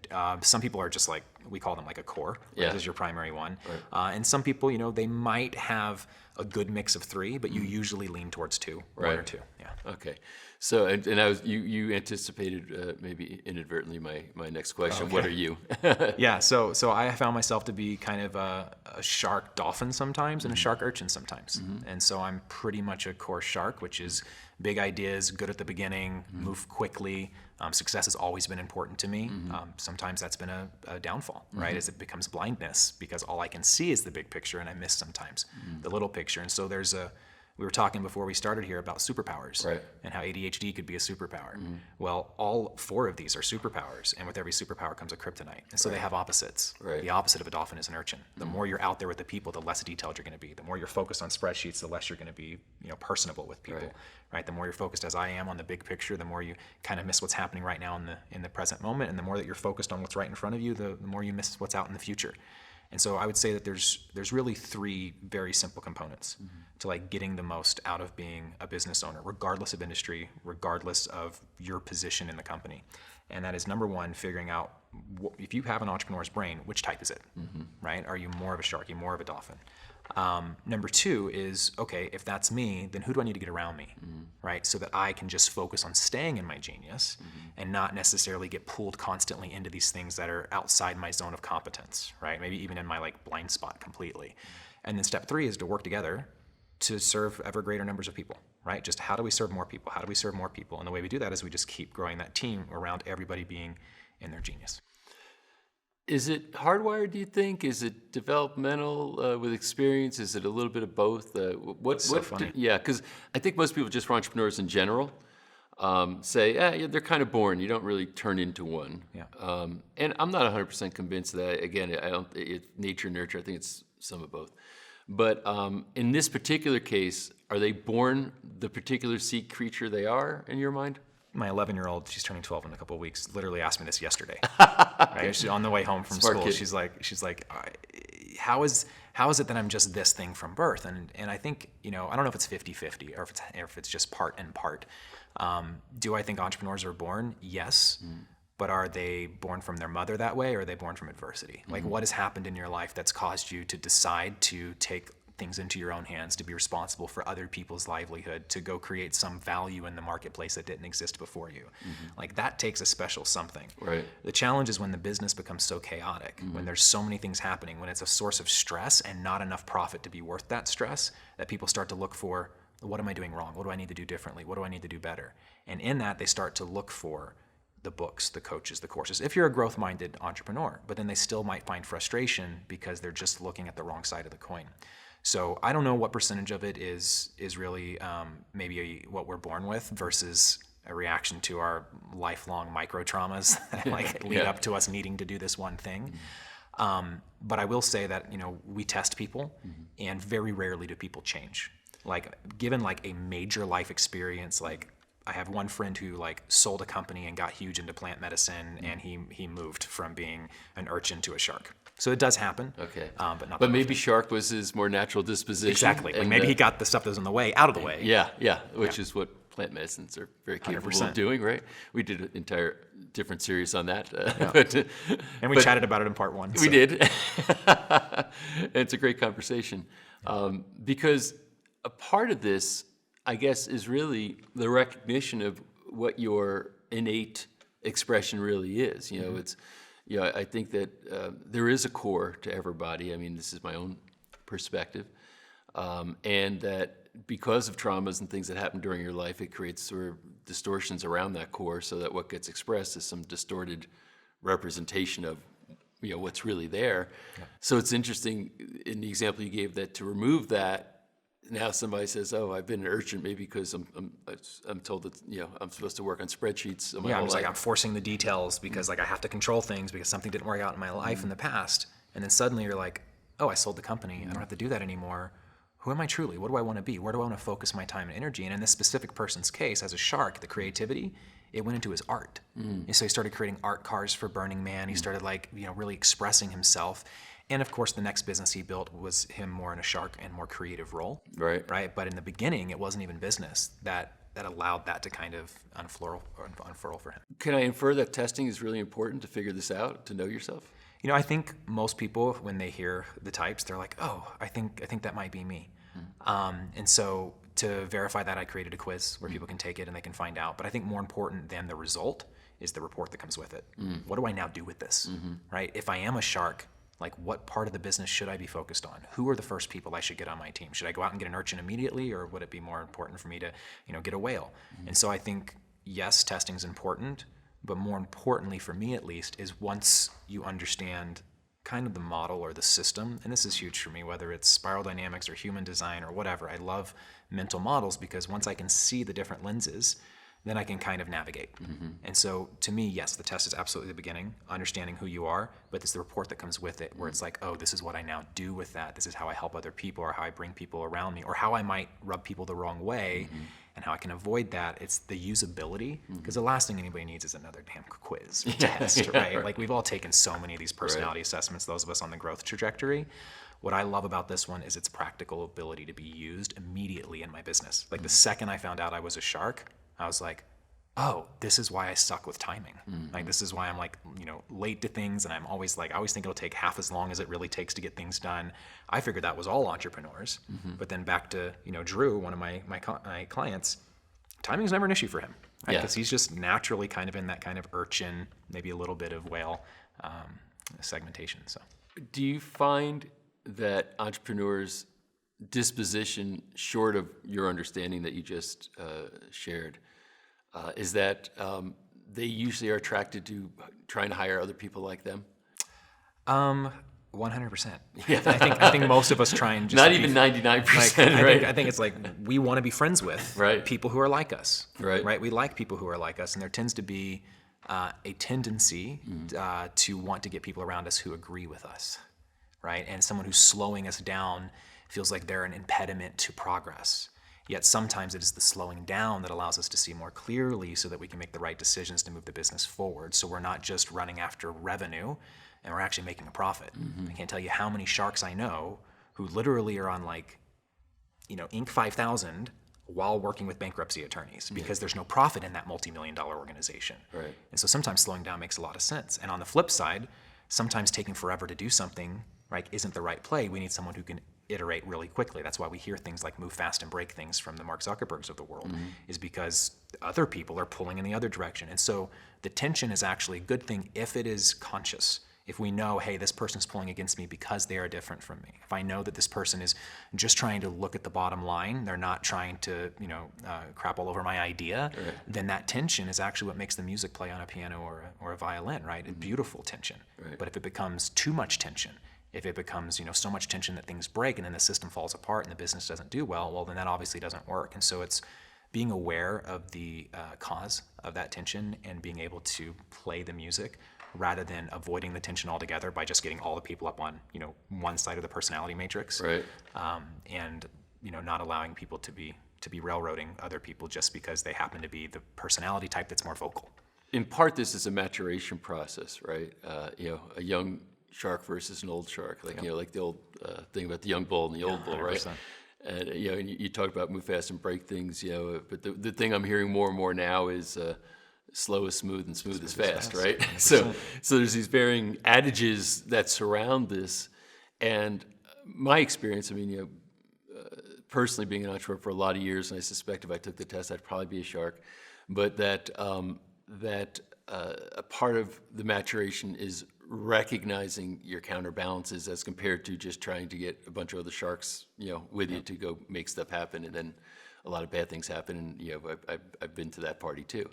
Some people are just like, we call them like a core. Yeah. This is your primary one. Right. And some people, they might have a good mix of three, but you usually lean towards two, one or Right. two. Yeah. Okay. So, and I was, you anticipated maybe inadvertently my next question. What are you? Yeah, so I found myself to be kind of a shark dolphin sometimes and a shark urchin sometimes. And so I'm pretty much a core shark, which is big ideas, good at the beginning, move quickly. Success has always been important to me. Sometimes that's been a downfall, right? As it becomes blindness because all I can see is the big picture and I miss sometimes the little picture. And so we were talking before we started here about superpowers Right. and how ADHD could be a superpower. Well, all four of these are superpowers, and with every superpower comes a kryptonite. And so they have opposites. Right. The opposite of a dolphin is an urchin. The more you're out there with the people, the less detailed you're going to be. The more you're focused on spreadsheets, the less you're going to be, personable with people. Right. The more you're focused, as I am, on the big picture, the more you kind of miss what's happening right now in the present moment, and the more that you're focused on what's right in front of you, the more you miss what's out in the future. And so I would say that there's really three very simple components to like getting the most out of being a business owner, regardless of industry, regardless of your position in the company. And that is, number one, figuring out if you have an entrepreneur's brain, which type is it, right? Are you more of a shark? Are you more of a dolphin? Number two is, okay, if that's me, then who do I need to get around me, right? So that I can just focus on staying in my genius and not necessarily get pulled constantly into these things that are outside my zone of competence, right? Maybe even in my like blind spot completely. And then step three is to work together to serve ever greater numbers of people, right? Just how do we serve more people? How do we serve more people? And the way we do that is we just keep growing that team around everybody being in their genius. Is it hardwired, do you think? Is it developmental with experience? Is it a little bit of both? Funny. Yeah, because I think most people, just for entrepreneurs in general, say, yeah, they're kind of born. You don't really turn into one. Yeah. And I'm not 100% convinced that. Again, it's nature, nurture. I think it's some of both. But in this particular case, are they born the particular sea creature they are, in your mind? My 11-year-old, she's turning 12 in a couple of weeks, literally asked me this yesterday. Right? She's on the way home from Smart school. kid. She's like, how is it that I'm just this thing from birth? And I think, I don't know if it's 50-50 or if it's just part and part. Do I think entrepreneurs are born? Yes. But are they born from their mother that way, or are they born from adversity? Like, what has happened in your life that's caused you to decide to take things into your own hands, to be responsible for other people's livelihood, to go create some value in the marketplace that didn't exist before you? Like, that takes a special something. Right. The challenge is when the business becomes so chaotic, when there's so many things happening, when it's a source of stress and not enough profit to be worth that stress, that people start to look for, what am I doing wrong? What do I need to do differently? What do I need to do better? And in that, they start to look for the books, the coaches, the courses, if you're a growth-minded entrepreneur, but then they still might find frustration because they're just looking at the wrong side of the coin. So I don't know what percentage of it is really maybe what we're born with versus a reaction to our lifelong micro traumas that like lead up to us needing to do this one thing. But I will say that, we test people, and very rarely do people change. Like, given like a major life experience, like I have one friend who like sold a company and got huge into plant medicine, and he moved from being an urchin to a shark. So it does happen. Okay. But not. But maybe shark was his more natural disposition. Exactly. Like and, maybe he got the stuff that was in the way out of the way. Yeah, which is what plant medicines are very capable 100%. of doing, right? We did an entire different series on that. And we chatted about it in part one. We did. It's a great conversation because a part of this, I guess, is really the recognition of what your innate expression really is. It's, I think that there is a core to everybody. I mean, this is my own perspective, and that because of traumas and things that happen during your life, it creates sort of distortions around that core, so that what gets expressed is some distorted representation of what's really there. Yeah. So it's interesting in the example you gave that to remove that. Now somebody says, "Oh, I've been an urchin maybe because I'm told that I'm supposed to work on spreadsheets." I'm just like, I'm forcing the details because like I have to control things because something didn't work out in my life in the past, and then suddenly you're like, "Oh, I sold the company. I don't have to do that anymore. Who am I truly? What do I want to be? Where do I want to focus my time and energy?" And in this specific person's case, as a shark, the creativity, it went into his art. And so he started creating art cars for Burning Man. He started really expressing himself. And of course, the next business he built was him more in a shark and more creative role. Right. But in the beginning, it wasn't even business that allowed that to kind of unfurl for him. Can I infer that testing is really important to figure this out, to know yourself? I think most people, when they hear the types, they're like, "Oh, I think that might be me." And so to verify that, I created a quiz where people can take it and they can find out. But I think more important than the result is the report that comes with it. What do I now do with this, right? If I am a shark, like what part of the business should I be focused on? Who are the first people I should get on my team? Should I go out and get an urchin immediately, or would it be more important for me to, get a whale? And so I think, yes, testing is important, but more importantly for me at least is once you understand kind of the model or the system, and this is huge for me, whether it's spiral dynamics or human design or whatever. I love mental models because once I can see the different lenses, then I can kind of navigate. And so to me, yes, the test is absolutely the beginning, understanding who you are, but it's the report that comes with it where it's like, oh, this is what I now do with that. This is how I help other people, or how I bring people around me, or how I might rub people the wrong way, and how I can avoid that. It's the usability, because the last thing anybody needs is another damn quiz or test, right? Like we've all taken so many of these personality assessments, those of us on the growth trajectory. What I love about this one is its practical ability to be used immediately in my business. Like the second I found out I was a shark, I was like, oh, this is why I suck with timing. Like this is why I'm like, late to things, and I'm always like, I always think it'll take half as long as it really takes to get things done. I figured that was all entrepreneurs. But then back to, Drew, one of my clients, timing is never an issue for him, right? Because he's just naturally kind of in that kind of urchin, maybe a little bit of whale segmentation. So, Do you find that entrepreneurs' disposition, short of your understanding that you just shared, is that they usually are attracted to trying to hire other people like them? 100%. Yeah. I think most of us try and just not even 99%, right? I think it's like we want to be friends with people who are like us, right? We like people who are like us, and there tends to be a tendency to want to get people around us who agree with us, right? And someone who's slowing us down feels like they're an impediment to progress. Yet sometimes it is the slowing down that allows us to see more clearly so that we can make the right decisions to move the business forward. So we're not just running after revenue, and we're actually making a profit. I can't tell you how many sharks I know who literally are on Inc. 5000 while working with bankruptcy attorneys because there's no profit in that multi-million-dollar organization. Right. And so sometimes slowing down makes a lot of sense. And on the flip side, sometimes taking forever to do something isn't the right play. We need someone who can iterate really quickly. That's why we hear things like move fast and break things from the Mark Zuckerbergs of the world, is because other people are pulling in the other direction. And so the tension is actually a good thing if it is conscious. If we know, hey, this person's pulling against me because they are different from me. If I know that this person is just trying to look at the bottom line, they're not trying to, crap all over my idea, then that tension is actually what makes the music play on a piano or a violin, right? A beautiful tension. But if it becomes too much tension, if it becomes, so much tension that things break and then the system falls apart and the business doesn't do well, then that obviously doesn't work. And so it's being aware of the cause of that tension and being able to play the music rather than avoiding the tension altogether by just getting all the people up on, one side of the personality matrix. Right. And, not allowing people to be railroading other people just because they happen to be the personality type that's more vocal. In part, this is a maturation process, right? A young shark versus an old shark, like the old thing about the young bull and the old bull, 100%. Right? And you talk about move fast and break things, but the thing I'm hearing more and more now is slow is smooth and smooth is fast, right? 100%. So there's these varying adages that surround this, and my experience, personally being an entrepreneur for a lot of years, and I suspect if I took the test, I'd probably be a shark, but that a part of the maturation is recognizing your counterbalances as compared to just trying to get a bunch of other sharks, with you to go make stuff happen, and then a lot of bad things happen. And I've been to that party too.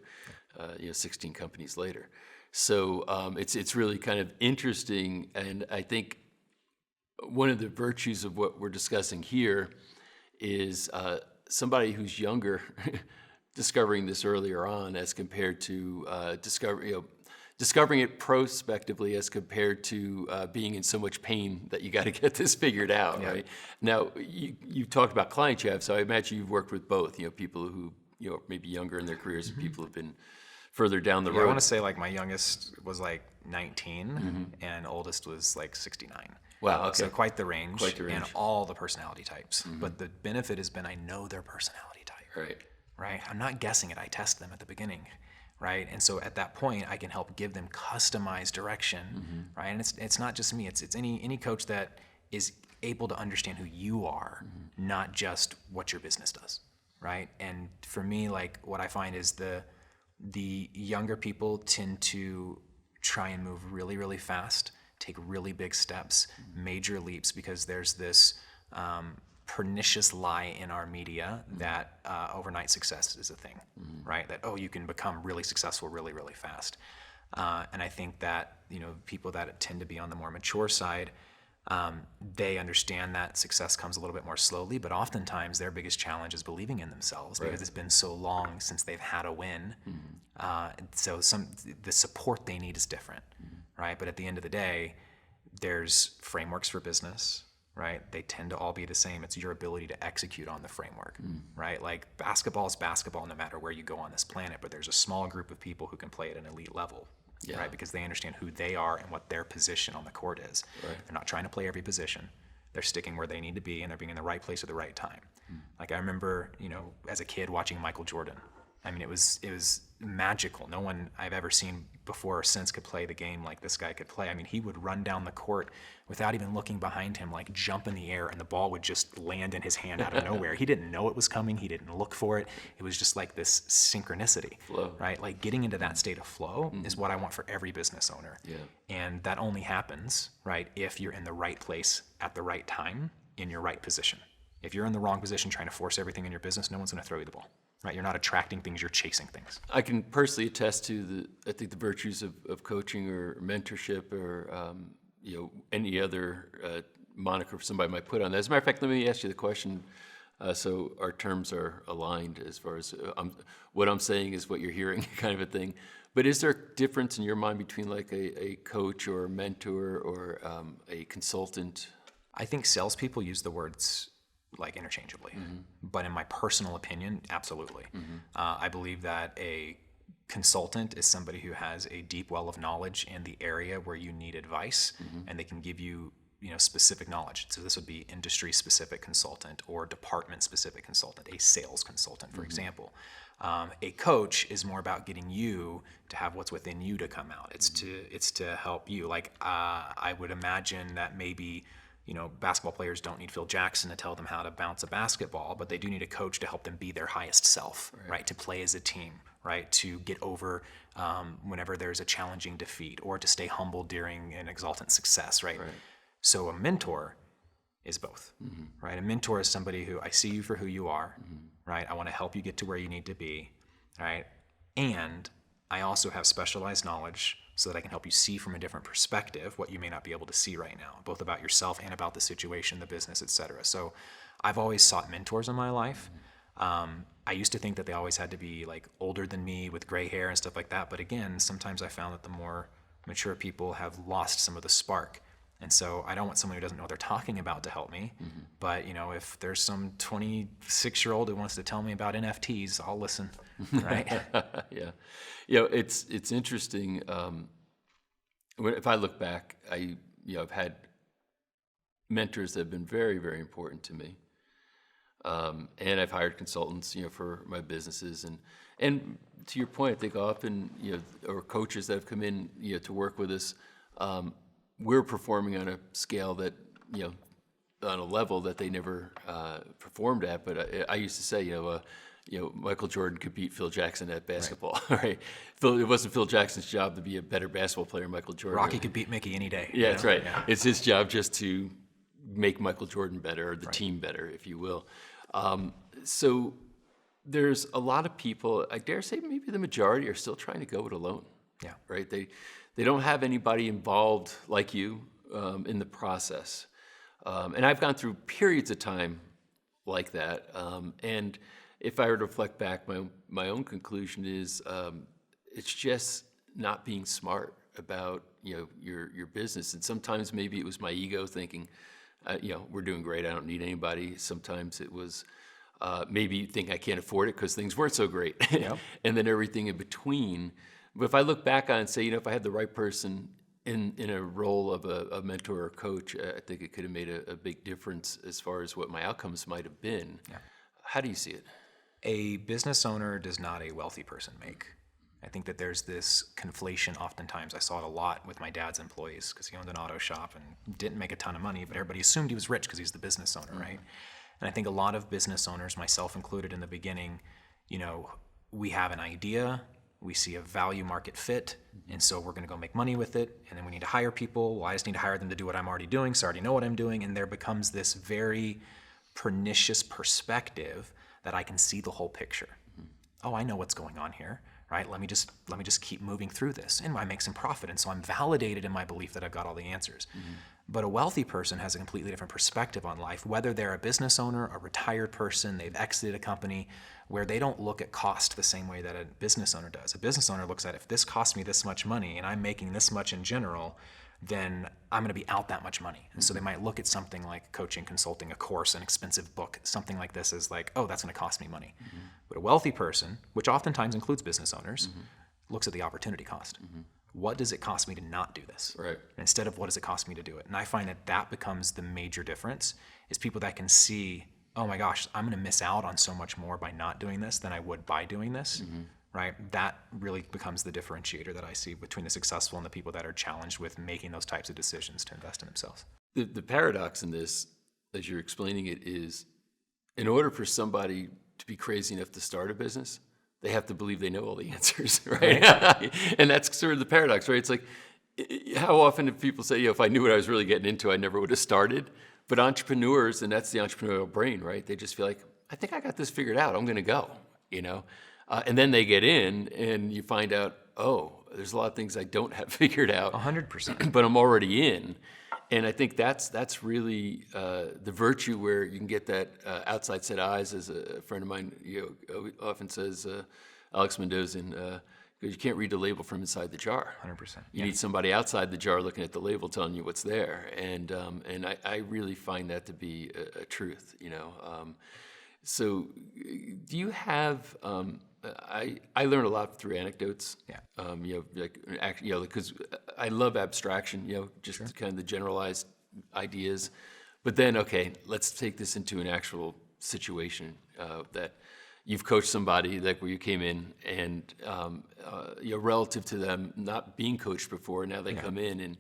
16 companies later. So it's really kind of interesting, and I think one of the virtues of what we're discussing here is somebody who's younger discovering this earlier on as compared to discovering it prospectively as compared to being in so much pain that you got to get this figured out, right? Now, you talked about clients you have, so I imagine you've worked with both, people who, maybe younger in their careers and people who've been further down the road. I want to say my youngest was 19 and oldest was 69. Wow, okay. So quite the range. And all the personality types. But the benefit has been I know their personality type. Right? I'm not guessing it. I test them at the beginning. Right? And so at that point, I can help give them customized direction, right? And it's not just me. It's any coach that is able to understand who you are, not just what your business does, right? And for me, like what I find is the younger people tend to try and move really, really fast, take really big steps, major leaps, because there's this pernicious lie in our media that overnight success is a thing, right? That, oh, you can become really successful really, really fast. And I think that, people that tend to be on the more mature side, they understand that success comes a little bit more slowly, but oftentimes their biggest challenge is believing in themselves because it's been so long since they've had a win. So the support they need is different, right? But at the end of the day, there's frameworks for business, right? They tend to all be the same. It's your ability to execute on the framework, right? Like basketball is basketball no matter where you go on this planet, but there's a small group of people who can play at an elite level, right? Because they understand who they are and what their position on the court is. They're not trying to play every position. They're sticking where they need to be, and they're being in the right place at the right time. Like I remember, as a kid watching Michael Jordan. I mean, it was magical. No one I've ever seen before or since could play the game like this guy could play. I mean, he would run down the court without even looking behind him, like jump in the air, and the ball would just land in his hand out of nowhere. He didn't know it was coming. He didn't look for it. It was just like this synchronicity, right? Like getting into that state of flow is what I want for every business owner. And that only happens, right, if you're in the right place at the right time in your right position. If you're in the wrong position trying to force everything in your business, no one's going to throw you the ball. Right, you're not attracting things, you're chasing things. I can personally attest to I think the virtues of coaching or mentorship or any other moniker somebody might put on that. As a matter of fact, let me ask you the question so our terms are aligned as far as what I'm saying is what you're hearing, kind of a thing. But is there a difference in your mind between like a coach or a mentor or a consultant? I think salespeople use the words like interchangeably, but in my personal opinion, absolutely. I believe that a consultant is somebody who has a deep well of knowledge in the area where you need advice, and they can give you, specific knowledge. So this would be industry-specific consultant or department-specific consultant, a sales consultant, for example. A coach is more about getting you to have what's within you to come out. It's to help you. Like I would imagine that maybe basketball players don't need Phil Jackson to tell them how to bounce a basketball, but they do need a coach to help them be their highest self, right? To play as a team, right? To get over whenever there's a challenging defeat, or to stay humble during an exultant success, right? So a mentor is both, right? A mentor is somebody who, I see you for who you are, right? I want to help you get to where you need to be, right? And I also have specialized knowledge so that I can help you see from a different perspective what you may not be able to see right now, both about yourself and about the situation, the business, et cetera. So I've always sought mentors in my life. I used to think that they always had to be like older than me with gray hair and stuff like that. But again, sometimes I found that the more mature people have lost some of the spark. And so I don't want someone who doesn't know what they're talking about to help me. But if there's some 26-year-old who wants to tell me about NFTs, I'll listen, right? It's interesting. If I look back, I've had mentors that have been very, very important to me. And I've hired consultants, for my businesses. And to your point, I think often, or coaches that have come in, to work with us, we're performing on a scale that, on a level that they never performed at. But I used to say, Michael Jordan could beat Phil Jackson at basketball, right? It wasn't Phil Jackson's job to be a better basketball player than Michael Jordan. Rocky could beat Mickey any day. Yeah, that's right. Yeah. It's his job just to make Michael Jordan better, or the team better, if you will. So there's a lot of people, I dare say maybe the majority, are still trying to go it alone. Yeah. Right? They don't have anybody involved like you in the process. And I've gone through periods of time like that. And if I were to reflect back, my own conclusion is it's just not being smart about your business. And sometimes maybe it was my ego thinking, we're doing great, I don't need anybody. Sometimes it was maybe you think I can't afford it because things weren't so great. Yep. And then everything in between. But if I look back on and say, if I had the right person in a role of a mentor or coach, I think it could have made a big difference as far as what my outcomes might have been. Yeah. How do you see it? A business owner does not a wealthy person make. I think that there's this conflation oftentimes. I saw it a lot with my dad's employees because he owned an auto shop and didn't make a ton of money, but everybody assumed he was rich because he's the business owner, right? And I think a lot of business owners, myself included in the beginning, we have an idea, we see a value market fit, and so we're going to go make money with it, and then we need to hire people. Well, I just need to hire them to do what I'm already doing, so I already know what I'm doing, and there becomes this very pernicious perspective that I can see the whole picture. Oh, I know what's going on here, right? Let me just keep moving through this, and I make some profit, and so I'm validated in my belief that I've got all the answers. But a wealthy person has a completely different perspective on life, whether they're a business owner, a retired person, they've exited a company, where they don't look at cost the same way that a business owner does. A business owner looks at, if this costs me this much money and I'm making this much in general, then I'm going to be out that much money. And so they might look at something like coaching, consulting, a course, an expensive book, something like this as like, oh, that's going to cost me money. But a wealthy person, which oftentimes includes business owners, looks at the opportunity cost. What does it cost me to not do this? Right. Instead of what does it cost me to do it? And I find that becomes the major difference, is people that can see, oh my gosh, I'm going to miss out on so much more by not doing this than I would by doing this, right? That really becomes the differentiator that I see between the successful and the people that are challenged with making those types of decisions to invest in themselves. The paradox in this, as you're explaining it, is in order for somebody to be crazy enough to start a business, they have to believe they know all the answers, right? And that's sort of the paradox, right? It's like, how often do people say, if I knew what I was really getting into, I never would have started? But entrepreneurs, and that's the entrepreneurial brain, right? They just feel like, I think I got this figured out. I'm going to go, and then they get in and you find out, oh, there's a lot of things I don't have figured out. 100%. But I'm already in. And I think that's really the virtue where you can get that outside set eyes. As a friend of mine often says, Alex Mendoza, because you can't read the label from inside the jar. 100%. You need somebody outside the jar looking at the label telling you what's there. And I really find that to be a truth, So do you have, I learned a lot through anecdotes. Yeah. Because I love abstraction, just kind of the generalized ideas. But then, okay, let's take this into an actual situation that you've coached somebody, like where you came in and, relative to them not being coached before, now they come in, and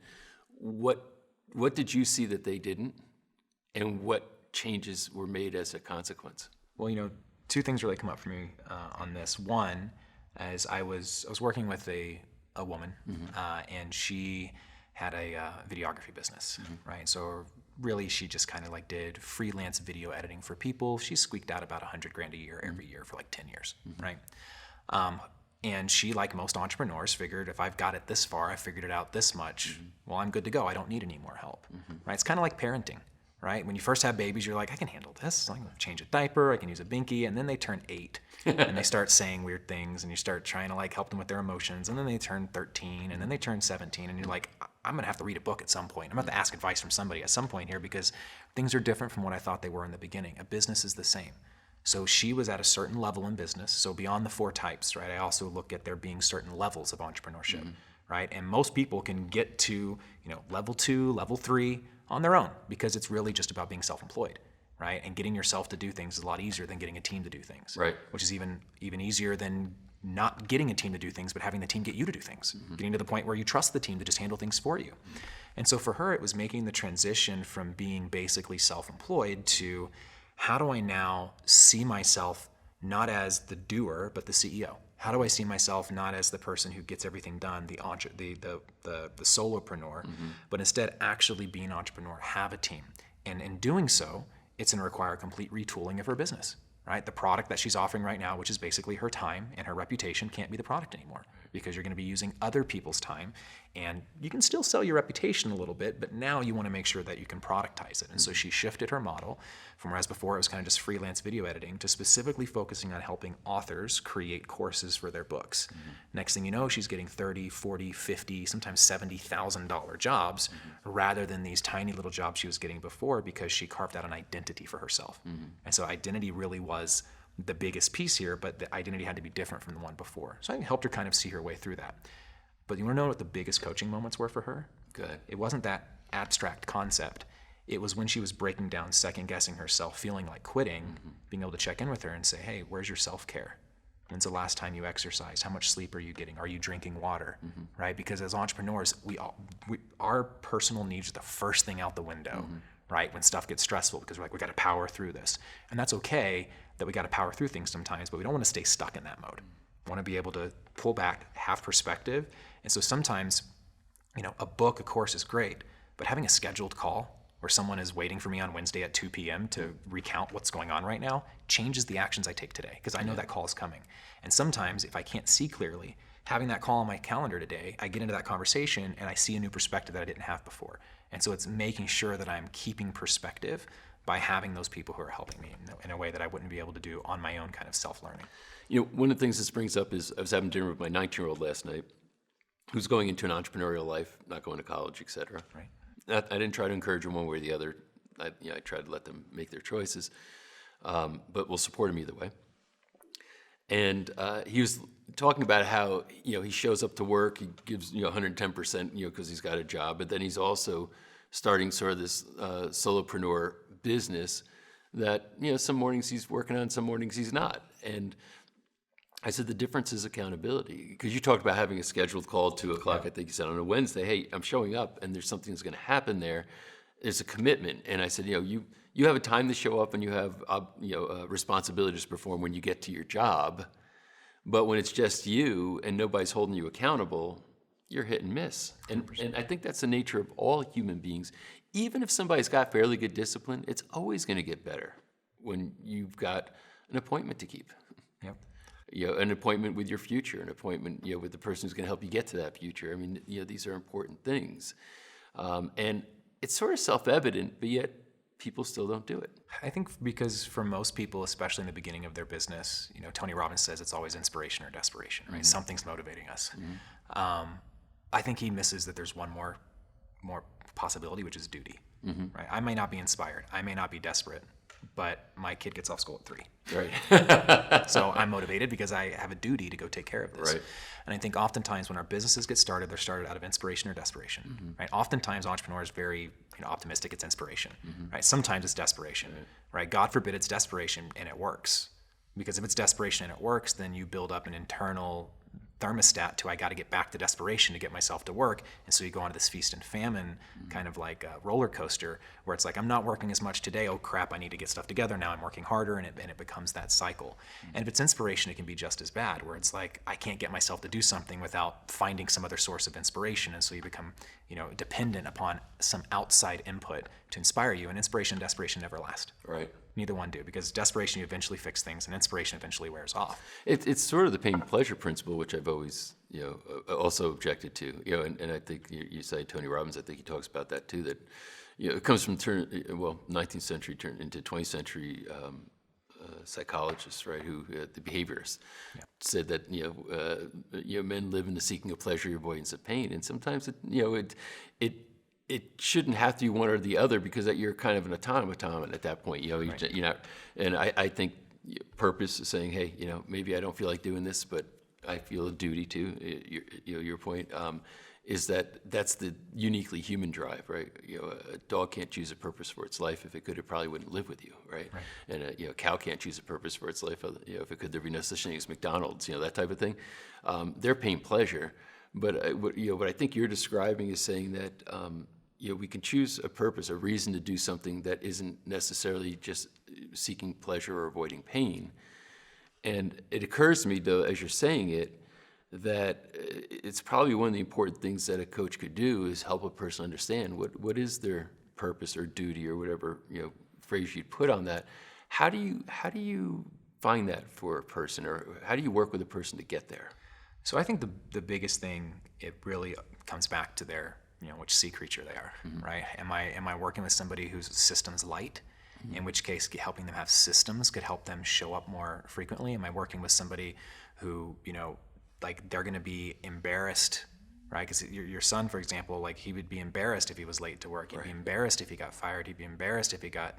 what did you see that they didn't, and what changes were made as a consequence? Well, two things really come up for me on this. One, as I was working with a woman, and she had a videography business, right? So really, she just kind of like did freelance video editing for people. She squeaked out about $100,000 a year every year for like 10 years, right? And she, like most entrepreneurs, figured if I've got it this far, I figured it out this much, well, I'm good to go. I don't need any more help, right? It's kind of like parenting. Right? When you first have babies, you're like, I can handle this. I can change a diaper, I can use a binky, and then they turn 8, and they start saying weird things, and you start trying to like help them with their emotions, and then they turn 13, and then they turn 17, and you're like, I'm gonna have to read a book at some point. I'm gonna have to ask advice from somebody at some point here because things are different from what I thought they were in the beginning. A business is the same. So she was at a certain level in business. So beyond the 4 types, right? I also look at there being certain levels of entrepreneurship, right? And most people can get to, level 2, level 3 on their own because it's really just about being self-employed, right? And getting yourself to do things is a lot easier than getting a team to do things, right? Which is even easier than not getting a team to do things, but having the team get you to do things, getting to the point where you trust the team to just handle things for you. And so for her, it was making the transition from being basically self-employed to how do I now see myself not as the doer, but the CEO? How do I see myself not as the person who gets everything done, the solopreneur, but instead actually be an entrepreneur, have a team? And in doing so, it's going to require a complete retooling of her business, right? The product that she's offering right now, which is basically her time and her reputation, can't be the product anymore because you're going to be using other people's time. And you can still sell your reputation a little bit, but now you want to make sure that you can productize it. And so she shifted her model from whereas before it was kind of just freelance video editing to specifically focusing on helping authors create courses for their books. Next thing you know, she's getting $30, $40, $50, sometimes $70,000 jobs rather than these tiny little jobs she was getting before because she carved out an identity for herself. And so identity really was the biggest piece here, but the identity had to be different from the one before. So I helped her kind of see her way through that. But you want to know what the biggest coaching moments were for her? Good. It wasn't that abstract concept. It was when she was breaking down, second guessing herself, feeling like quitting, being able to check in with her and say, hey, where's your self-care? When's the last time you exercised? How much sleep are you getting? Are you drinking water? Right? Because as entrepreneurs, our personal needs are the first thing out the window, right? When stuff gets stressful, because we're like, we got to power through this. And that's okay that we got to power through things sometimes, but we don't want to stay stuck in that mode. We want to be able to pull back, have perspective. And so sometimes, a book, a course is great, but having a scheduled call where someone is waiting for me on Wednesday at 2 p.m. to recount what's going on right now changes the actions I take today, because I know that call is coming. And sometimes if I can't see clearly, having that call on my calendar today, I get into that conversation and I see a new perspective that I didn't have before. And so it's making sure that I'm keeping perspective by having those people who are helping me in a way that I wouldn't be able to do on my own kind of self-learning. One of the things this brings up is I was having dinner with my 19-year-old last night, who's going into an entrepreneurial life, not going to college, et cetera. Right. I didn't try to encourage them one way or the other. I tried to let them make their choices, but we'll support them either way. And he was talking about how he shows up to work, he gives 110%, because he's got a job, but then he's also starting sort of this solopreneur business that some mornings he's working on, some mornings he's not. And I said the difference is accountability, because you talked about having a scheduled call at 2:00. I think you said on a Wednesday, hey, I'm showing up, and there's something that's going to happen there. There's a commitment, and I said, you have a time to show up, and you have responsibilities to perform when you get to your job, but when it's just you and nobody's holding you accountable, you're hit and miss. And I think that's the nature of all human beings. Even if somebody's got fairly good discipline, it's always going to get better when you've got an appointment to keep. Yep. An appointment with your future, an appointment, with the person who's going to help you get to that future. I mean, these are important things. And it's sort of self-evident, but yet people still don't do it. I think because for most people, especially in the beginning of their business, Tony Robbins says it's always inspiration or desperation, right? Something's motivating us. I think he misses that there's one more possibility, which is duty, right? I may not be inspired. I may not be desperate, but my kid gets off school at 3. Right. So I'm motivated because I have a duty to go take care of this. Right. And I think oftentimes when our businesses get started, they're started out of inspiration or desperation, right? Oftentimes entrepreneurs are very optimistic, it's inspiration, right? Sometimes it's desperation, right? God forbid it's desperation and it works. Because if it's desperation and it works, then you build up an internal thermostat to I got to get back to desperation to get myself to work, and so you go on to this feast and famine kind of like a roller coaster where it's like I'm not working as much today. Oh crap! I need to get stuff together now. I'm working harder, and it becomes that cycle. And if it's inspiration, it can be just as bad, where it's like I can't get myself to do something without finding some other source of inspiration, and so you become dependent upon some outside input to inspire you. And inspiration and desperation never last. Right. Neither one do, because desperation, you eventually fix things, and inspiration eventually wears off. It's sort of the pain-pleasure principle, which I've always, also objected to. And I think you say Tony Robbins. I think he talks about that too. That, it comes from 19th century turned into 20th century psychologists, right? Who the behaviorists said that men live in the seeking of pleasure, avoidance of pain, and sometimes it shouldn't have to be one or the other, because that you're kind of an automaton at that point. You're not, and I think purpose is saying, hey, maybe I don't feel like doing this, but I feel a duty to. Your point is that's the uniquely human drive, right? A dog can't choose a purpose for its life. If it could, it probably wouldn't live with you, right? And a cow can't choose a purpose for its life. If it could, there'd be no such thing as McDonald's. That type of thing. They're pain pleasure, but what I think you're describing is saying that. We can choose a purpose, a reason to do something that isn't necessarily just seeking pleasure or avoiding pain. And it occurs to me, though, as you're saying it, that it's probably one of the important things that a coach could do is help a person understand what is their purpose or duty or whatever phrase you'd put on that. How do you find that for a person, or how do you work with a person to get there? So I think the biggest thing, it really comes back to their which sea creature they are, right? Am I working with somebody who's systems light, in which case helping them have systems could help them show up more frequently? Am I working with somebody who, like they're going to be embarrassed, right? Because your son, for example, like he would be embarrassed if he was late to work. He'd be embarrassed if he got fired. He'd be embarrassed if he got,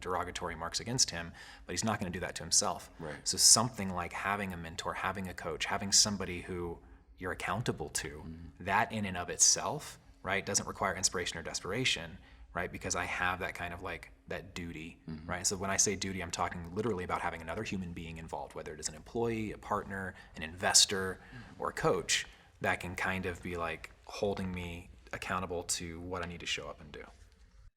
derogatory marks against him, but he's not going to do that to himself. Right. So something like having a mentor, having a coach, having somebody who you're accountable to, that in and of itself, right, doesn't require inspiration or desperation, right? Because I have that kind of like that duty, right? So when I say duty, I'm talking literally about having another human being involved, whether it is an employee, a partner, an investor, or a coach that can kind of be like holding me accountable to what I need to show up and do.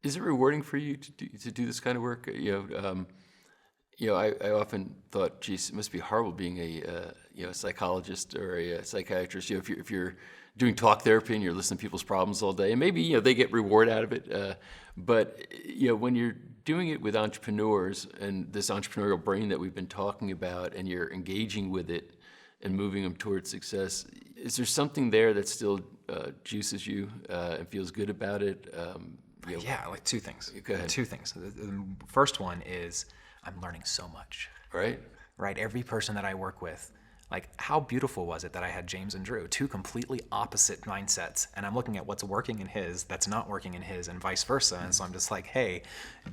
Is it rewarding for you to do this kind of work? I often thought, geez, it must be horrible being a psychologist or a psychiatrist. If you're doing talk therapy and you're listening to people's problems all day, and maybe they get reward out of it. But when you're doing it with entrepreneurs and this entrepreneurial brain that we've been talking about, and you're engaging with it and moving them towards success, is there something there that still juices you and feels good about it? Yeah, like two things. Go ahead. Two things. The first one is I'm learning so much. Right. Right. Every person that I work with, like, how beautiful was it that I had James and Drew, two completely opposite mindsets, and I'm looking at what's working in his that's not working in his, and vice versa. And so I'm just like, hey,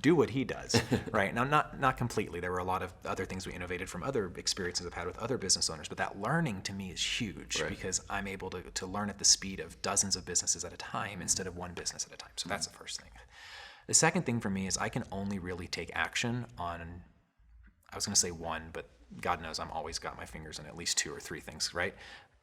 do what he does, right? Now, not completely. There were a lot of other things we innovated from other experiences I've had with other business owners, but that learning to me is huge, right, because I'm able to learn at the speed of dozens of businesses at a time instead of one business at a time. So that's the first thing. The second thing for me is I can only really take action on, I was going to say one, but God knows I'm always got my fingers in at least 2 or 3 things, right?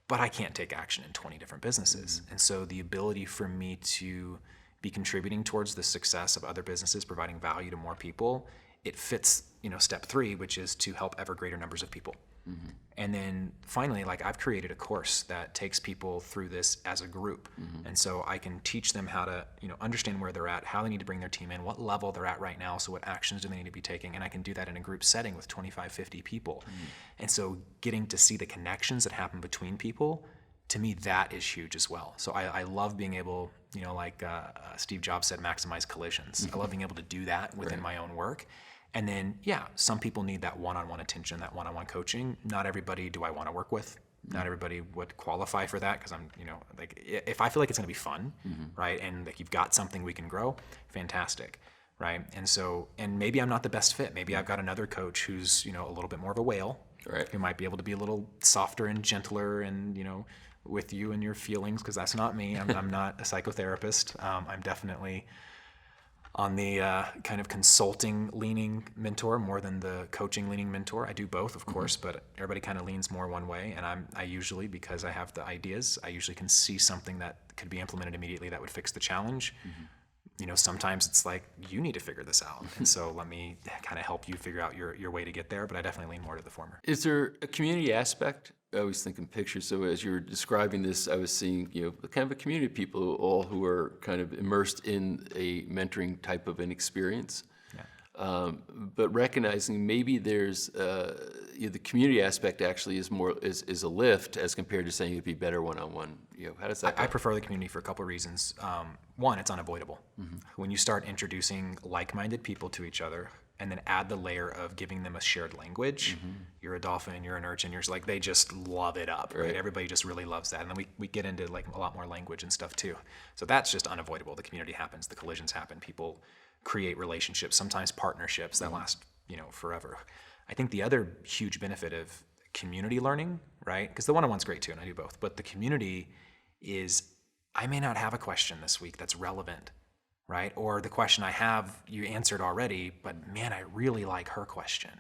But I can't take action in 20 different businesses. And so the ability for me to be contributing towards the success of other businesses, providing value to more people, it fits, step 3, which is to help ever greater numbers of people. And then finally, like, I've created a course that takes people through this as a group. And so I can teach them how to, understand where they're at, how they need to bring their team in, what level they're at right now, so what actions do they need to be taking. And I can do that in a group setting with 25, 50 people. And so getting to see the connections that happen between people, to me, that is huge as well. So I love being able, Steve Jobs said, maximize collisions. I love being able to do that within my own work. And then, some people need that one-on-one attention, that one-on-one coaching. Not everybody do I want to work with. Not everybody would qualify for that, because I'm, if I feel like it's going to be fun, right, and like you've got something we can grow, fantastic, right? And so, and maybe I'm not the best fit. Maybe I've got another coach who's, a little bit more of a whale, right, who might be able to be a little softer and gentler and, with you and your feelings, because that's not me. I'm not a psychotherapist. I'm definitely on the kind of consulting leaning mentor more than the coaching leaning mentor. I do both, of course, but everybody kind of leans more one way. And I usually, because I have the ideas, I usually can see something that could be implemented immediately that would fix the challenge. Sometimes it's like, you need to figure this out. And so let me kind of help you figure out your way to get there. But I definitely lean more to the former. Is there a community aspect? I was thinking pictures. So as you were describing this, I was seeing, kind of a community of people, all who are kind of immersed in a mentoring type of an experience. Yeah. But recognizing maybe there's the community aspect actually is more is a lift as compared to saying it'd be better one-on-one. How does that go? I prefer the community for a couple of reasons. One, it's unavoidable. When you start introducing like-minded people to each other, and then add the layer of giving them a shared language. You're a dolphin, you're an urchin, you're just like, they just love it up, right? Everybody just really loves that. And then we get into like a lot more language and stuff too. So that's just unavoidable. The community happens, the collisions happen, people create relationships, sometimes partnerships that last, forever. I think the other huge benefit of community learning, right? Because the one-on-one's great too, and I do both, but the community is, I may not have a question this week that's relevant, right? Or the question I have, you answered already, but man, I really like her question,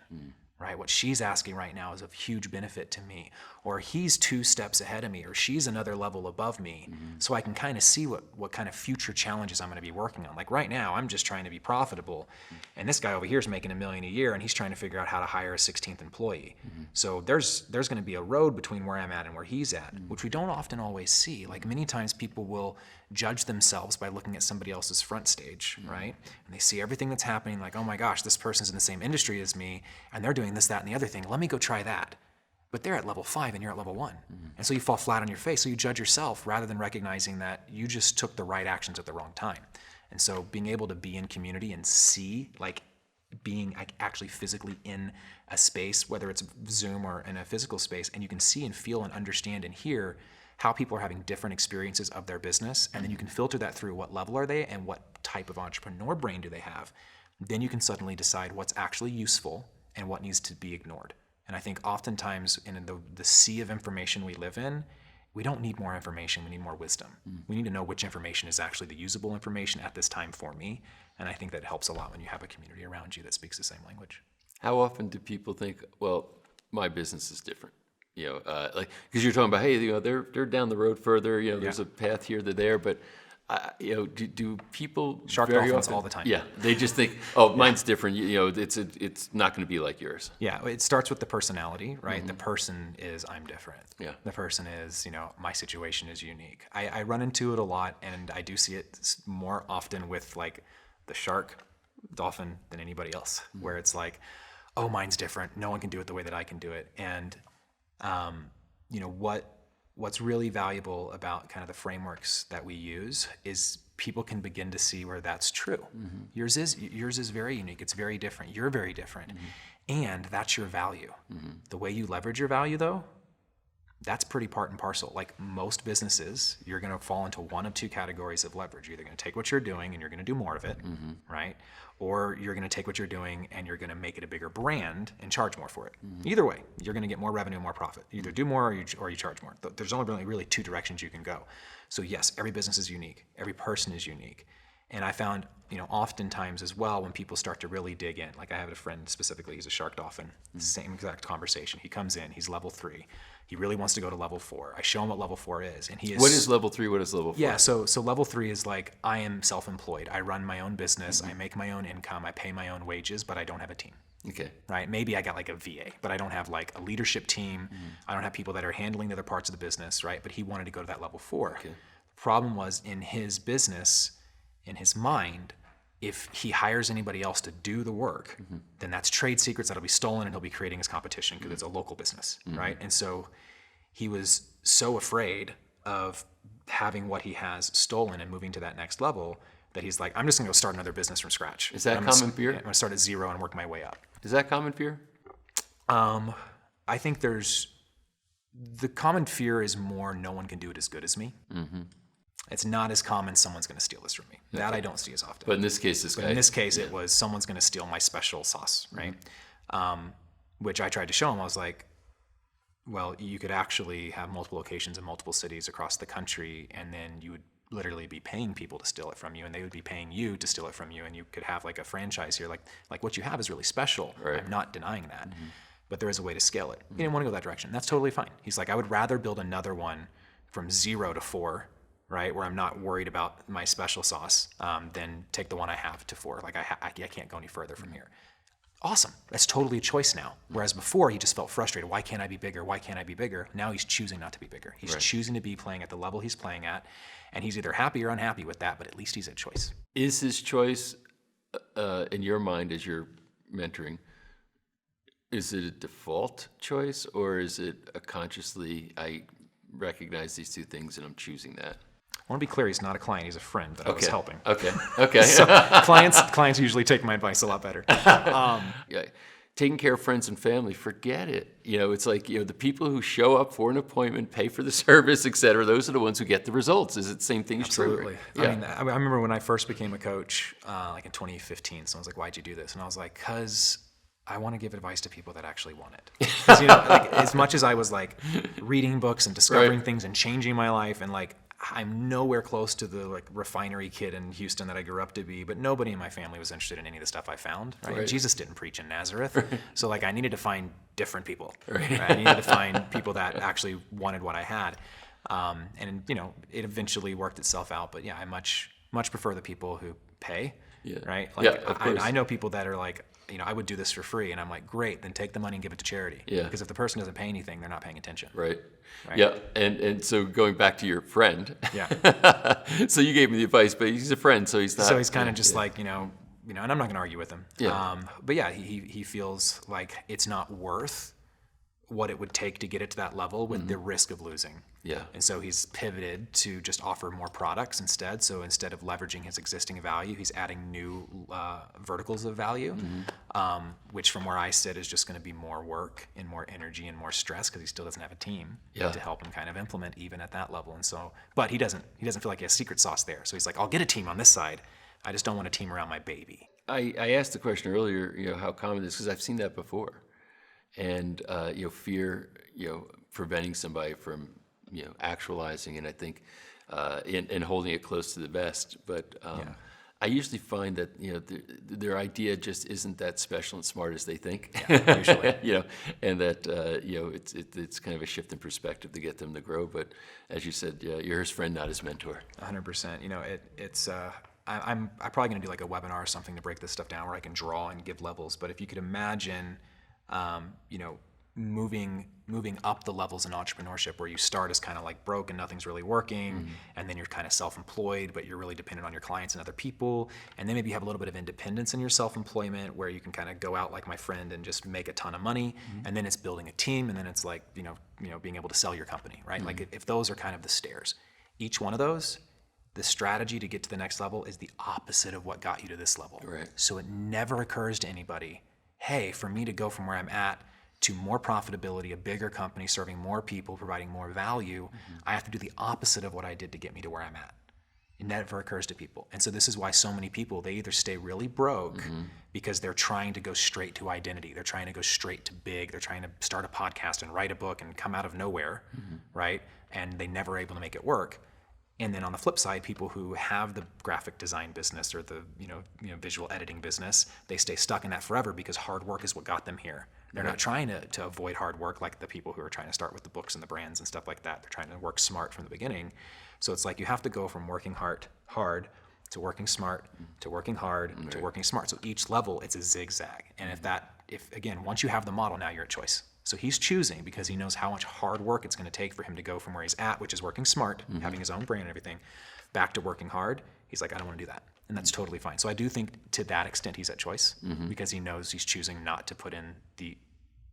right? What she's asking right now is of huge benefit to me. Or he's 2 steps ahead of me, or she's another level above me. So I can kind of see what kind of future challenges I'm going to be working on. Like right now, I'm just trying to be profitable. And this guy over here is making $1 million a year, and he's trying to figure out how to hire a 16th employee. So there's going to be a road between where I'm at and where he's at, which we don't often always see. Like many times people will judge themselves by looking at somebody else's front stage, right? And they see everything that's happening, like, oh my gosh, this person's in the same industry as me, and they're doing this, that, and the other thing. Let me go try that. But they're at level 5 and you're at level 1. And so you fall flat on your face. So you judge yourself rather than recognizing that you just took the right actions at the wrong time. And so being able to be in community and see, like being actually physically in a space, whether it's Zoom or in a physical space, and you can see and feel and understand and hear how people are having different experiences of their business. And then you can filter that through what level are they and what type of entrepreneur brain do they have. Then you can suddenly decide what's actually useful and what needs to be ignored. And I think oftentimes in the sea of information we live in, we don't need more information, we need more wisdom. We need to know which information is actually the usable information at this time for me. And I think that helps a lot when you have a community around you that speaks the same language. How often do people think, well, my business is different? Like, because you're talking about, hey, they're down the road further. There's a path here to there, but do people Shark very dolphins often, all the time. Yeah, they just think, oh, mine's different. It's not going to be like yours. Yeah, it starts with the personality, right? The person is, I'm different. Yeah. The person is, my situation is unique. I run into it a lot, and I do see it more often with like the shark dolphin than anybody else, where it's like, oh, mine's different. No one can do it the way that I can do it. And, what's really valuable about kind of the frameworks that we use is people can begin to see where that's true. Yours is very unique. It's very different. You're very different. And that's your value. The way you leverage your value, though, that's pretty part and parcel. Like most businesses, you're going to fall into one of two categories of leverage. You're either going to take what you're doing and you're going to do more of it, right? Or you're going to take what you're doing and you're going to make it a bigger brand and charge more for it. Either way, you're going to get more revenue, more profit. You either do more or you charge more. There's only really two directions you can go. So yes, every business is unique. Every person is unique. And I found, oftentimes as well, when people start to really dig in, like I have a friend specifically, he's a shark dolphin, same exact conversation. He comes in, he's level 3. He really wants to go to level 4. I show him what level 4 is, and he is. What is level 3? What is level 4? Yeah, so level 3 is like, I am self-employed. I run my own business. I make my own income. I pay my own wages, but I don't have a team. Okay. Right? Maybe I got like a VA, but I don't have like a leadership team. I don't have people that are handling the other parts of the business, right? But he wanted to go to that level 4. Okay. The problem was in his business, in his mind, if he hires anybody else to do the work, then that's trade secrets that'll be stolen, and he'll be creating his competition because it's a local business, right? And so he was so afraid of having what he has stolen and moving to that next level that he's like, I'm just going to go start another business from scratch. Is that common fear? I'm going to start at 0 and work my way up. Is that common fear? I think the common fear is more no one can do it as good as me. It's not as common someone's going to steal this from me. That I don't see as often. But in this case, it was someone's going to steal my special sauce, right? Which I tried to show him. I was like, well, you could actually have multiple locations in multiple cities across the country, and then you would literally be paying people to steal it from you, and they would be paying you to steal it from you, and you could have like a franchise here. Like what you have is really special. Right. I'm not denying that. But there is a way to scale it. He didn't want to go that direction. That's totally fine. He's like, I would rather build another one from 0 to 4, right, where I'm not worried about my special sauce, than take the one I have to 4. Like I can't go any further from here. Awesome. That's totally a choice now. Whereas before, he just felt frustrated. Why can't I be bigger? Why can't I be bigger? Now he's choosing not to be bigger. He's choosing to be playing at the level he's playing at, and he's either happy or unhappy with that, but at least he's at choice. Is his choice, in your mind as you're mentoring, is it a default choice, or is it a consciously, I recognize these two things and I'm choosing that? I want to be clear, he's not a client, he's a friend that I was helping. Okay. So clients usually take my advice a lot better. Yeah. Taking care of friends and family, forget it. It's like, the people who show up for an appointment, pay for the service, et cetera, those are the ones who get the results. Is it the same thing? Absolutely. True? Yeah. I remember when I first became a coach, like in 2015, someone's like, why'd you do this? And I was like, because I want to give advice to people that actually want it. 'Cause, like, as much as I was like reading books and discovering things and changing my life, and like, I'm nowhere close to the like refinery kid in Houston that I grew up to be, but nobody in my family was interested in any of the stuff I found. Right? Jesus didn't preach in Nazareth, so like I needed to find different people. Right? I needed to find people that actually wanted what I had, and it eventually worked itself out. But yeah, I much prefer the people who pay. Yeah. Right. Like, of course. I know people that are like, I would do this for free, and I'm like, great, then take the money and give it to charity. Yeah. Because if the person doesn't pay anything, they're not paying attention. Right. Yeah. And so going back to your friend. Yeah. So you gave me the advice, but he's a friend, so he's not. So he's kind of just like, and I'm not going to argue with him. Yeah. But yeah, he feels like it's not worth what it would take to get it to that level with the risk of losing. Yeah. And so he's pivoted to just offer more products instead. So instead of leveraging his existing value, he's adding new verticals of value, which from where I sit is just going to be more work and more energy and more stress because he still doesn't have a team to help him kind of implement even at that level. And so, but he doesn't feel like he has secret sauce there. So he's like, I'll get a team on this side. I just don't want a team around my baby. I asked the question earlier, how common it is, because I've seen that before. And, fear, preventing somebody from actualizing, and I think and holding it close to the vest. But I usually find that their idea just isn't that special and smart as they think. Yeah, usually. And that it's kind of a shift in perspective to get them to grow. But as you said, you're his friend, not his mentor. 100%. I'm probably going to do like a webinar or something to break this stuff down where I can draw and give levels. But if you could imagine, moving up the levels in entrepreneurship, where you start as kind of like broke and nothing's really working, and then you're kind of self-employed, but you're really dependent on your clients and other people, and then maybe you have a little bit of independence in your self-employment where you can kind of go out like my friend and just make a ton of money, and then it's building a team, and then it's like being able to sell your company, right? Like if those are kind of the stairs, each one of those, the strategy to get to the next level is the opposite of what got you to this level. Right. So it never occurs to anybody, hey, for me to go from where I'm at to more profitability, a bigger company, serving more people, providing more value, I have to do the opposite of what I did to get me to where I'm at. It never occurs to people. And so this is why so many people, they either stay really broke because they're trying to go straight to identity. They're trying to go straight to big. They're trying to start a podcast and write a book and come out of nowhere, right? And they never able to make it work. And then on the flip side, people who have the graphic design business or the visual editing business, they stay stuck in that forever because hard work is what got them here. They're not trying to avoid hard work like the people who are trying to start with the books and the brands and stuff like that. They're trying to work smart from the beginning. So it's like you have to go from working hard to working smart to working hard to working smart. So each level, it's a zigzag. And if again, once you have the model, now you're at choice. So he's choosing because he knows how much hard work it's going to take for him to go from where he's at, which is working smart, having his own brand and everything, back to working hard. He's like, I don't want to do that. And that's totally fine. So I do think to that extent he's at choice because he knows he's choosing not to put in the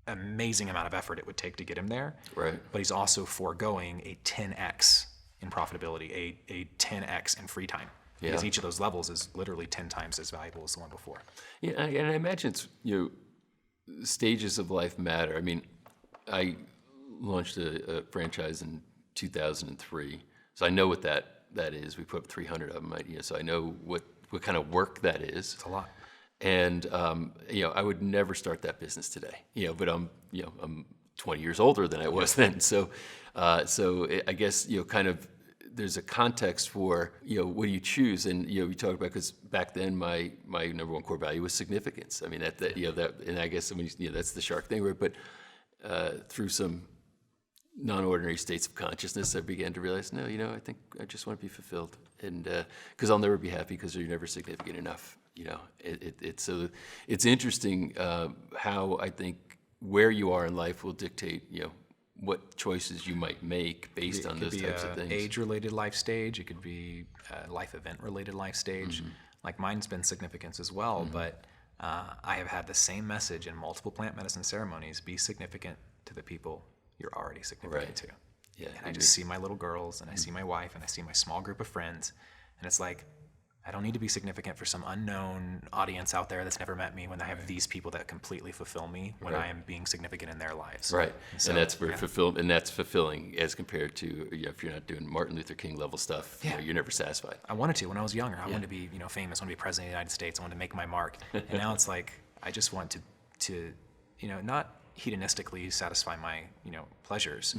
amazing amount of effort it would take to get him there. Right. But he's also foregoing a 10x in profitability, a 10x in free time. Because each of those levels is literally 10 times as valuable as the one before. Yeah, and I imagine it's, stages of life matter. I mean, I launched a franchise in 2003, so I know what that is. We put up 300 of them, so I know what kind of work that is. It's a lot. And I would never start that business today. But I'm 20 years older than I was then. So I guess kind of there's a context for what do you choose, and we talked about, because back then my number one core value was significance. I mean that and I guess that's the shark thing, right? But through some non-ordinary states of consciousness, I began to realize, no, I think I just want to be fulfilled, and because I'll never be happy because you're never significant enough. So it's interesting how I think where you are in life will dictate what choices you might make based on those types of things. Age-related life stage. It could be life event-related life stage. Like mine's been significance as well, but I have had the same message in multiple plant medicine ceremonies: be significant to the people you're already significant to. Yeah, and I just see my little girls, and I see my wife, and I see my small group of friends, and it's like, I don't need to be significant for some unknown audience out there that's never met me, when I have these people that completely fulfill me when I am being significant in their lives. Right, and that's where that's fulfilling as compared to if you're not doing Martin Luther King level stuff. You're never satisfied. I wanted to when I was younger. I wanted to be famous. I wanted to be president of the United States. I wanted to make my mark. And now it's like I just want to not hedonistically satisfy my pleasures.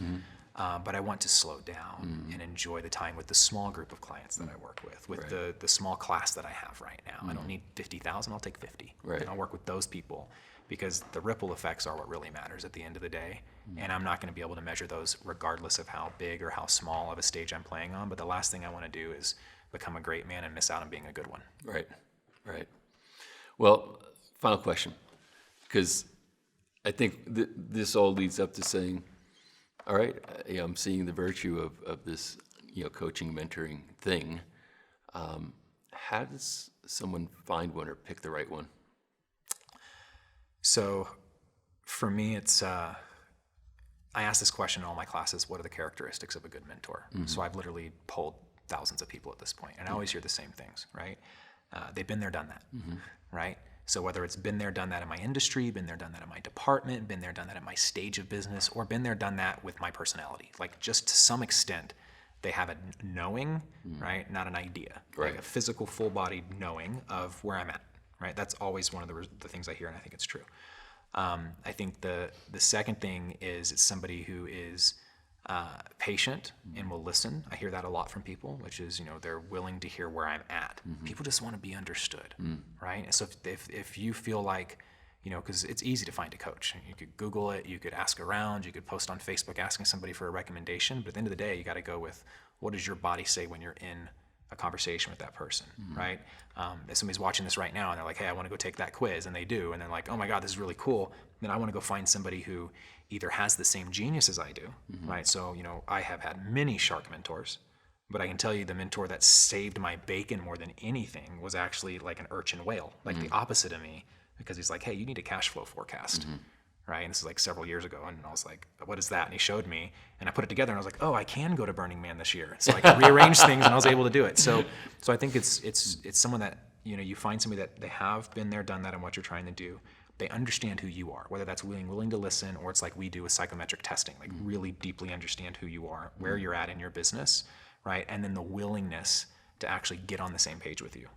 But I want to slow down and enjoy the time with the small group of clients that I work with the small class that I have right now. I don't need 50,000, I'll take 50. Right. And I'll work with those people because the ripple effects are what really matters at the end of the day. And I'm not going to be able to measure those regardless of how big or how small of a stage I'm playing on. But the last thing I want to do is become a great man and miss out on being a good one. Right. Well, final question, because I think this all leads up to saying, all right, I'm seeing the virtue of this, coaching, mentoring thing. How does someone find one or pick the right one? So, for me, it's I ask this question in all my classes: what are the characteristics of a good mentor? So I've literally polled thousands of people at this point, and I always hear the same things, right? They've been there, done that, right? So whether it's been there, done that in my industry, been there, done that in my department, been there, done that at my stage of business, or been there, done that with my personality. Like just to some extent, they have a knowing, right? Not an idea. Right. Like a physical, full-bodied knowing of where I'm at, right? That's always one of the things I hear, and I think it's true. I think the second thing is it's somebody who is patient and will listen. I hear that a lot from people, which is, they're willing to hear where I'm at. People just want to be understood, right? And so if you feel like, because it's easy to find a coach. You could Google it, you could ask around, you could post on Facebook asking somebody for a recommendation, but at the end of the day, you got to go with, what does your body say when you're in a conversation with that person, right? If somebody's watching this right now and they're like, hey, I want to go take that quiz, and they do, and they're like, oh my God, this is really cool, then I want to go find somebody who either has the same genius as I do, right? So, I have had many shark mentors, but I can tell you the mentor that saved my bacon more than anything was actually like an urchin whale, like the opposite of me, because he's like, hey, you need a cash flow forecast. Right? And this is like several years ago. And I was like, what is that? And he showed me, and I put it together, and I was like, oh, I can go to Burning Man this year. So I could rearrange things, and I was able to do it. So I think it's someone that, you find somebody that they have been there, done that, and what you're trying to do. They understand who you are, whether that's willing to listen, or it's like we do with psychometric testing, like really deeply understand who you are, where you're at in your business, right? And then the willingness to actually get on the same page with you.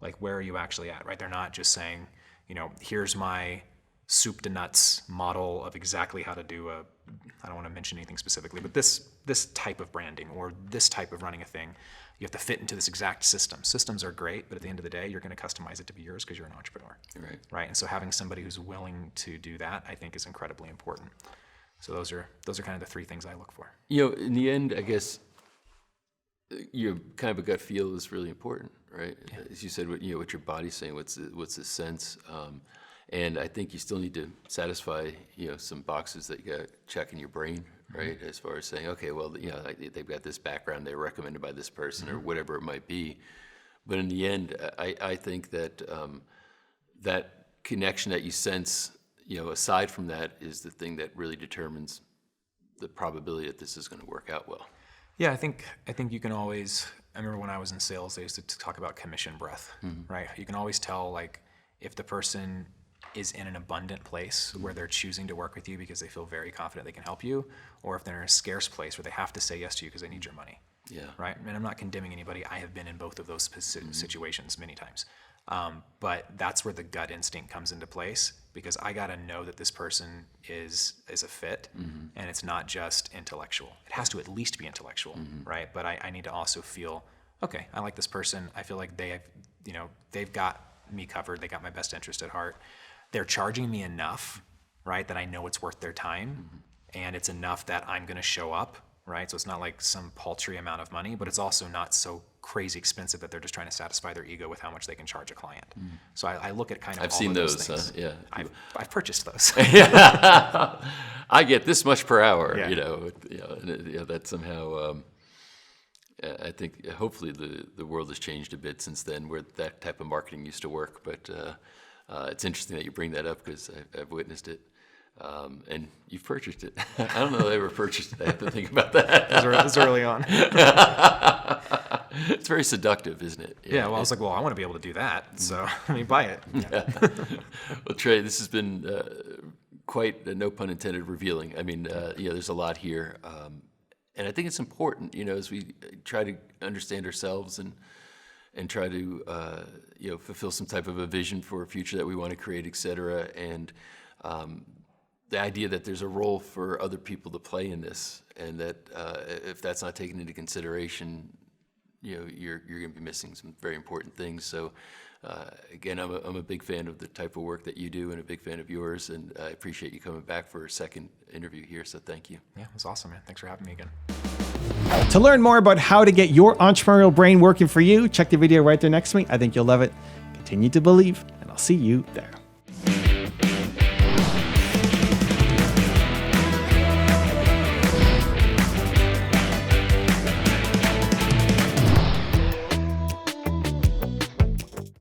Like, where are you actually at, right? They're not just saying, here's my soup to nuts model of exactly how to do I don't want to mention anything specifically, but this type of branding or this type of running a thing, you have to fit into this exact system. Systems are great, but at the end of the day, you're going to customize it to be yours because you're an entrepreneur. Right? And so having somebody who's willing to do that, I think, is incredibly important. So those are kind of the three things I look for. In the end, I guess, kind of a gut feel is really important, right? Yeah. As you said, what your body's saying, what's the sense, and I think you still need to satisfy, some boxes that you got to check in your brain, right? As far as saying, okay, well, they've got this background, they're recommended by this person or whatever it might be. But in the end, I think that that connection that you sense, aside from that, is the thing that really determines the probability that this is going to work out well. Yeah, I think you can always. I remember when I was in sales, they used to talk about commission breath, right? You can always tell, like, if the person is in an abundant place where they're choosing to work with you because they feel very confident they can help you, or if they're in a scarce place where they have to say yes to you because they need your money. Yeah. Right. And I'm not condemning anybody. I have been in both of those situations many times. But that's where the gut instinct comes into place, because I got to know that this person is a fit, and it's not just intellectual. It has to at least be intellectual, right? But I need to also feel, okay, I like this person. I feel like they've got me covered. They got my best interest at heart. They're charging me enough, right, that I know it's worth their time, and it's enough that I'm going to show up, right? So it's not like some paltry amount of money, but it's also not so crazy expensive that they're just trying to satisfy their ego with how much they can charge a client. So I look at kind of I've all seen of those things. yeah. I've purchased those. I get this much per hour, Yeah. and that somehow, I think hopefully the world has changed a bit since then, where that type of marketing used to work. But it's interesting that you bring that up, because I've witnessed it. And you've purchased it. I don't know if I ever purchased it. I have to think about that. It was early on. It's very seductive, isn't it? Yeah, well, I was like, well, I want to be able to do that, so let me buy it. Yeah. Well, Trey, this has been quite, no pun intended, revealing. I mean, there's a lot here. And I think it's important, as we try to understand ourselves and try to, fulfill some type of a vision for a future that we want to create, et cetera. And the idea that there's a role for other people to play in this, and that if that's not taken into consideration, you're going to be missing some very important things. So again, I'm a big fan of the type of work that you do, and a big fan of yours, and I appreciate you coming back for a second interview here, so thank you. Yeah, it was awesome, man. Thanks for having me again. To learn more about how to get your entrepreneurial brain working for you, check the video right there next to me. I think you'll love it. Continue to believe, and I'll see you there.